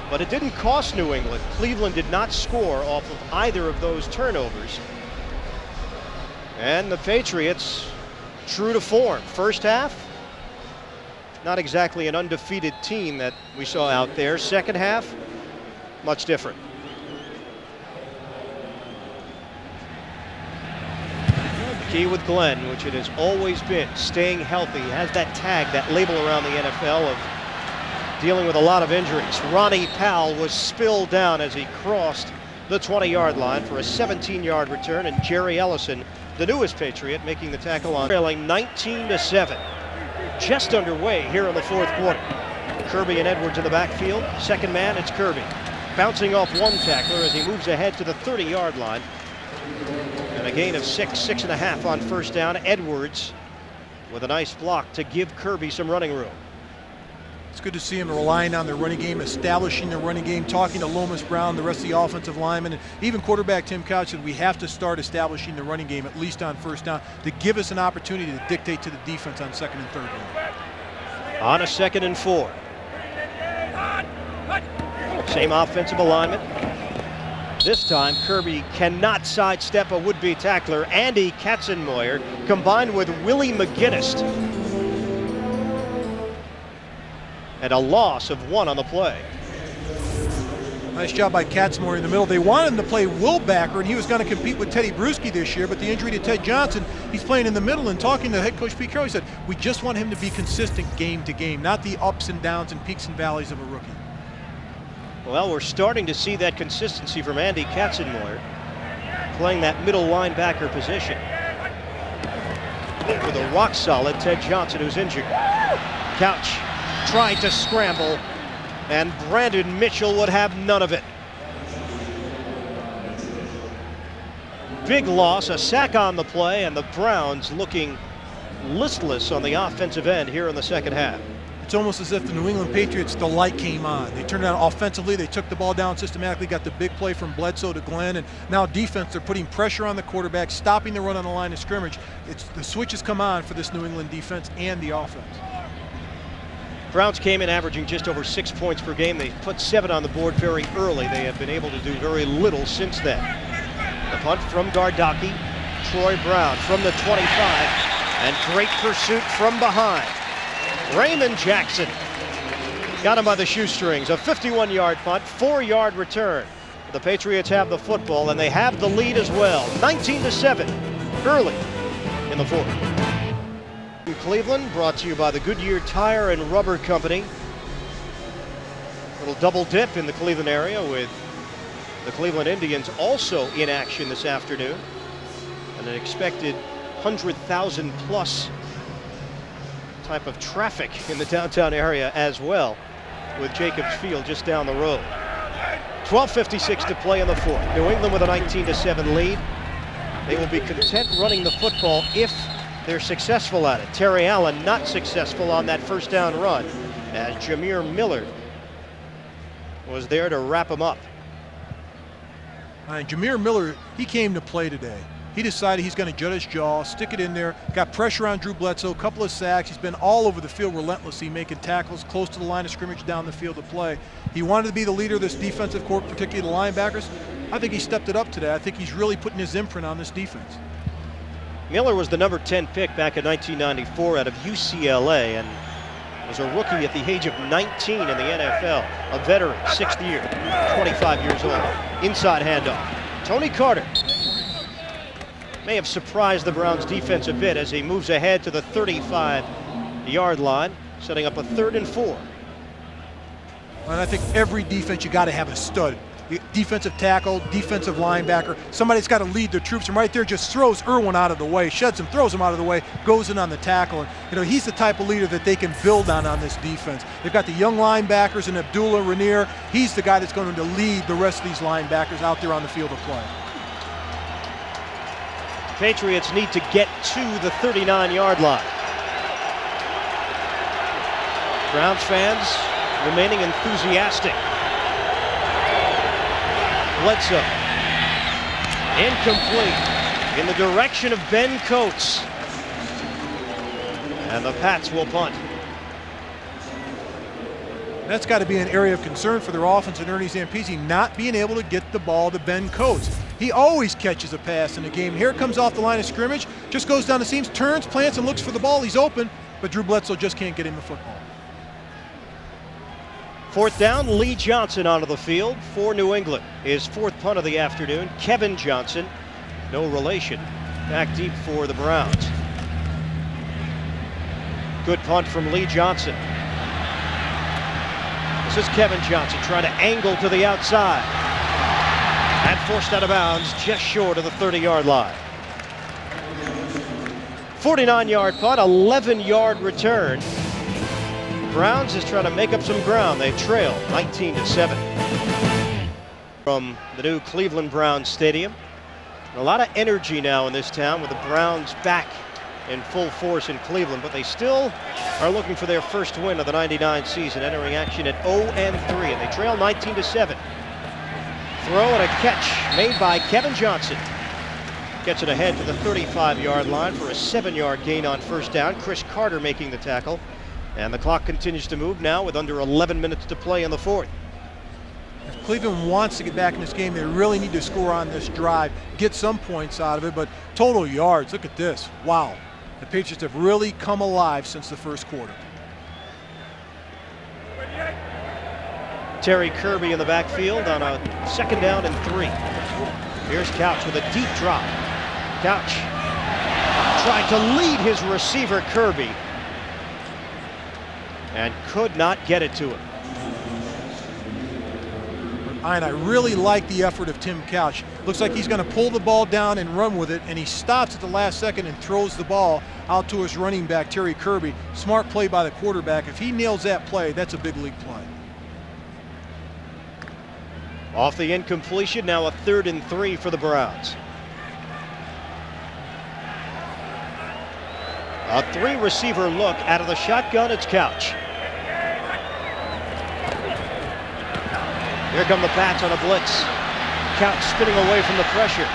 but it didn't cost New England. Cleveland did not score off of either of those turnovers. And the Patriots, true to form. First half, not exactly an undefeated team that we saw out there. Second half, much different. The key with Glenn, which it has always been, staying healthy. He has that tag, that label around the NFL of dealing with a lot of injuries. Ronnie Powell was spilled down as he crossed the 20-yard line for a 17-yard return, and Jerry Ellison, the newest Patriot, making the tackle on trailing 19-7. Just underway here in the fourth quarter. Kirby and Edwards in the backfield. Second man, it's Kirby. Bouncing off one tackler as he moves ahead to the 30-yard line. And a gain of 6.5 on first down. Edwards with a nice block to give Kirby some running room. It's good to see him relying on their running game, establishing their running game, talking to Lomas Brown, the rest of the offensive linemen, and even quarterback Tim Couch said we have to start establishing the running game, at least on first down, to give us an opportunity to dictate to the defense on second and third down. On a 2nd and 4. Same offensive alignment. This time, Kirby cannot sidestep a would-be tackler, Andy Katzenmoyer, combined with Willie McGinnis. And a loss of 1 on the play. Nice job by Katzenmoyer in the middle. They wanted him to play Willbacker, and he was going to compete with Teddy Bruschi this year, but the injury to Ted Johnson, he's playing in the middle. And talking to head coach Pete Carroll, he said, we just want him to be consistent game to game, not the ups and downs and peaks and valleys of a rookie. Well, we're starting to see that consistency from Andy Katzenmoyer, playing that middle linebacker position. With a rock-solid Ted Johnson, who's injured. Couch tried to scramble, and Brandon Mitchell would have none of it. Big loss, a sack on the play, and the Browns looking listless on the offensive end here in the second half. It's almost as if the New England Patriots, the light came on. They turned it on offensively. They took the ball down systematically, got the big play from Bledsoe to Glenn, and now defense, they're putting pressure on the quarterback, stopping the run on the line of scrimmage. The switch has come on for this New England defense and the offense. Browns came in averaging just over 6 points per game. They put 7 on the board very early. They have been able to do very little since then. The punt from Gardocki. Troy Brown from the 25. And great pursuit from behind. Raymond Jackson got him by the shoestrings. A 51-yard punt, 4-yard return. The Patriots have the football, and they have the lead as well. 19-7 early in the fourth. Cleveland, brought to you by the Goodyear Tire and Rubber Company. Little double dip in the Cleveland area with the Cleveland Indians also in action this afternoon, and an expected 100,000 plus type of traffic in the downtown area as well, with Jacobs Field just down the road. 12:56 to play in the fourth. New England with a 19-7 lead. They will be content running the football if they're successful at it. Terry Allen not successful on that first down run, as Jameer Miller was there to wrap him up. Jameer Miller, he came to play today. He decided he's going to jut his jaw, stick it in there, got pressure on Drew Bledsoe, a couple of sacks. He's been all over the field relentlessly, making tackles close to the line of scrimmage down the field to play. He wanted to be the leader of this defensive corps, particularly the linebackers. I think he stepped it up today. I think he's really putting his imprint on this defense. Miller was the number 10 pick back in 1994 out of UCLA and was a rookie at the age of 19 in the NFL. A veteran, 6th year, 25 years old. Inside handoff. Tony Carter may have surprised the Browns defense a bit as he moves ahead to the 35-yard line, setting up a 3rd and 4. And I think every defense, you got to have a stud. the defensive tackle, defensive linebacker, somebody's got to lead the troops, and right there just throws Irwin out of the way, sheds him, throws him out of the way, goes in on the tackle. And, he's the type of leader that they can build on this defense. They've got the young linebackers in Abdullah Rainier. He's the guy that's going to lead the rest of these linebackers out there on the field of play. Patriots need to get to the 39-yard line. Browns fans remaining enthusiastic. Bledsoe. Incomplete. In the direction of Ben Coates. And the Pats will punt. That's got to be an area of concern for their offense and Ernie Zampese, not being able to get the ball to Ben Coates. He always catches a pass in the game. Here comes off the line of scrimmage, just goes down the seams, turns, plants, and looks for the ball. He's open, but Drew Bledsoe just can't get him the football. 4th down, Lee Johnson onto the field for New England. His 4th punt of the afternoon. Kevin Johnson, no relation, back deep for the Browns. Good punt from Lee Johnson. This is Kevin Johnson trying to angle to the outside. And forced out of bounds just short of the 30-yard line. 49-yard punt, 11-yard return. Browns is trying to make up some ground. They trail 19-7. From the new Cleveland Browns Stadium. A lot of energy now in this town with the Browns back in full force in Cleveland, but they still are looking for their first win of the '99 season, entering action at 0-3, and they trail 19-7. Throw and a catch made by Kevin Johnson. Gets it ahead to the 35-yard line for a 7-yard gain on first down. Chris Carter making the tackle. And the clock continues to move now with under 11 minutes to play in the 4th. If Cleveland wants to get back in this game, they really need to score on this drive, get some points out of it, but total yards, look at this. Wow. The Patriots have really come alive since the first quarter. Terry Kirby in the backfield on a 2nd down and 3. Here's Couch with a deep drop. Couch trying to lead his receiver Kirby and could not get it to him. And I really like the effort of Tim Couch. Looks like he's going to pull the ball down and run with it, and he stops at the last second and throws the ball out to his running back, Terry Kirby. Smart play by the quarterback. If he nails that play, that's a big league play. Off the incompletion, now a 3rd and 3 for the Browns. A 3-receiver look out of the shotgun. It's Couch. Here come the Pats on a blitz. Couch spinning away from the pressure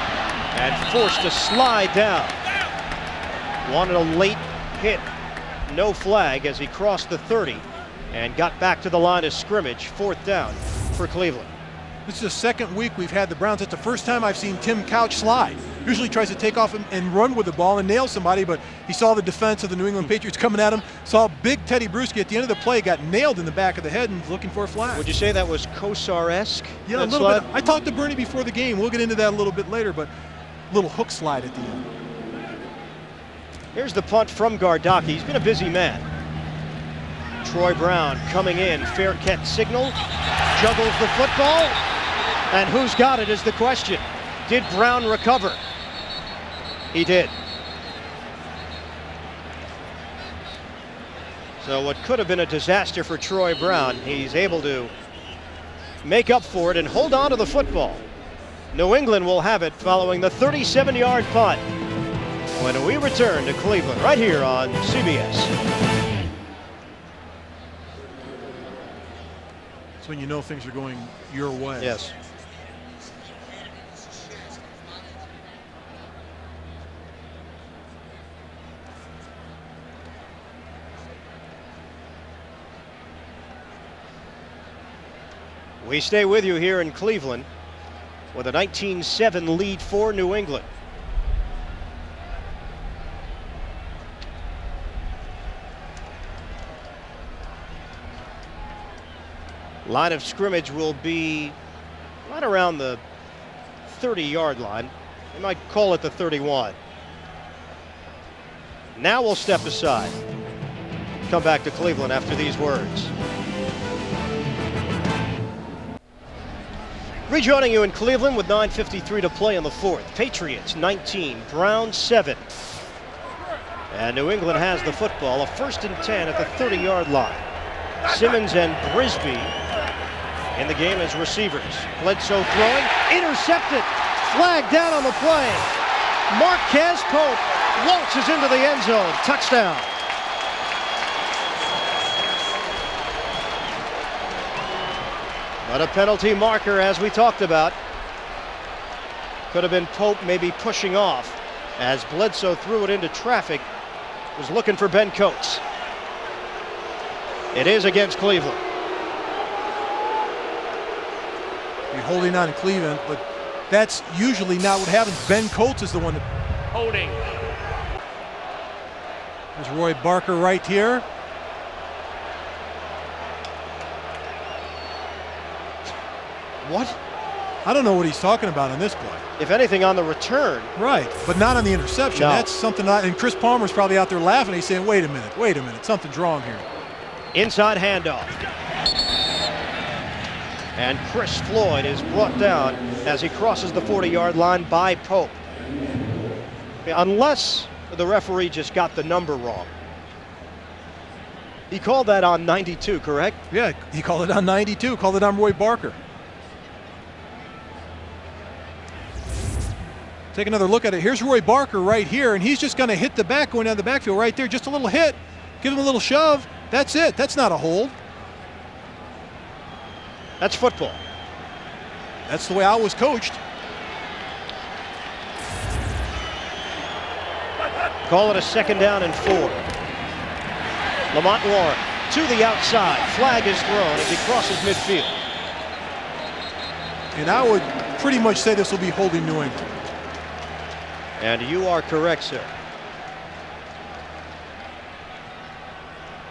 and forced to slide down. Wanted a late hit. No flag as he crossed the 30 and got back to the line of scrimmage. 4th down for Cleveland. This is the 2nd week we've had the Browns. That's the first time I've seen Tim Couch slide. Usually tries to take off and run with the ball and nail somebody, but he saw the defense of the New England Patriots coming at him, saw big Teddy Bruschi at the end of the play, got nailed in the back of the head and looking for a flag. Would you say that was Kosar-esque? Yeah, a little bit. I talked to Bernie before the game. We'll get into that a little bit later, but a little hook slide at the end. Here's the punt from Gardocki. He's been a busy man. Troy Brown coming in, fair catch signal, juggles the football, and who's got it is the question. Did Brown recover? He did. So what could have been a disaster for Troy Brown, he's able to make up for it and hold on to the football. New England will have it following the 37-yard punt when we return to Cleveland right here on CBS. That's when you know things are going your way. Yes. We stay with you here in Cleveland with a 19-7 lead for New England. Line of scrimmage will be right around the 30-yard line. They might call it the 31. Now we'll step aside. Come back to Cleveland after these words. Rejoining you in Cleveland with 9:53 to play in the fourth. Patriots 19, Browns 7. And New England has the football, a 1st and 10 at the 30-yard line. Simmons and Brisby in the game as receivers. Bledsoe throwing, intercepted, flag down on the play. Marquez Pope waltzes into the end zone, touchdown. But a penalty marker, as we talked about. Could have been Pope maybe pushing off as Bledsoe threw it into traffic. Was looking for Ben Coates. It is against Cleveland. You're holding on to Cleveland, but that's usually not what happens. Ben Coates is the one that... Holding. There's Roy Barker right here. What? I don't know what he's talking about on this play. If anything, on the return. Right, but not on the interception. No. That's something and Chris Palmer's probably out there laughing. He's saying, wait a minute, something's wrong here. Inside handoff. And Chris Floyd is brought down as he crosses the 40-yard line by Pope. Unless the referee just got the number wrong. He called that on 92, correct? Yeah, he called it on 92, called it on Roy Barker. Take another look at it. Here's Roy Barker right here, and he's just going to hit the back going down the backfield right there. Just a little hit. Give him a little shove. That's it. That's not a hold. That's football. That's the way I was coached. Call it a 2nd down and 4. Lamont Warren to the outside. Flag is thrown as he crosses midfield. And I would pretty much say this will be holding New England. And you are correct, sir.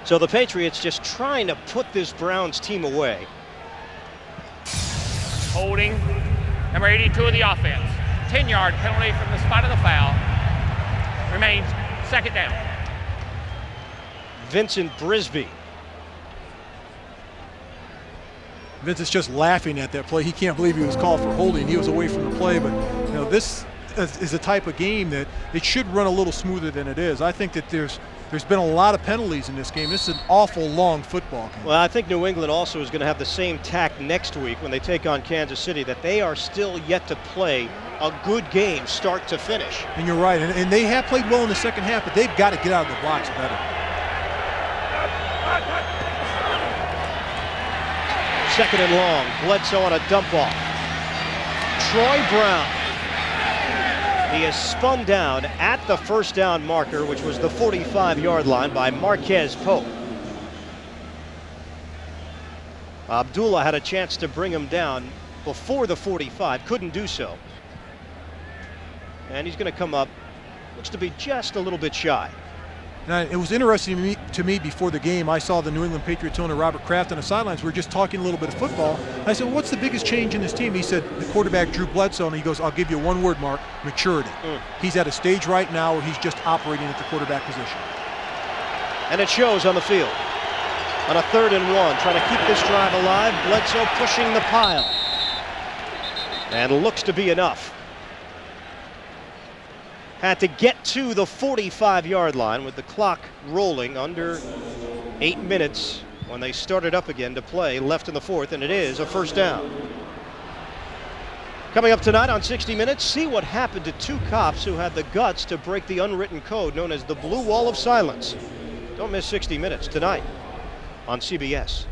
So the Patriots just trying to put this Browns team away. Holding. Number 82 of the offense. 10-yard penalty from the spot of the foul. Remains 2nd down. Vincent Brisby. Vince is just laughing at that play. He can't believe he was called for holding. He was away from the play, but you know, this is a type of game that it should run a little smoother than it is. I think that there's been a lot of penalties in this game. This is an awful long football game. Well, I think New England also is going to have the same tack next week when they take on Kansas City, that they are still yet to play a good game start to finish. And you're right, and they have played well in the second half, but they've got to get out of the blocks better. Second and long. Bledsoe on a dump off. Troy Brown. He is spun down at the 1st down marker, which was the 45-yard line, by Marquez Pope. Abdullah had a chance to bring him down before the 45, couldn't do so. And he's going to come up, looks to be just a little bit shy. Now, it was interesting to me before the game. I saw the New England Patriots owner Robert Kraft on the sidelines. We were just talking a little bit of football. I said, well, what's the biggest change in this team? He said, the quarterback Drew Bledsoe, and he goes, I'll give you one word, Mark, maturity. He's at a stage right now where he's just operating at the quarterback position. And it shows on the field. On a 3rd and 1, trying to keep this drive alive. Bledsoe pushing the pile. And looks to be enough. Had to get to the 45-yard line with the clock rolling under 8 minutes when they started up again to play left in the 4th, and it is a 1st down. Coming up tonight on 60 Minutes, see what happened to 2 cops who had the guts to break the unwritten code known as the Blue Wall of Silence. Don't miss 60 Minutes tonight on CBS.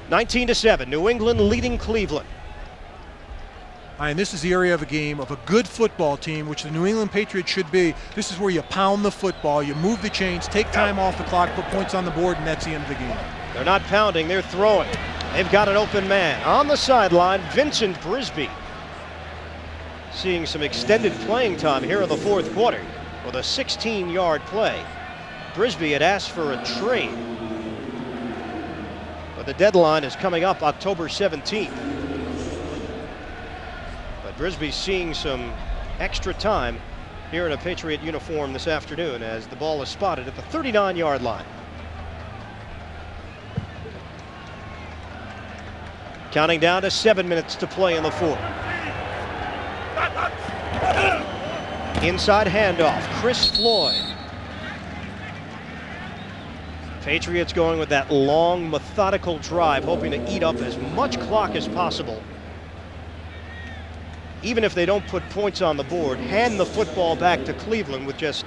19-7, New England leading Cleveland. And this is the area of a game of a good football team, which the New England Patriots should be. This is where you pound the football, you move the chains, take time off the clock, put points on the board, and that's the end of the game. They're not pounding, they're throwing. They've got an open man. On the sideline, Vincent Brisby. Seeing some extended playing time here in the 4th quarter with a 16-yard play. Brisby had asked for a trade, but the deadline is coming up October 17th. Brisby's seeing some extra time here in a Patriot uniform this afternoon as the ball is spotted at the 39-yard line. Counting down to 7 minutes to play in the fourth. Inside handoff, Chris Floyd. Patriots going with that long, methodical drive, hoping to eat up as much clock as possible. Even if they don't put points on the board, hand the football back to Cleveland with just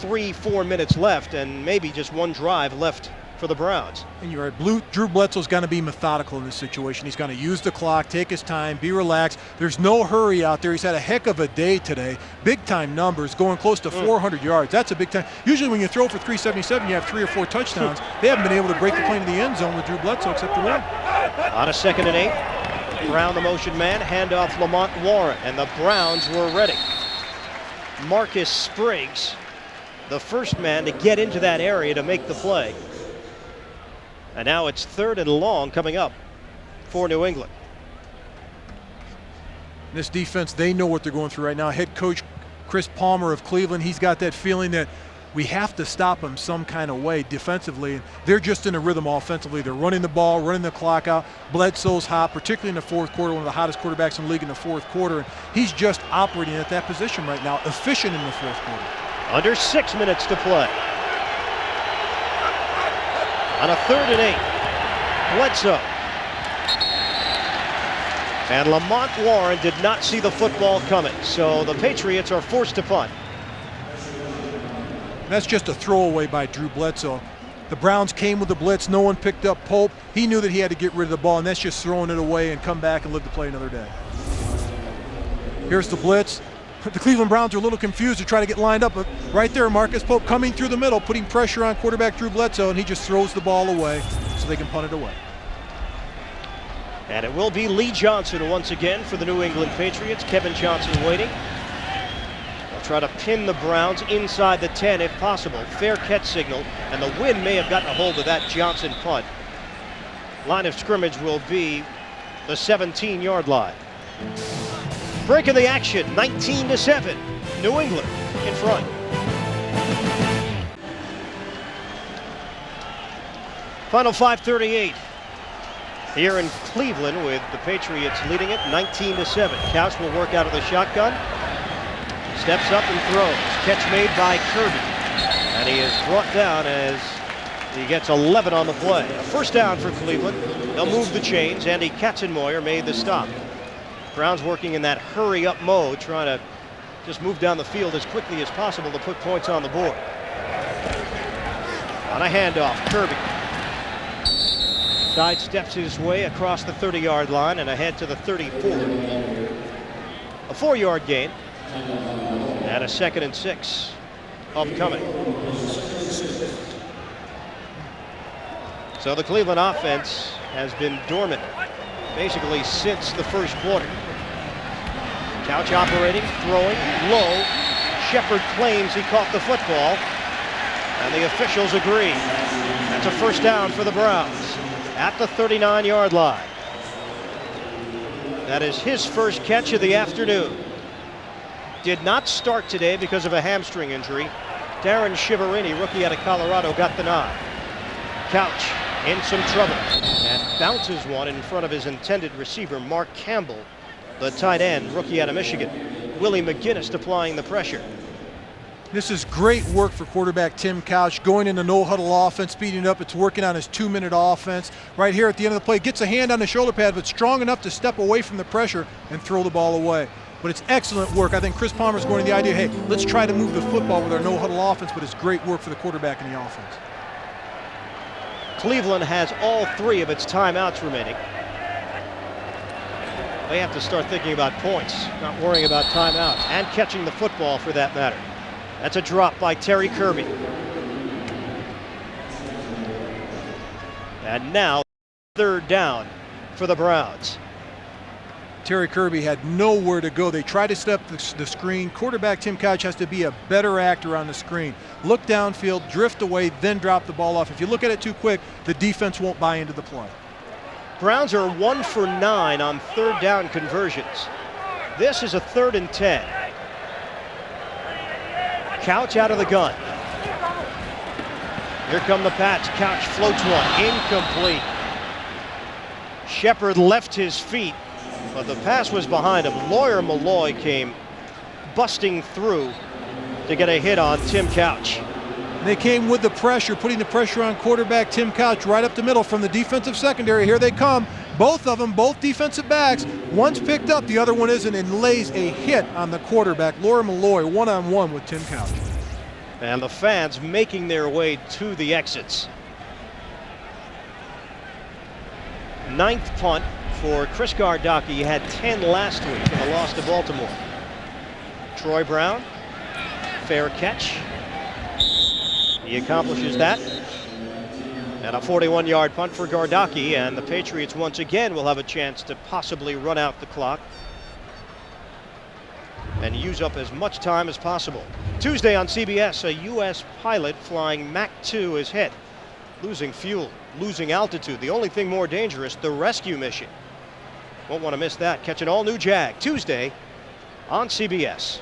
3-4 minutes left and maybe just one drive left for the Browns. And you're right, Drew Bledsoe's going to be methodical in this situation. He's going to use the clock, take his time, be relaxed. There's no hurry out there. He's had a heck of a day today. Big time numbers, going close to 400 yards. That's a big time. Usually when you throw for 377, you have 3 or 4 touchdowns. They haven't been able to break the plane to the end zone with Drew Bledsoe except for one. On a 2nd and 8, Brown the motion man, handoff Lamont Warren, and the Browns were ready. Marcus Spriggs, the first man to get into that area to make the play. And now it's 3rd and long coming up for New England. This defense, they know what they're going through right now. Head coach Chris Palmer of Cleveland, he's got that feeling that we have to stop them some kind of way defensively. They're just in a rhythm offensively. They're running the ball, running the clock out. Bledsoe's hot, particularly in the fourth quarter, one of the hottest quarterbacks in the league in the fourth quarter. And he's just operating at that position right now, efficient in the fourth quarter. Under 6 minutes to play. On a 3rd and 8, Bledsoe. And Lamont Warren did not see the football coming, so the Patriots are forced to punt. That's just a throwaway by Drew Bledsoe. The Browns came with the blitz. No one picked up Pope. He knew that he had to get rid of the ball, and that's just throwing it away and come back and live to play another day. Here's the blitz. The Cleveland Browns are a little confused to try to get lined up, but right there, Marcus Pope coming through the middle, putting pressure on quarterback Drew Bledsoe, and he just throws the ball away so they can punt it away. And it will be Lee Johnson once again for the New England Patriots. Kevin Johnson waiting. They'll try to pin the Browns inside the 10 if possible. Fair catch signal, and the wind may have gotten a hold of that Johnson punt. Line of scrimmage will be the 17-yard line. Break of the action, 19-7. New England in front. Final 5:38 here in Cleveland with the Patriots leading it 19-7. Couch will work out of the shotgun. Steps up and throws. Catch made by Kirby. And he is brought down as he gets 11 on the play. A first down for Cleveland. They'll move the chains. Andy Katzenmoyer made the stop. Browns working in that hurry-up mode, trying to just move down the field as quickly as possible to put points on the board. On a handoff, Kirby sidesteps his way across the 30-yard line and ahead to the 34. A 4-yard gain and a 2nd and 6 upcoming. So the Cleveland offense has been dormant basically since the first quarter. Couch operating, throwing, low. Shepard claims he caught the football, and the officials agree. That's a first down for the Browns at the 39-yard line. That is his first catch of the afternoon. Did not start today because of a hamstring injury. Darren Shiverini, rookie out of Colorado, got the nod. Couch in some trouble and bounces one in front of his intended receiver, Mark Campbell, the tight end, rookie out of Michigan. Willie McGinnis applying the pressure. This is great work for quarterback Tim Couch, going into no-huddle offense, speeding up. It's working on his 2-minute offense. Right here at the end of the play, gets a hand on the shoulder pad, but strong enough to step away from the pressure and throw the ball away. But it's excellent work. I think Chris Palmer's going to the idea, hey, let's try to move the football with our no-huddle offense, but it's great work for the quarterback in the offense. Cleveland has all 3 of its timeouts remaining. They have to start thinking about points, not worrying about timeouts, and catching the football for that matter. That's a drop by Terry Kirby. And now, 3rd down for the Browns. Terry Kirby had nowhere to go. They tried to step the screen. Quarterback Tim Couch has to be a better actor on the screen. Look downfield, drift away, then drop the ball off. If you look at it too quick, the defense won't buy into the play. Browns are 1 for 9 on 3rd down conversions. This is a 3rd and 10. Couch out of the gun. Here come the Pats. Couch floats one. Incomplete. Shepard left his feet, but the pass was behind him. Lawyer Malloy came busting through to get a hit on Tim Couch. They came with the pressure, putting the pressure on quarterback Tim Couch right up the middle from the defensive secondary. Here they come, both of them, both defensive backs. One's picked up, the other one isn't, and lays a hit on the quarterback. Lawyer Malloy one-on-one with Tim Couch. And the fans making their way to the exits. 9th punt for Chris Gardocki. He had 10 last week in the loss to Baltimore. Troy Brown, fair catch. He accomplishes that. And a 41-yard punt for Gardocki, and the Patriots once again will have a chance to possibly run out the clock and use up as much time as possible. Tuesday on CBS, a U.S. pilot flying Mach 2 is hit, losing fuel, losing altitude. The only thing more dangerous, the rescue mission. Won't want to miss that. Catch an all-new Jag Tuesday on CBS.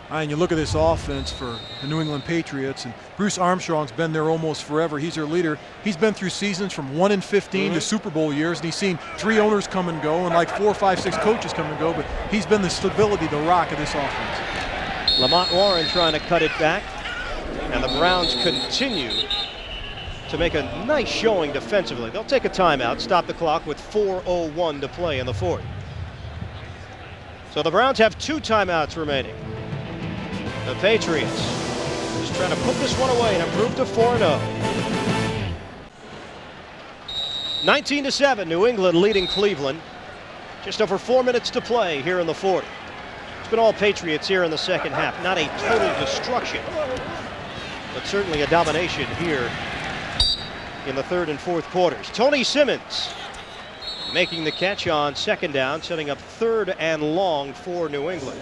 And you look at this offense for the New England Patriots, and Bruce Armstrong's been there almost forever. He's their leader. He's been through seasons from 1 and 15 to Super Bowl years, and he's seen 3 owners come and go and like 4, 5, 6 coaches come and go, but he's been the stability, the rock of this offense. Lamont Warren trying to cut it back, and the Browns continue to make a nice showing defensively. They'll take a timeout, stop the clock with 4:01 to play in the 4th. So the Browns have 2 timeouts remaining. The Patriots just trying to put this one away and improve to 4-0. 19-7, New England leading Cleveland. Just over 4 minutes to play here in the 4th. It's been all Patriots here in the second half. Not a total destruction, but certainly a domination here in the 3rd and 4th quarters. Tony Simmons making the catch on 2nd down, setting up 3rd and long for New England.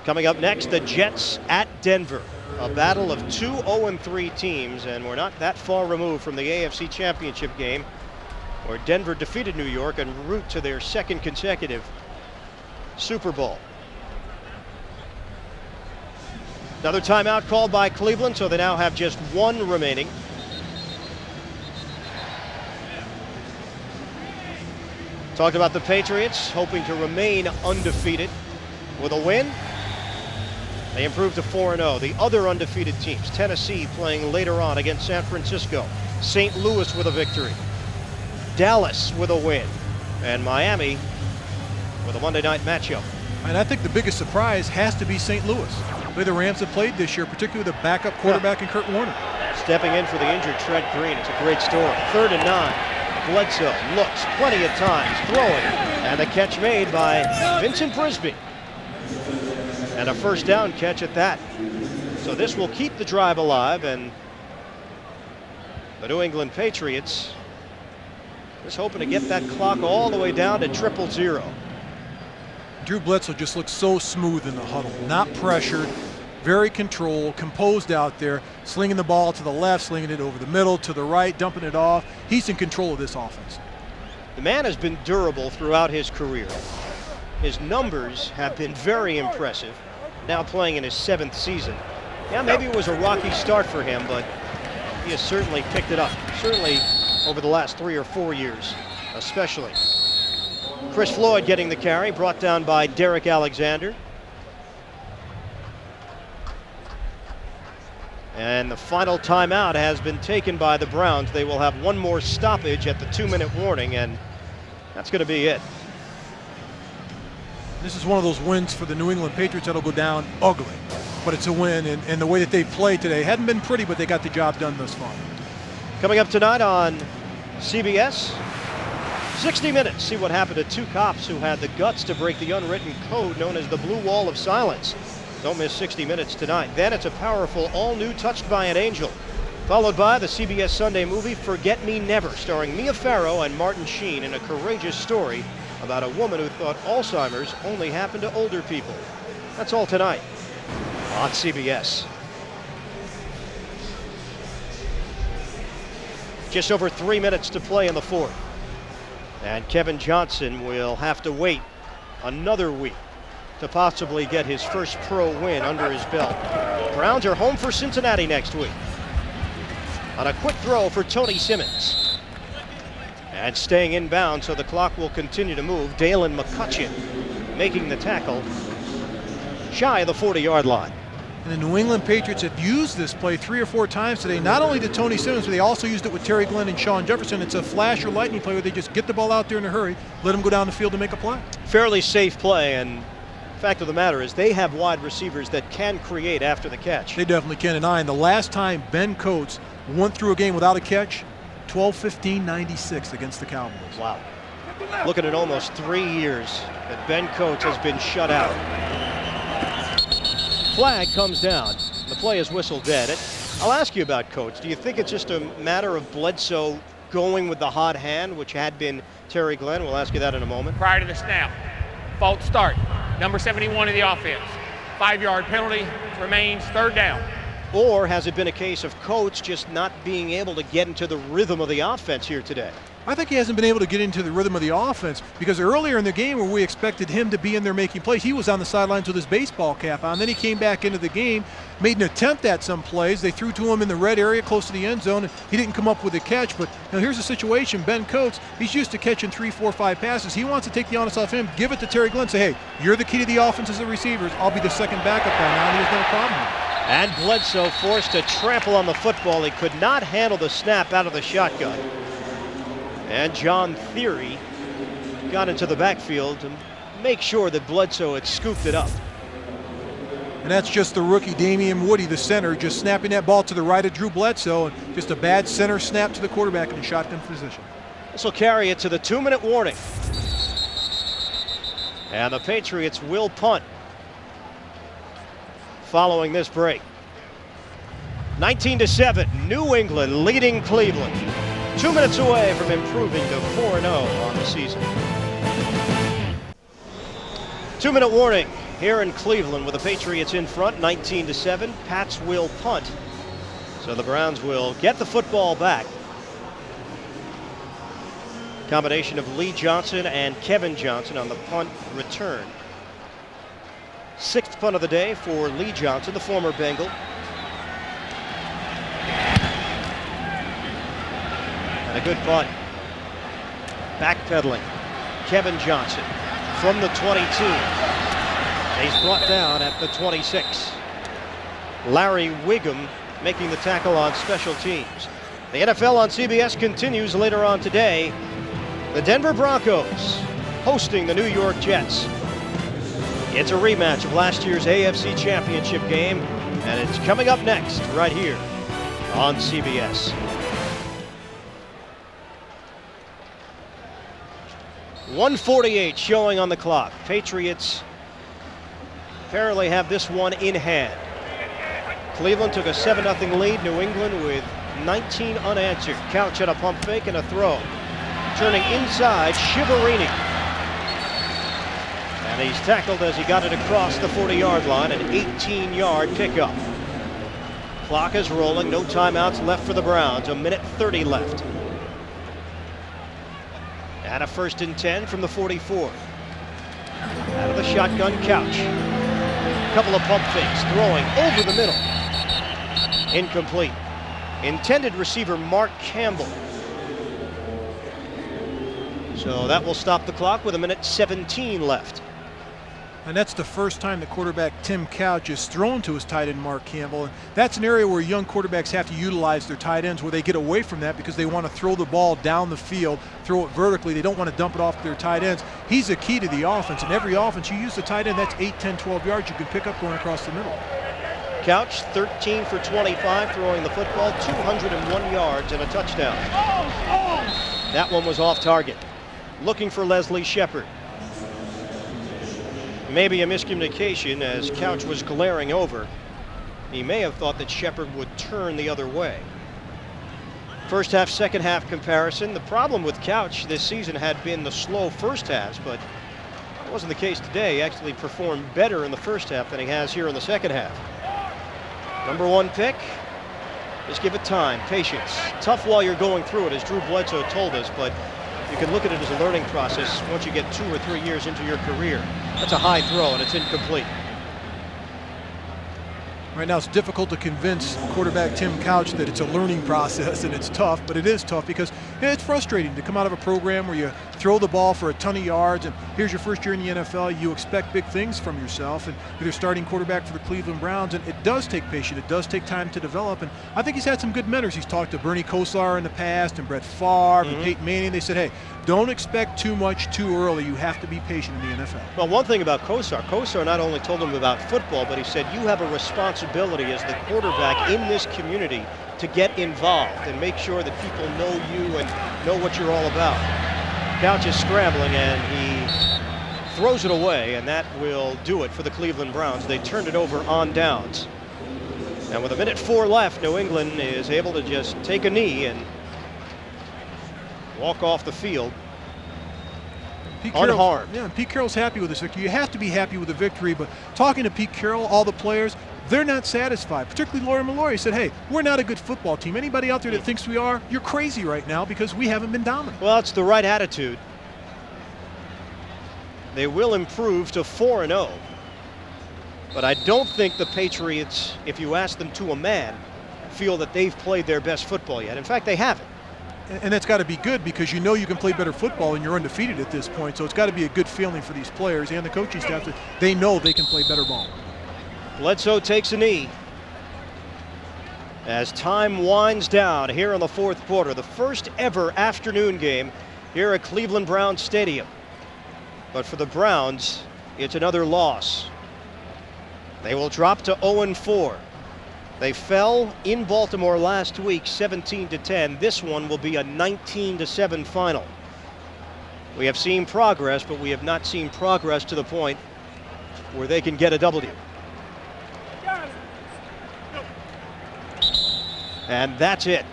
Coming up next, the Jets at Denver. A battle of 2 0-3 teams, and we're not that far removed from the AFC Championship game, where Denver defeated New York en route to their 2nd consecutive Super Bowl. Another timeout called by Cleveland, so they now have just 1 remaining. Talked about the Patriots hoping to remain undefeated with a win. They improved to 4-0. The other undefeated teams, Tennessee playing later on against San Francisco, St. Louis with a victory, Dallas with a win, and Miami with a Monday night matchup. And I think the biggest surprise has to be St. Louis. The way the Rams have played this year, particularly with the backup quarterback in Kurt Warner. Stepping in for the injured Trent Green. It's a great story. 3rd and 9. Bledsoe looks plenty of times, throwing, and the catch made by Vincent Brisby. And a 1st down catch at that. So this will keep the drive alive, and the New England Patriots just hoping to get that clock all the way down to 0-0. Drew Bledsoe just looks so smooth in the huddle, not pressured, very controlled, composed out there, slinging the ball to the left, slinging it over the middle, to the right, dumping it off. He's in control of this offense. The man has been durable throughout his career. His numbers have been very impressive, now playing in his 7th season. Yeah, maybe it was a rocky start for him, but he has certainly picked it up, certainly over the last 3 or 4 years, especially. Chris Floyd getting the carry, brought down by Derek Alexander. And the final timeout has been taken by the Browns. They will have 1 more stoppage at the 2-minute warning, and that's going to be it. This is one of those wins for the New England Patriots that'll go down ugly, but it's a win, and the way that they played today hadn't been pretty, but they got the job done thus far. Coming up tonight on CBS, 60 Minutes. See what happened to 2 cops who had the guts to break the unwritten code known as the Blue Wall of Silence. Don't miss 60 Minutes tonight. Then it's a powerful all-new Touched by an Angel, followed by the CBS Sunday movie Forget Me Never, starring Mia Farrow and Martin Sheen in a courageous story about a woman who thought Alzheimer's only happened to older people. That's all tonight on CBS. Just over 3 minutes to play in the 4th. And Kevin Johnson will have to wait another week to possibly get his first pro win under his belt. Browns are home for Cincinnati next week. On a quick throw for Tony Simmons. And staying inbound, so the clock will continue to move. Dalen McCutcheon making the tackle shy of the 40-yard line. And the New England Patriots have used this play 3 or 4 times today, not only to Tony Simmons, but they also used it with Terry Glenn and Sean Jefferson. It's a flash or lightning play where they just get the ball out there in a hurry, let them go down the field to make a play. Fairly safe play, and fact of the matter is they have wide receivers that can create after the catch. They definitely can. And the last time Ben Coates went through a game without a catch, 12-15-96 against the Cowboys. Wow. Looking at almost 3 years that Ben Coates has been shut out. Flag comes down. The play is whistled dead. I'll ask you about Coates. Do you think it's just a matter of Bledsoe going with the hot hand, which had been Terry Glenn? We'll ask you that in a moment. Prior to the snap, false start, number 71 of the offense. 5-yard penalty, remains third down. Or has it been a case of Coates just not being able to get into the rhythm of the offense here today? I think he hasn't been able to get into the rhythm of the offense because earlier in the game where we expected him to be in there making plays, he was on the sidelines with his baseball cap on. Then he came back into the game, made an attempt at some plays. They threw to him in the red area close to the end zone, and he didn't come up with a catch. But now here's the situation. Ben Coates, he's used to catching 3, 4, 5 passes. He wants to take the onus off him, give it to Terry Glenn, say, hey, you're the key to the offense as the receivers. I'll be the second backup guy now, and he has no problem with it. And Bledsoe forced to trample on the football. He could not handle the snap out of the shotgun. And John Theory got into the backfield to make sure that Bledsoe had scooped it up. And that's just the rookie Damian Woody, the center, just snapping that ball to the right of Drew Bledsoe, and just a bad center snap to the quarterback in the shotgun position. This will carry it to the 2-minute warning. And the Patriots will punt following this break. 19-7, New England leading Cleveland. 2 minutes away from improving to 4-0 on the season. 2-minute warning here in Cleveland with the Patriots in front, 19-7. Pats will punt. So the Browns will get the football back. Combination of Lee Johnson and Kevin Johnson on the punt return. 6th punt of the day for Lee Johnson, the former Bengal. And a good punt. Backpedaling. Kevin Johnson from the 22. He's brought down at the 26. Larry Wiggum making the tackle on special teams. The NFL on CBS continues later on today. The Denver Broncos hosting the New York Jets. It's a rematch of last year's AFC Championship game, and it's coming up next right here on CBS. 1:48 showing on the clock. Patriots apparently have this one in hand. Cleveland took a 7-0 lead. New England with 19 unanswered. Couch at a pump fake and a throw. Turning inside, Shiverini. And he's tackled as he got it across the 40-yard line, an 18-yard pickup. Clock is rolling, no timeouts left for the Browns, 1:30 left. And a 1st and 10 from the 44. Out of the shotgun, Couch. Couple of pump fakes, throwing over the middle. Incomplete. Intended receiver Mark Campbell. So that will stop the clock with 1:17 left. And that's the first time the quarterback Tim Couch is thrown to his tight end Mark Campbell. And that's an area where young quarterbacks have to utilize their tight ends, where they get away from that because they want to throw the ball down the field, throw it vertically. They don't want to dump it off to their tight ends. He's a key to the offense. In every offense, you use the tight end, that's 8, 10, 12 yards you can pick up going across the middle. Couch 13 for 25 throwing the football, 201 yards and a touchdown. That one was off target. Looking for Leslie Shepard. Maybe a miscommunication as Couch was glaring over. He may have thought that Shepard would turn the other way. First half, second half comparison. The problem with Couch this season had been the slow first halves, but that wasn't the case today. He actually performed better in the first half than he has here in the second half. Number 1 pick. Just give it time, patience. Tough while you're going through it, as Drew Bledsoe told us, but You can look at it as a learning process once you get 2 or 3 years into your career. That's a high throw, and it's incomplete. Right now, it's difficult to convince quarterback Tim Couch that it's a learning process and it's tough, but it is tough because it's frustrating to come out of a program where you throw the ball for a ton of yards, and here's your first year in the NFL. You expect big things from yourself, and you're the starting quarterback for the Cleveland Browns, and it does take patience. It does take time to develop, and I think he's had some good mentors. He's talked to Bernie Kosar in the past and Brett Favre and Peyton Manning. They said, hey, don't expect too much too early. You have to be patient in the NFL. Well, one thing about Kosar not only told him about football, but he said you have a responsibility as the quarterback in this community to get involved and make sure that people know you and know what you're all about. Couch is scrambling, and he throws it away, and that will do it for the Cleveland Browns. They turned it over on downs. And with 1:04 left, New England is able to just take a knee and walk off the field unharmed. Yeah, Pete Carroll's happy with this victory. You have to be happy with the victory, but talking to Pete Carroll, all the players, they're not satisfied, particularly Laurie Mallory said, hey, we're not a good football team. Anybody out there that thinks we are, you're crazy right now because we haven't been dominant. Well, it's the right attitude. They will improve to 4-0. But I don't think the Patriots, if you ask them to a man, feel that they've played their best football yet. In fact, they haven't. And that's got to be good because you know you can play better football and you're undefeated at this point. So it's got to be a good feeling for these players and the coaching staff that they know they can play better ball. Bledsoe takes a knee as time winds down here in the fourth quarter. The first ever afternoon game here at Cleveland Browns Stadium. But for the Browns, it's another loss. They will drop to 0-4. They fell in Baltimore last week 17-10. This one will be a 19-7 final. We have seen progress, but we have not seen progress to the point where they can get a W. And that's it.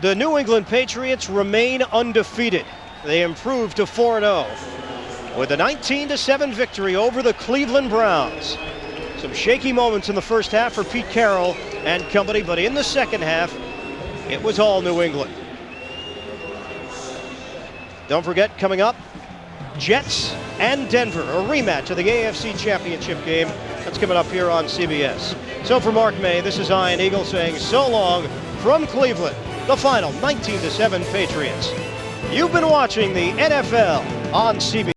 The New England Patriots remain undefeated. They improved to 4-0 with a 19-7 victory over the Cleveland Browns. Some shaky moments in the first half for Pete Carroll and company, but in the second half, it was all New England. Don't forget, coming up, Jets and Denver, a rematch of the AFC Championship game. That's coming up here on CBS. So for Mark May, this is Ian Eagle saying so long from Cleveland. The final 19-7 Patriots. You've been watching the NFL on CBS.